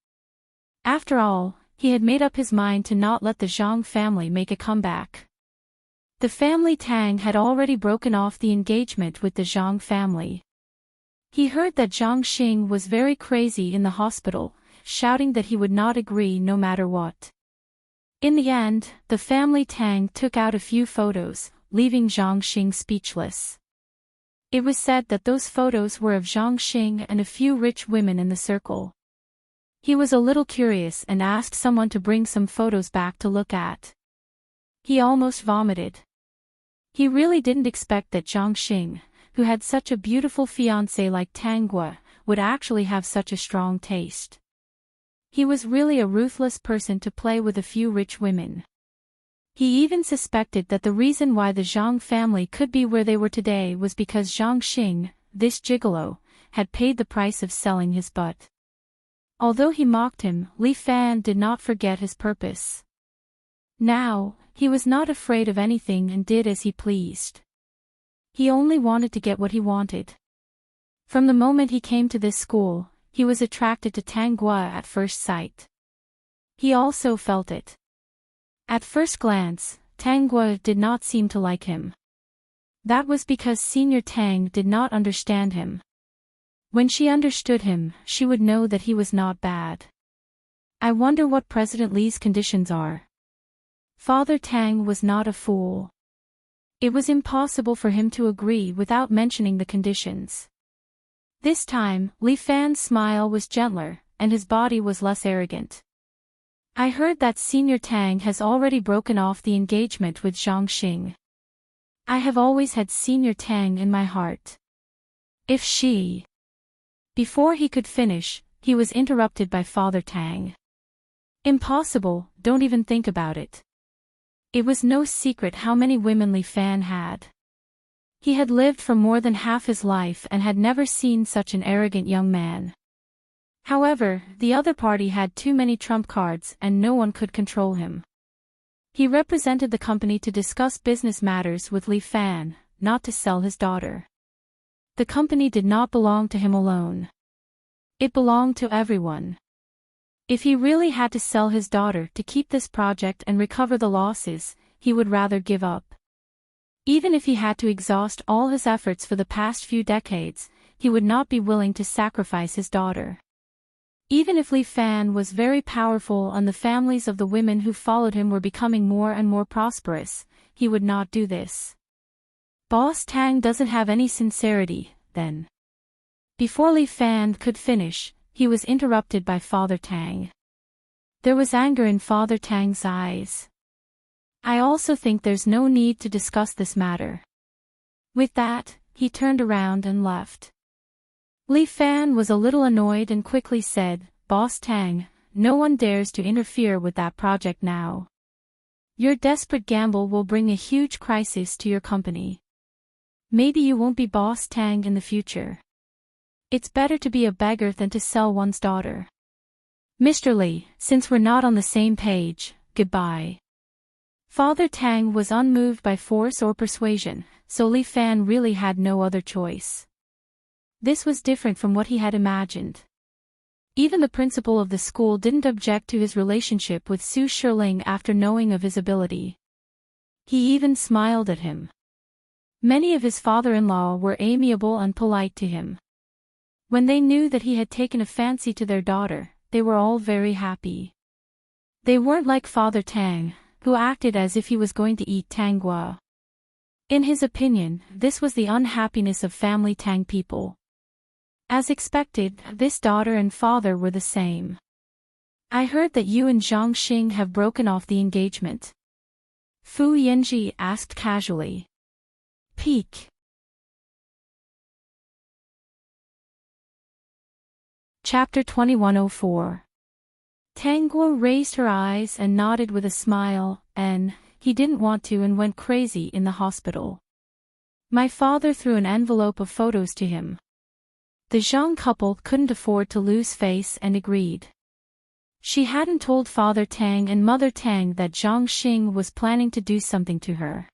After all, he had made up his mind to not let the Zhang family make a comeback. The family Tang had already broken off the engagement with the Zhang family. He heard that Zhang Xing was very crazy in the hospital, shouting that he would not agree no matter what. In the end, the family Tang took out a few photos, leaving Zhang Xing speechless. It was said that those photos were of Zhang Xing and a few rich women in the circle. He was a little curious and asked someone to bring some photos back to look at. He almost vomited. He really didn't expect that Zhang Xing, who had such a beautiful fiancé like Tang Guo, would actually have such a strong taste. He was really a ruthless person to play with a few rich women. He even suspected that the reason why the Zhang family could be where they were today was because Zhang Xing, this gigolo, had paid the price of selling his butt. Although he mocked him, Li Fan did not forget his purpose. Now, he was not afraid of anything and did as he pleased. He only wanted to get what he wanted. From the moment he came to this school, he was attracted to Tang Guo at first sight. He also felt it. At first glance, Tang Guo did not seem to like him. That was because Senior Tang did not understand him. When she understood him, she would know that he was not bad. I wonder what President Li's conditions are. Father Tang was not a fool. It was impossible for him to agree without mentioning the conditions. This time, Li Fan's smile was gentler, and his body was less arrogant. I heard that Senior Tang has already broken off the engagement with Zhang Xing. I have always had Senior Tang in my heart. If she... Before he could finish, he was interrupted by Father Tang. Impossible, don't even think about it. It was no secret how many women Li Fan had. He had lived for more than half his life and had never seen such an arrogant young man. However, the other party had too many trump cards and no one could control him. He represented the company to discuss business matters with Li Fan, not to sell his daughter. The company did not belong to him alone. It belonged to everyone. If he really had to sell his daughter to keep this project and recover the losses, he would rather give up. Even if he had to exhaust all his efforts for the past few decades, he would not be willing to sacrifice his daughter. Even if Li Fan was very powerful and the families of the women who followed him were becoming more and more prosperous, he would not do this. Boss Tang doesn't have any sincerity, then. Before Li Fan could finish, he was interrupted by Father Tang. There was anger in Father Tang's eyes. I also think there's no need to discuss this matter. With that, he turned around and left. Li Fan was a little annoyed and quickly said, Boss Tang, no one dares to interfere with that project now. Your desperate gamble will bring a huge crisis to your company. Maybe you won't be Boss Tang in the future. It's better to be a beggar than to sell one's daughter. Mr. Li, since we're not on the same page, goodbye. Father Tang was unmoved by force or persuasion, so Li Fan really had no other choice. This was different from what he had imagined. Even the principal of the school didn't object to his relationship with Su Shirling after knowing of his ability. He even smiled at him. Many of his father-in-law were amiable and polite to him. When they knew that he had taken a fancy to their daughter, they were all very happy. They weren't like Father Tang, who acted as if he was going to eat Tanggua. In his opinion, this was the unhappiness of family Tang people. As expected, this daughter and father were the same. I heard that you and Zhang Xing have broken off the engagement. Fu Yanji asked casually. Peak. Chapter 2104. Tanggua raised her eyes and nodded with a smile, and he didn't want to and went crazy in the hospital. My father threw an envelope of photos to him. The Zhang couple couldn't afford to lose face and agreed. She hadn't told Father Tang and Mother Tang that Zhang Xing was planning to do something to her.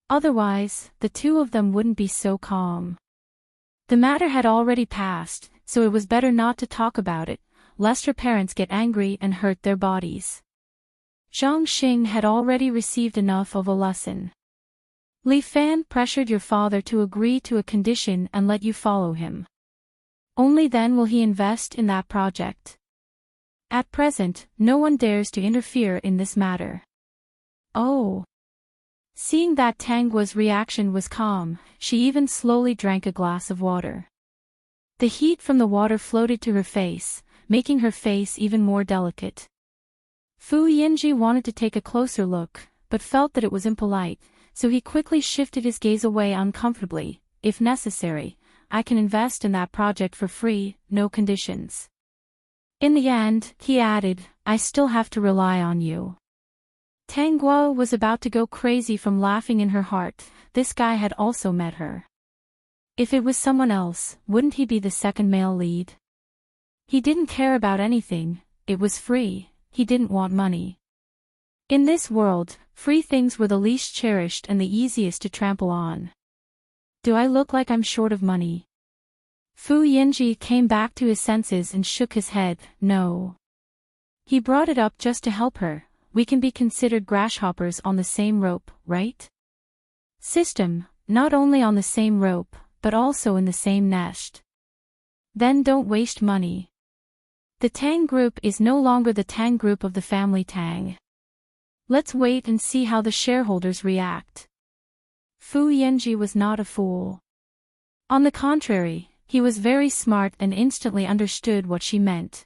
Otherwise, the two of them wouldn't be so calm. The matter had already passed, so it was better not to talk about it, lest her parents get angry and hurt their bodies. Zhang Xing had already received enough of a lesson. Li Fan pressured your father to agree to a condition and let you follow him. Only then will he invest in that project. At present, no one dares to interfere in this matter. Oh. Seeing that Tanggua's reaction was calm, she even slowly drank a glass of water. The heat from the water floated to her face, making her face even more delicate. Fu Yanji wanted to take a closer look, but felt that it was impolite, so he quickly shifted his gaze away uncomfortably. If necessary, I can invest in that project for free, no conditions. In the end, he added, I still have to rely on you. Tanggua was about to go crazy from laughing in her heart. This guy had also met her. If it was someone else, wouldn't he be the second male lead? He didn't care about anything, it was free, he didn't want money. In this world, free things were the least cherished and the easiest to trample on. Do I look like I'm short of money? Fu Yanji came back to his senses and shook his head, no. He brought it up just to help her. We can be considered grasshoppers on the same rope, right? System, not only on the same rope, but also in the same nest. Then don't waste money. The Tang group is no longer the Tang group of the family Tang. Let's wait and see how the shareholders react. Fu Yanji was not a fool. On the contrary, he was very smart and instantly understood what she meant.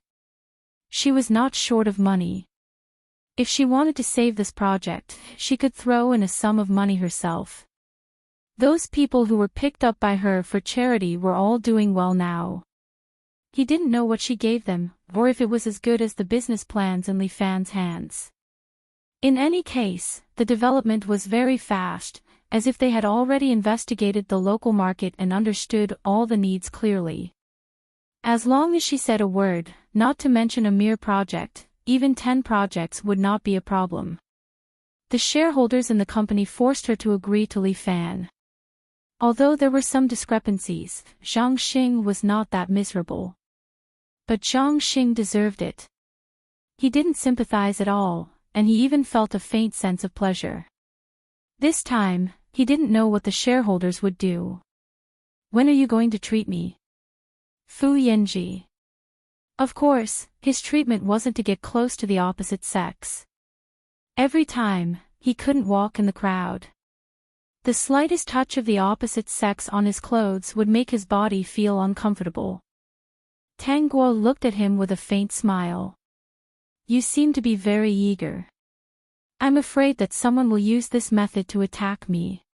She was not short of money. If she wanted to save this project, she could throw in a sum of money herself. Those people who were picked up by her for charity were all doing well now. He didn't know what she gave them, or if it was as good as the business plans in Li Fan's hands. In any case, the development was very fast, as if they had already investigated the local market and understood all the needs clearly. As long as she said a word, not to mention a mere project, even 10 projects would not be a problem. The shareholders in the company forced her to agree to Li Fan. Although there were some discrepancies, Zhang Xing was not that miserable. But Zhang Xing deserved it. He didn't sympathize at all, and he even felt a faint sense of pleasure. This time, he didn't know what the shareholders would do. When are you going to treat me? Fu Yanji. Of course, his treatment wasn't to get close to the opposite sex. Every time, he couldn't walk in the crowd. The slightest touch of the opposite sex on his clothes would make his body feel uncomfortable. Tang Guo looked at him with a faint smile. You seem to be very eager. I'm afraid that someone will use this method to attack me.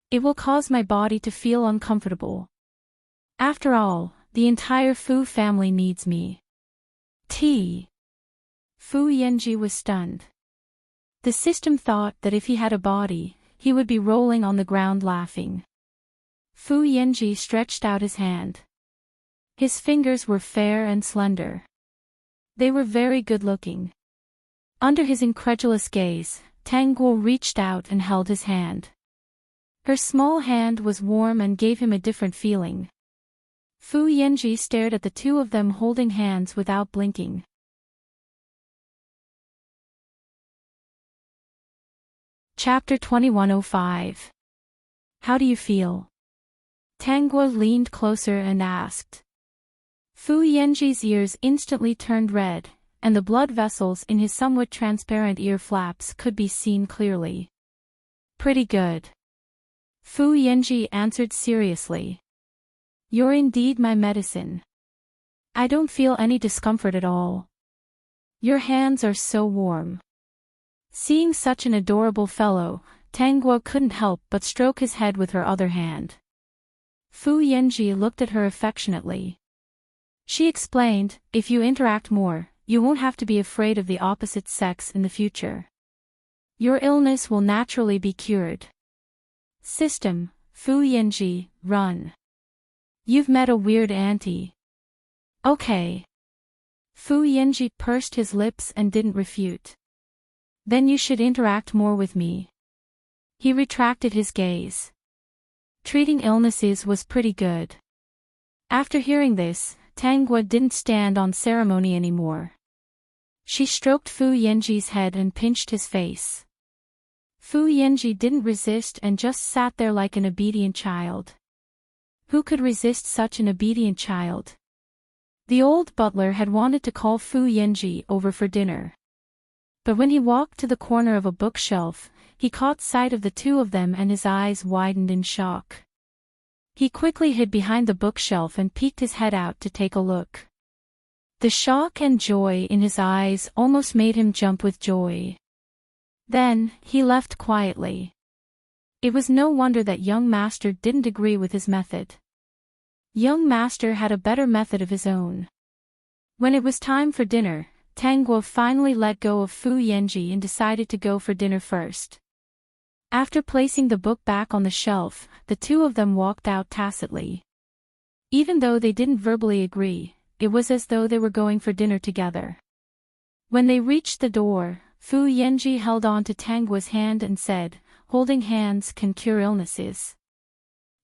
It will cause my body to feel uncomfortable. After all, the entire Fu family needs me. Fu Yanji was stunned. The system thought that if he had a body, he would be rolling on the ground laughing. Fu Yanji stretched out his hand. His fingers were fair and slender. They were very good-looking. Under his incredulous gaze, Tang Guo reached out and held his hand. Her small hand was warm and gave him a different feeling. Fu Yanji stared at the two of them holding hands without blinking. Chapter 2105. How do you feel? Tang Guo leaned closer and asked. Fu Yanji's ears instantly turned red, and the blood vessels in his somewhat transparent ear flaps could be seen clearly. Pretty good. Fu Yanji answered seriously. You're indeed my medicine. I don't feel any discomfort at all. Your hands are so warm. Seeing such an adorable fellow, Tang Guo couldn't help but stroke his head with her other hand. Fu Yanji looked at her affectionately. She explained, if you interact more, you won't have to be afraid of the opposite sex in the future. Your illness will naturally be cured. System, Fu Yanji, run. You've met a weird auntie. Okay. Fu Yanji pursed his lips and didn't refute. Then you should interact more with me. He retracted his gaze. Treating illnesses was pretty good. After hearing this, Tang Guo didn't stand on ceremony anymore. She stroked Fu Yanji's head and pinched his face. Fu Yanji didn't resist and just sat there like an obedient child. Who could resist such an obedient child? The old butler had wanted to call Fu Yanji over for dinner. But when he walked to the corner of a bookshelf, he caught sight of the two of them and his eyes widened in shock. He quickly hid behind the bookshelf and peeked his head out to take a look. The shock and joy in his eyes almost made him jump with joy. Then, he left quietly. It was no wonder that young master didn't agree with his method. Young master had a better method of his own. When it was time for dinner, Tang Guo finally let go of Fu Yanji and decided to go for dinner first. After placing the book back on the shelf, the two of them walked out tacitly. Even though they didn't verbally agree, it was as though they were going for dinner together. When they reached the door, Fu Yanji held on to Tang Guo's hand and said, "Holding hands can cure illnesses."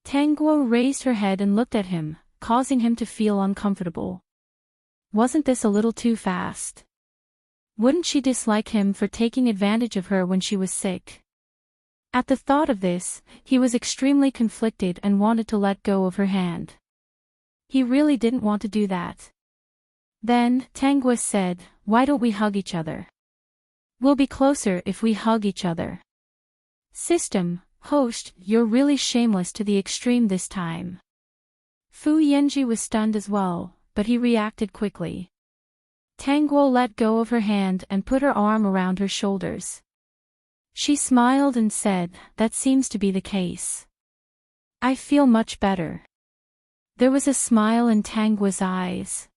Tang Guo raised her head and looked at him, causing him to feel uncomfortable. Wasn't this a little too fast? Wouldn't she dislike him for taking advantage of her when she was sick? At the thought of this, he was extremely conflicted and wanted to let go of her hand. He really didn't want to do that. Then, Tang Guo said, "Why don't we hug each other? We'll be closer if we hug each other." System, host, you're really shameless to the extreme this time. Fu Yanji was stunned as well, but he reacted quickly. Tang Guo let go of her hand and put her arm around her shoulders. She smiled and said, "That seems to be the case. I feel much better." There was a smile in Tang Guo's eyes.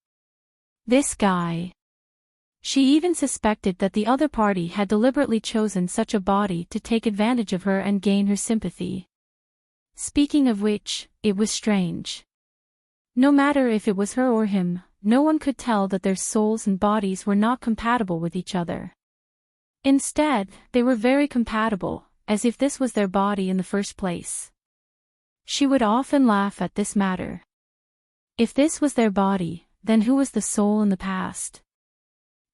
This guy. She even suspected that the other party had deliberately chosen such a body to take advantage of her and gain her sympathy. Speaking of which, it was strange. No matter if it was her or him, no one could tell that their souls and bodies were not compatible with each other. Instead, they were very compatible, as if this was their body in the first place. She would often laugh at this matter. If this was their body, then who was the soul in the past?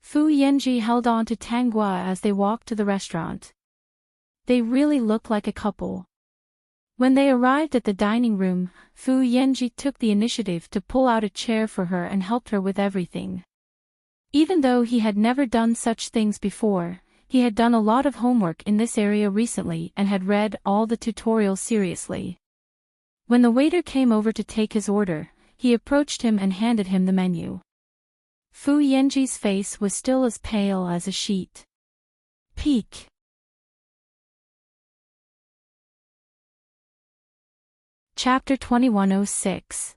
Fu Yanji held on to Tanghua as they walked to the restaurant. They really looked like a couple. When they arrived at the dining room, Fu Yanji took the initiative to pull out a chair for her and helped her with everything. Even though he had never done such things before, he had done a lot of homework in this area recently and had read all the tutorials seriously. When the waiter came over to take his order, he approached him and handed him the menu. Fu Yanji's face was still as pale as a sheet. Peak. Chapter 2106.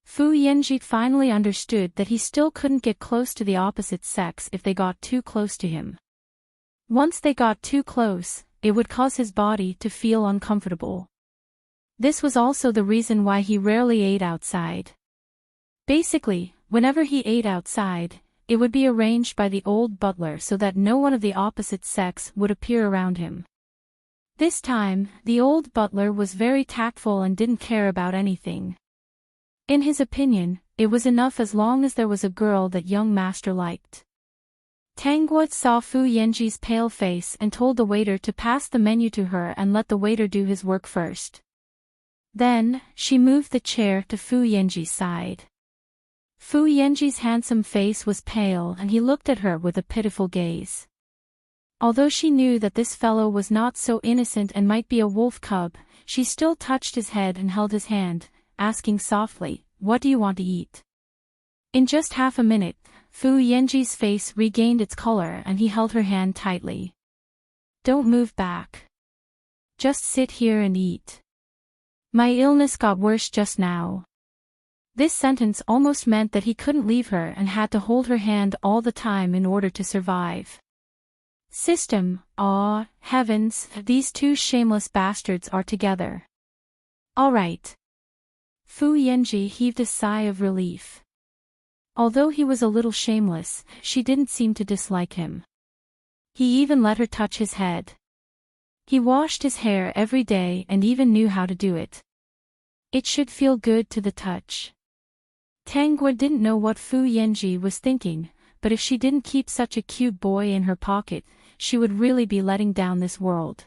Fu Yanji finally understood that he still couldn't get close to the opposite sex if they got too close to him. Once they got too close, it would cause his body to feel uncomfortable. This was also the reason why he rarely ate outside. Basically, whenever he ate outside, it would be arranged by the old butler so that no one of the opposite sex would appear around him. This time, the old butler was very tactful and didn't care about anything. In his opinion, it was enough as long as there was a girl that young master liked. Tanghua saw Fu Yanji's pale face and told the waiter to pass the menu to her and let the waiter do his work first. Then, she moved the chair to Fu Yanji's side. Fu Yanji's handsome face was pale and he looked at her with a pitiful gaze. Although she knew that this fellow was not so innocent and might be a wolf cub, she still touched his head and held his hand, asking softly, "What do you want to eat?" In just half a minute, Fu Yanji's face regained its color and he held her hand tightly. "Don't move back. Just sit here and eat. My illness got worse just now." This sentence almost meant that he couldn't leave her and had to hold her hand all the time in order to survive. System, aw, heavens, these two shameless bastards are together. All right. Fu Yanji heaved a sigh of relief. Although he was a little shameless, she didn't seem to dislike him. He even let her touch his head. He washed his hair every day and even knew how to do it. It should feel good to the touch. Tanghua didn't know what Fu Yanji was thinking, but if she didn't keep such a cute boy in her pocket, she would really be letting down this world.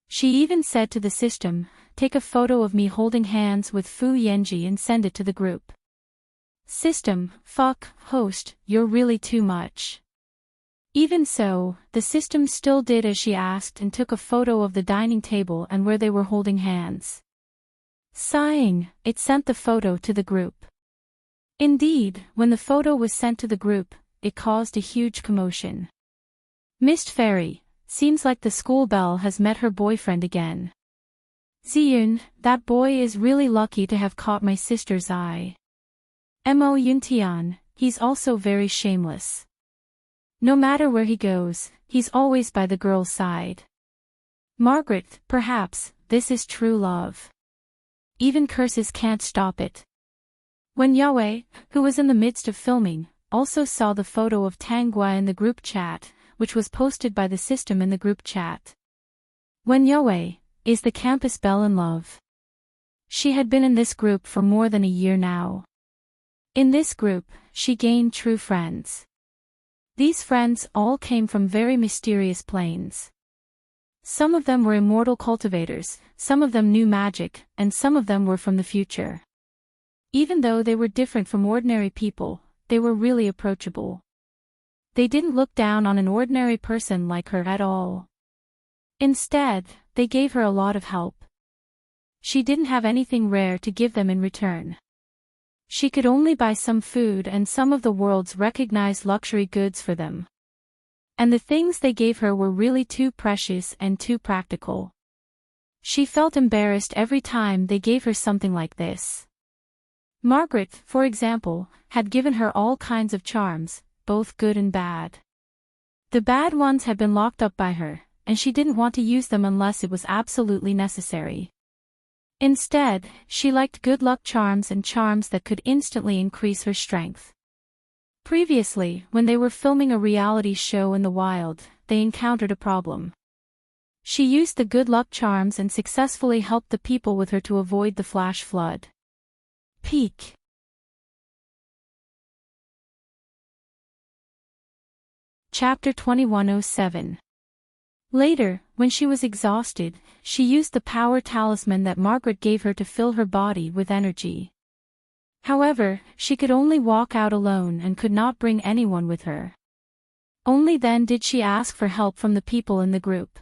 She even said to the system, "Take a photo of me holding hands with Fu Yanji and send it to the group." System, fuck, host, you're really too much. Even so, the system still did as she asked and took a photo of the dining table and where they were holding hands. Sighing, it sent the photo to the group. Indeed, when the photo was sent to the group, it caused a huge commotion. Mist Fairy, seems like the school belle has met her boyfriend again. Ziyun, that boy is really lucky to have caught my sister's eye. Mo Yuntian, he's also very shameless. No matter where he goes, he's always by the girl's side. Margaret, perhaps, this is true love. Even curses can't stop it. When Yahweh, who was in the midst of filming, also saw the photo of Tanghua in the group chat, which was posted by the system in the group chat. When Yahweh, is the campus belle in love? She had been in this group for more than a year now. In this group, she gained true friends. These friends all came from very mysterious planes. Some of them were immortal cultivators, some of them knew magic, and some of them were from the future. Even though they were different from ordinary people, they were really approachable. They didn't look down on an ordinary person like her at all. Instead, they gave her a lot of help. She didn't have anything rare to give them in return. She could only buy some food and some of the world's recognized luxury goods for them. And the things they gave her were really too precious and too practical. She felt embarrassed every time they gave her something like this. Margaret, for example, had given her all kinds of charms, both good and bad. The bad ones had been locked up by her, and she didn't want to use them unless it was absolutely necessary. Instead, she liked good luck charms and charms that could instantly increase her strength. Previously, when they were filming a reality show in the wild, they encountered a problem. She used the good luck charms and successfully helped the people with her to avoid the flash flood. Peak. Chapter 2107. Later, when she was exhausted, she used the power talisman that Margaret gave her to fill her body with energy. However, she could only walk out alone and could not bring anyone with her. Only then did she ask for help from the people in the group.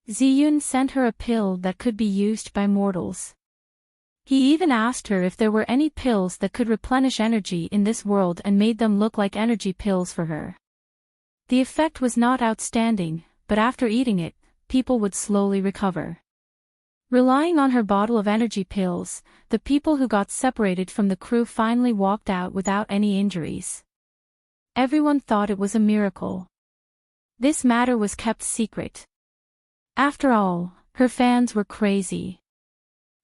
Ziyun sent her a pill that could be used by mortals. He even asked her if there were any pills that could replenish energy in this world and made them look like energy pills for her. The effect was not outstanding, but after eating it, people would slowly recover. Relying on her bottle of energy pills, the people who got separated from the crew finally walked out without any injuries. Everyone thought it was a miracle. This matter was kept secret. After all, her fans were crazy.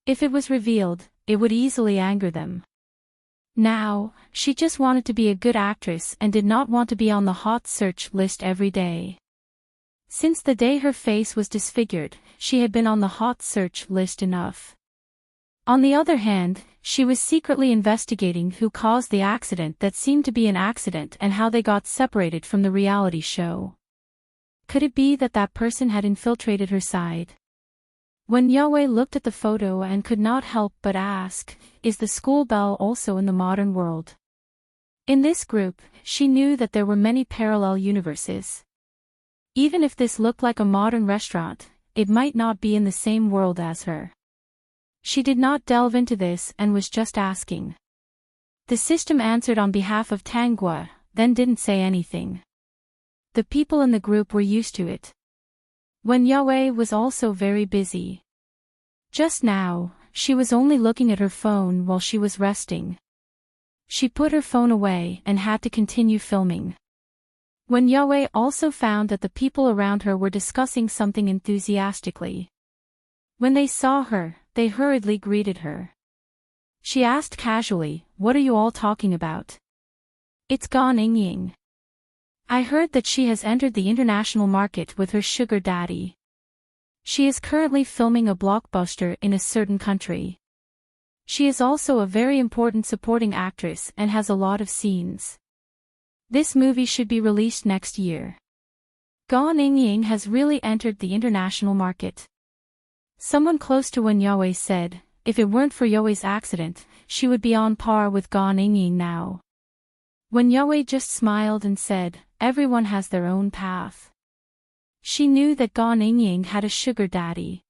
If it was revealed, it would easily anger them. Now, she just wanted to be a good actress and did not want to be on the hot search list every day. Since the day her face was disfigured, she had been on the hot search list enough. On the other hand, she was secretly investigating who caused the accident that seemed to be an accident and how they got separated from the reality show. Could it be that that person had infiltrated her side? When Yahweh looked at the photo and could not help but ask, is the school bell also in the modern world? In this group, she knew that there were many parallel universes. Even if this looked like a modern restaurant, it might not be in the same world as her. She did not delve into this and was just asking. The system answered on behalf of Tanghua, then didn't say anything. The people in the group were used to it. When Yahweh was also very busy. Just now, she was only looking at her phone while she was resting. She put her phone away and had to continue filming. When Yahweh also found that the people around her were discussing something enthusiastically. When they saw her, they hurriedly greeted her. She asked casually, "What are you all talking about?" "It's Gan Ying. I heard that she has entered the international market with her sugar daddy. She is currently filming a blockbuster in a certain country. She is also a very important supporting actress and has a lot of scenes. This movie should be released next year. Gan Ying has really entered the international market." Someone close to Wen Yahweh said, if it weren't for Yahweh's accident, she would be on par with Gan Ying now. When Yahweh just smiled and said, everyone has their own path. She knew that Gan Ying had a sugar daddy.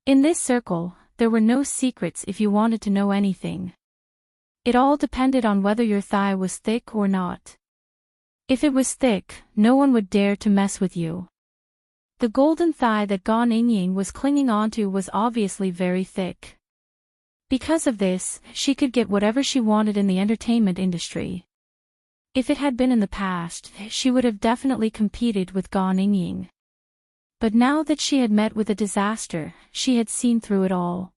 In this circle, there were no secrets if you wanted to know anything. It all depended on whether your thigh was thick or not. If it was thick, no one would dare to mess with you. The golden thigh that Gan Ying was clinging onto was obviously very thick. Because of this, she could get whatever she wanted in the entertainment industry. If it had been in the past, she would have definitely competed with Gan Ying. But now that she had met with a disaster, she had seen through it all.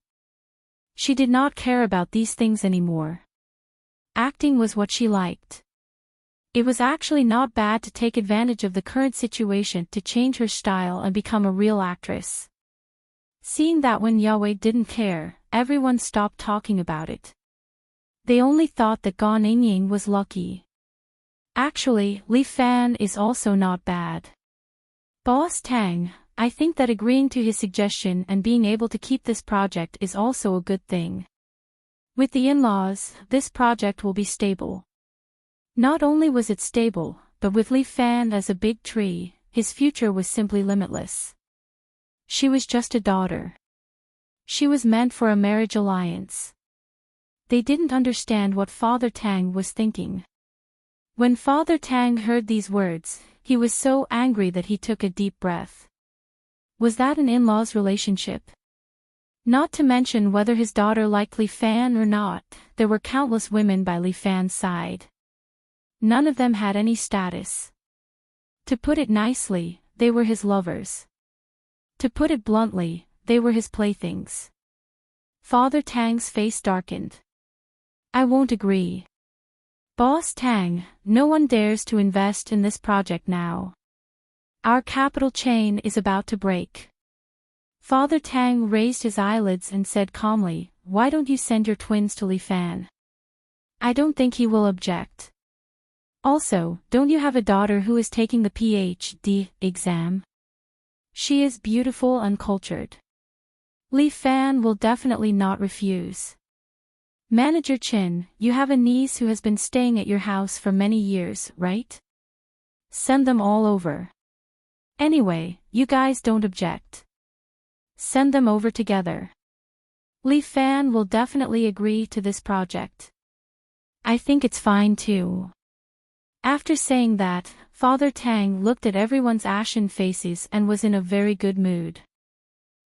She did not care about these things anymore. Acting was what she liked. It was actually not bad to take advantage of the current situation to change her style and become a real actress. Seeing that when Yahweh didn't care, everyone stopped talking about it. They only thought that Gan Ying was lucky. Actually, Li Fan is also not bad. Boss Tang, I think that agreeing to his suggestion and being able to keep this project is also a good thing. With the in-laws, this project will be stable. Not only was it stable, but with Li Fan as a big tree, his future was simply limitless. She was just a daughter. She was meant for a marriage alliance. They didn't understand what Father Tang was thinking. When Father Tang heard these words, he was so angry that he took a deep breath. Was that an in-laws relationship? Not to mention whether his daughter liked Li Fan or not, there were countless women by Li Fan's side. None of them had any status. To put it nicely, they were his lovers. To put it bluntly, they were his playthings. Father Tang's face darkened. I won't agree. Boss Tang, no one dares to invest in this project now. Our capital chain is about to break. Father Tang raised his eyelids and said calmly, why don't you send your twins to Li Fan? I don't think he will object. Also, don't you have a daughter who is taking the PhD exam? She is beautiful and cultured. Li Fan will definitely not refuse. Manager Chin, you have a niece who has been staying at your house for many years, right? Send them all over. Anyway, you guys don't object. Send them over together. Li Fan will definitely agree to this project. I think it's fine too. After saying that, Father Tang looked at everyone's ashen faces and was in a very good mood.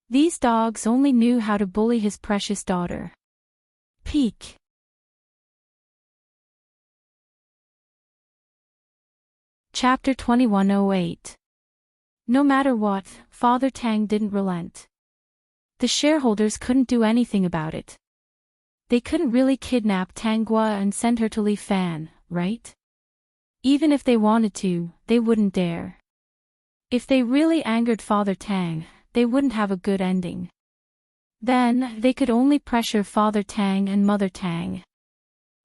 These dogs only knew how to bully his precious daughter. Peak. Chapter 2108. No matter what, Father Tang didn't relent. The shareholders couldn't do anything about it. They couldn't really kidnap Tanghua and send her to Li Fan, right? Even if they wanted to, they wouldn't dare. If they really angered Father Tang, they wouldn't have a good ending. Then, they could only pressure Father Tang and Mother Tang.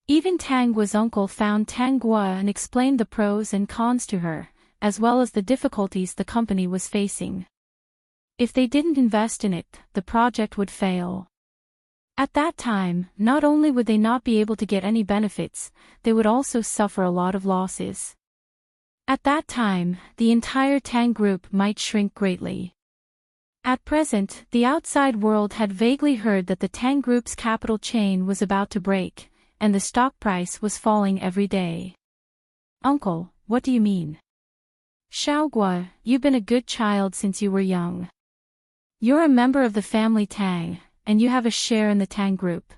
Even Tanghua's uncle found Tanghua and explained the pros and cons to her, as well as the difficulties the company was facing. If they didn't invest in it, the project would fail. At that time, not only would they not be able to get any benefits, they would also suffer a lot of losses. At that time, the entire Tang group might shrink greatly. At present, the outside world had vaguely heard that the Tang group's capital chain was about to break, and the stock price was falling every day. Uncle, what do you mean? Xiaogua, you've been a good child since you were young. You're a member of the family Tang, and you have a share in the Tang group.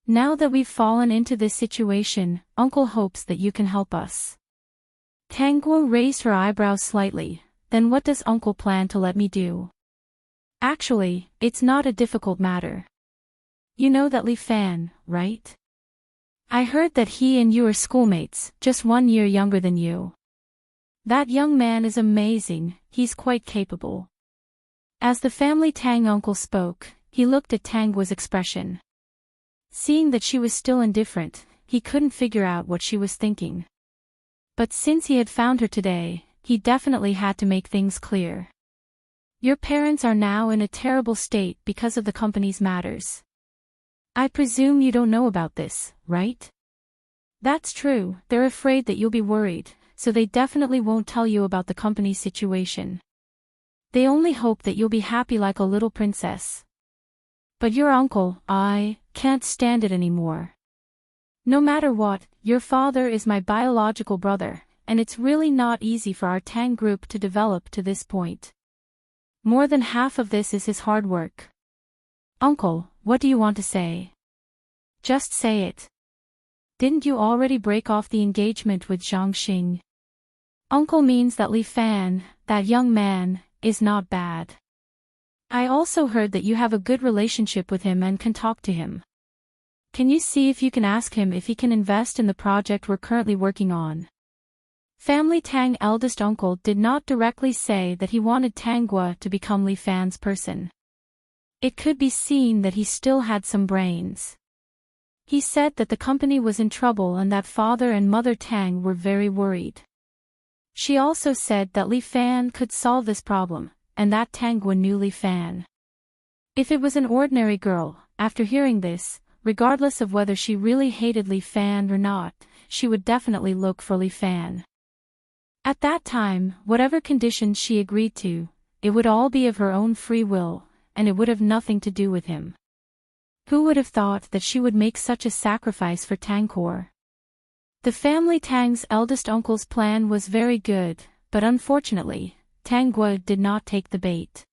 Now that we've fallen into this situation, Uncle hopes that you can help us. Tanghua raised her eyebrows slightly. Then what does Uncle plan to let me do? Actually, it's not a difficult matter. You know that Li Fan, right? I heard that he and you are schoolmates, just 1 year younger than you. That young man is amazing, he's quite capable. As the family Tang uncle spoke, he looked at Tanghua's expression. Seeing that she was still indifferent, he couldn't figure out what she was thinking. But since he had found her today, he definitely had to make things clear. Your parents are now in a terrible state because of the company's matters. I presume you don't know about this, right? That's true, they're afraid that you'll be worried, so they definitely won't tell you about the company's situation. They only hope that you'll be happy like a little princess. But your uncle, I can't stand it anymore. No matter what, your father is my biological brother, and it's really not easy for our Tang group to develop to this point. More than half of this is his hard work. Uncle, what do you want to say? Just say it. Didn't you already break off the engagement with Zhang Xing? Uncle means that Li Fan, that young man, is not bad. I also heard that you have a good relationship with him and can talk to him. Can you see if you can ask him if he can invest in the project we're currently working on? Family Tang eldest uncle did not directly say that he wanted Tanghua to become Li Fan's person. It could be seen that he still had some brains. He said that the company was in trouble and that Father and Mother Tang were very worried. She also said that Li Fan could solve this problem, and that Tanghua knew Li Fan. If it was an ordinary girl, after hearing this, regardless of whether she really hated Li Fan or not, she would definitely look for Li Fan. At that time, whatever conditions she agreed to, it would all be of her own free will, and it would have nothing to do with him. Who would have thought that she would make such a sacrifice for Tangkor? The family Tang's eldest uncle's plan was very good, but unfortunately, Tanghua did not take the bait.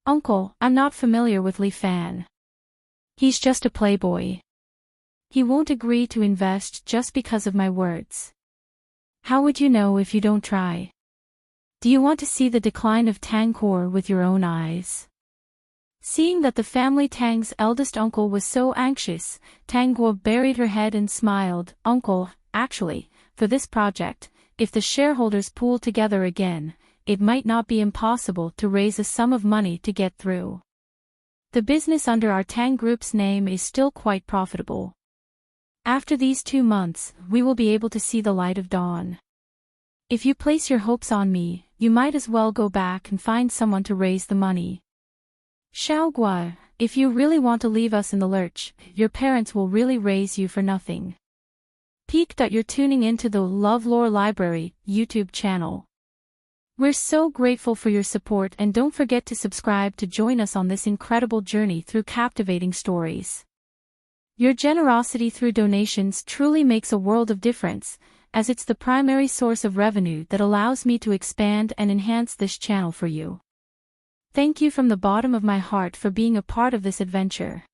Uncle, I'm not familiar with Li Fan. He's just a playboy. He won't agree to invest just because of my words. How would you know if you don't try? Do you want to see the decline of Tangkor with your own eyes? Seeing that the family Tang's eldest uncle was so anxious, Tang Guo buried her head and smiled. Uncle, actually, for this project, if the shareholders pool together again, it might not be impossible to raise a sum of money to get through. The business under our Tang Group's name is still quite profitable. After these 2 months, we will be able to see the light of dawn. If you place your hopes on me, you might as well go back and find someone to raise the money. Xiaoguo, if you really want to leave us in the lurch, your parents will really raise you for nothing. Peak. You're tuning into the LoveLore Library YouTube channel. We're so grateful for your support, and don't forget to subscribe to join us on this incredible journey through captivating stories. Your generosity through donations truly makes a world of difference, as it's the primary source of revenue that allows me to expand and enhance this channel for you. Thank you from the bottom of my heart for being a part of this adventure.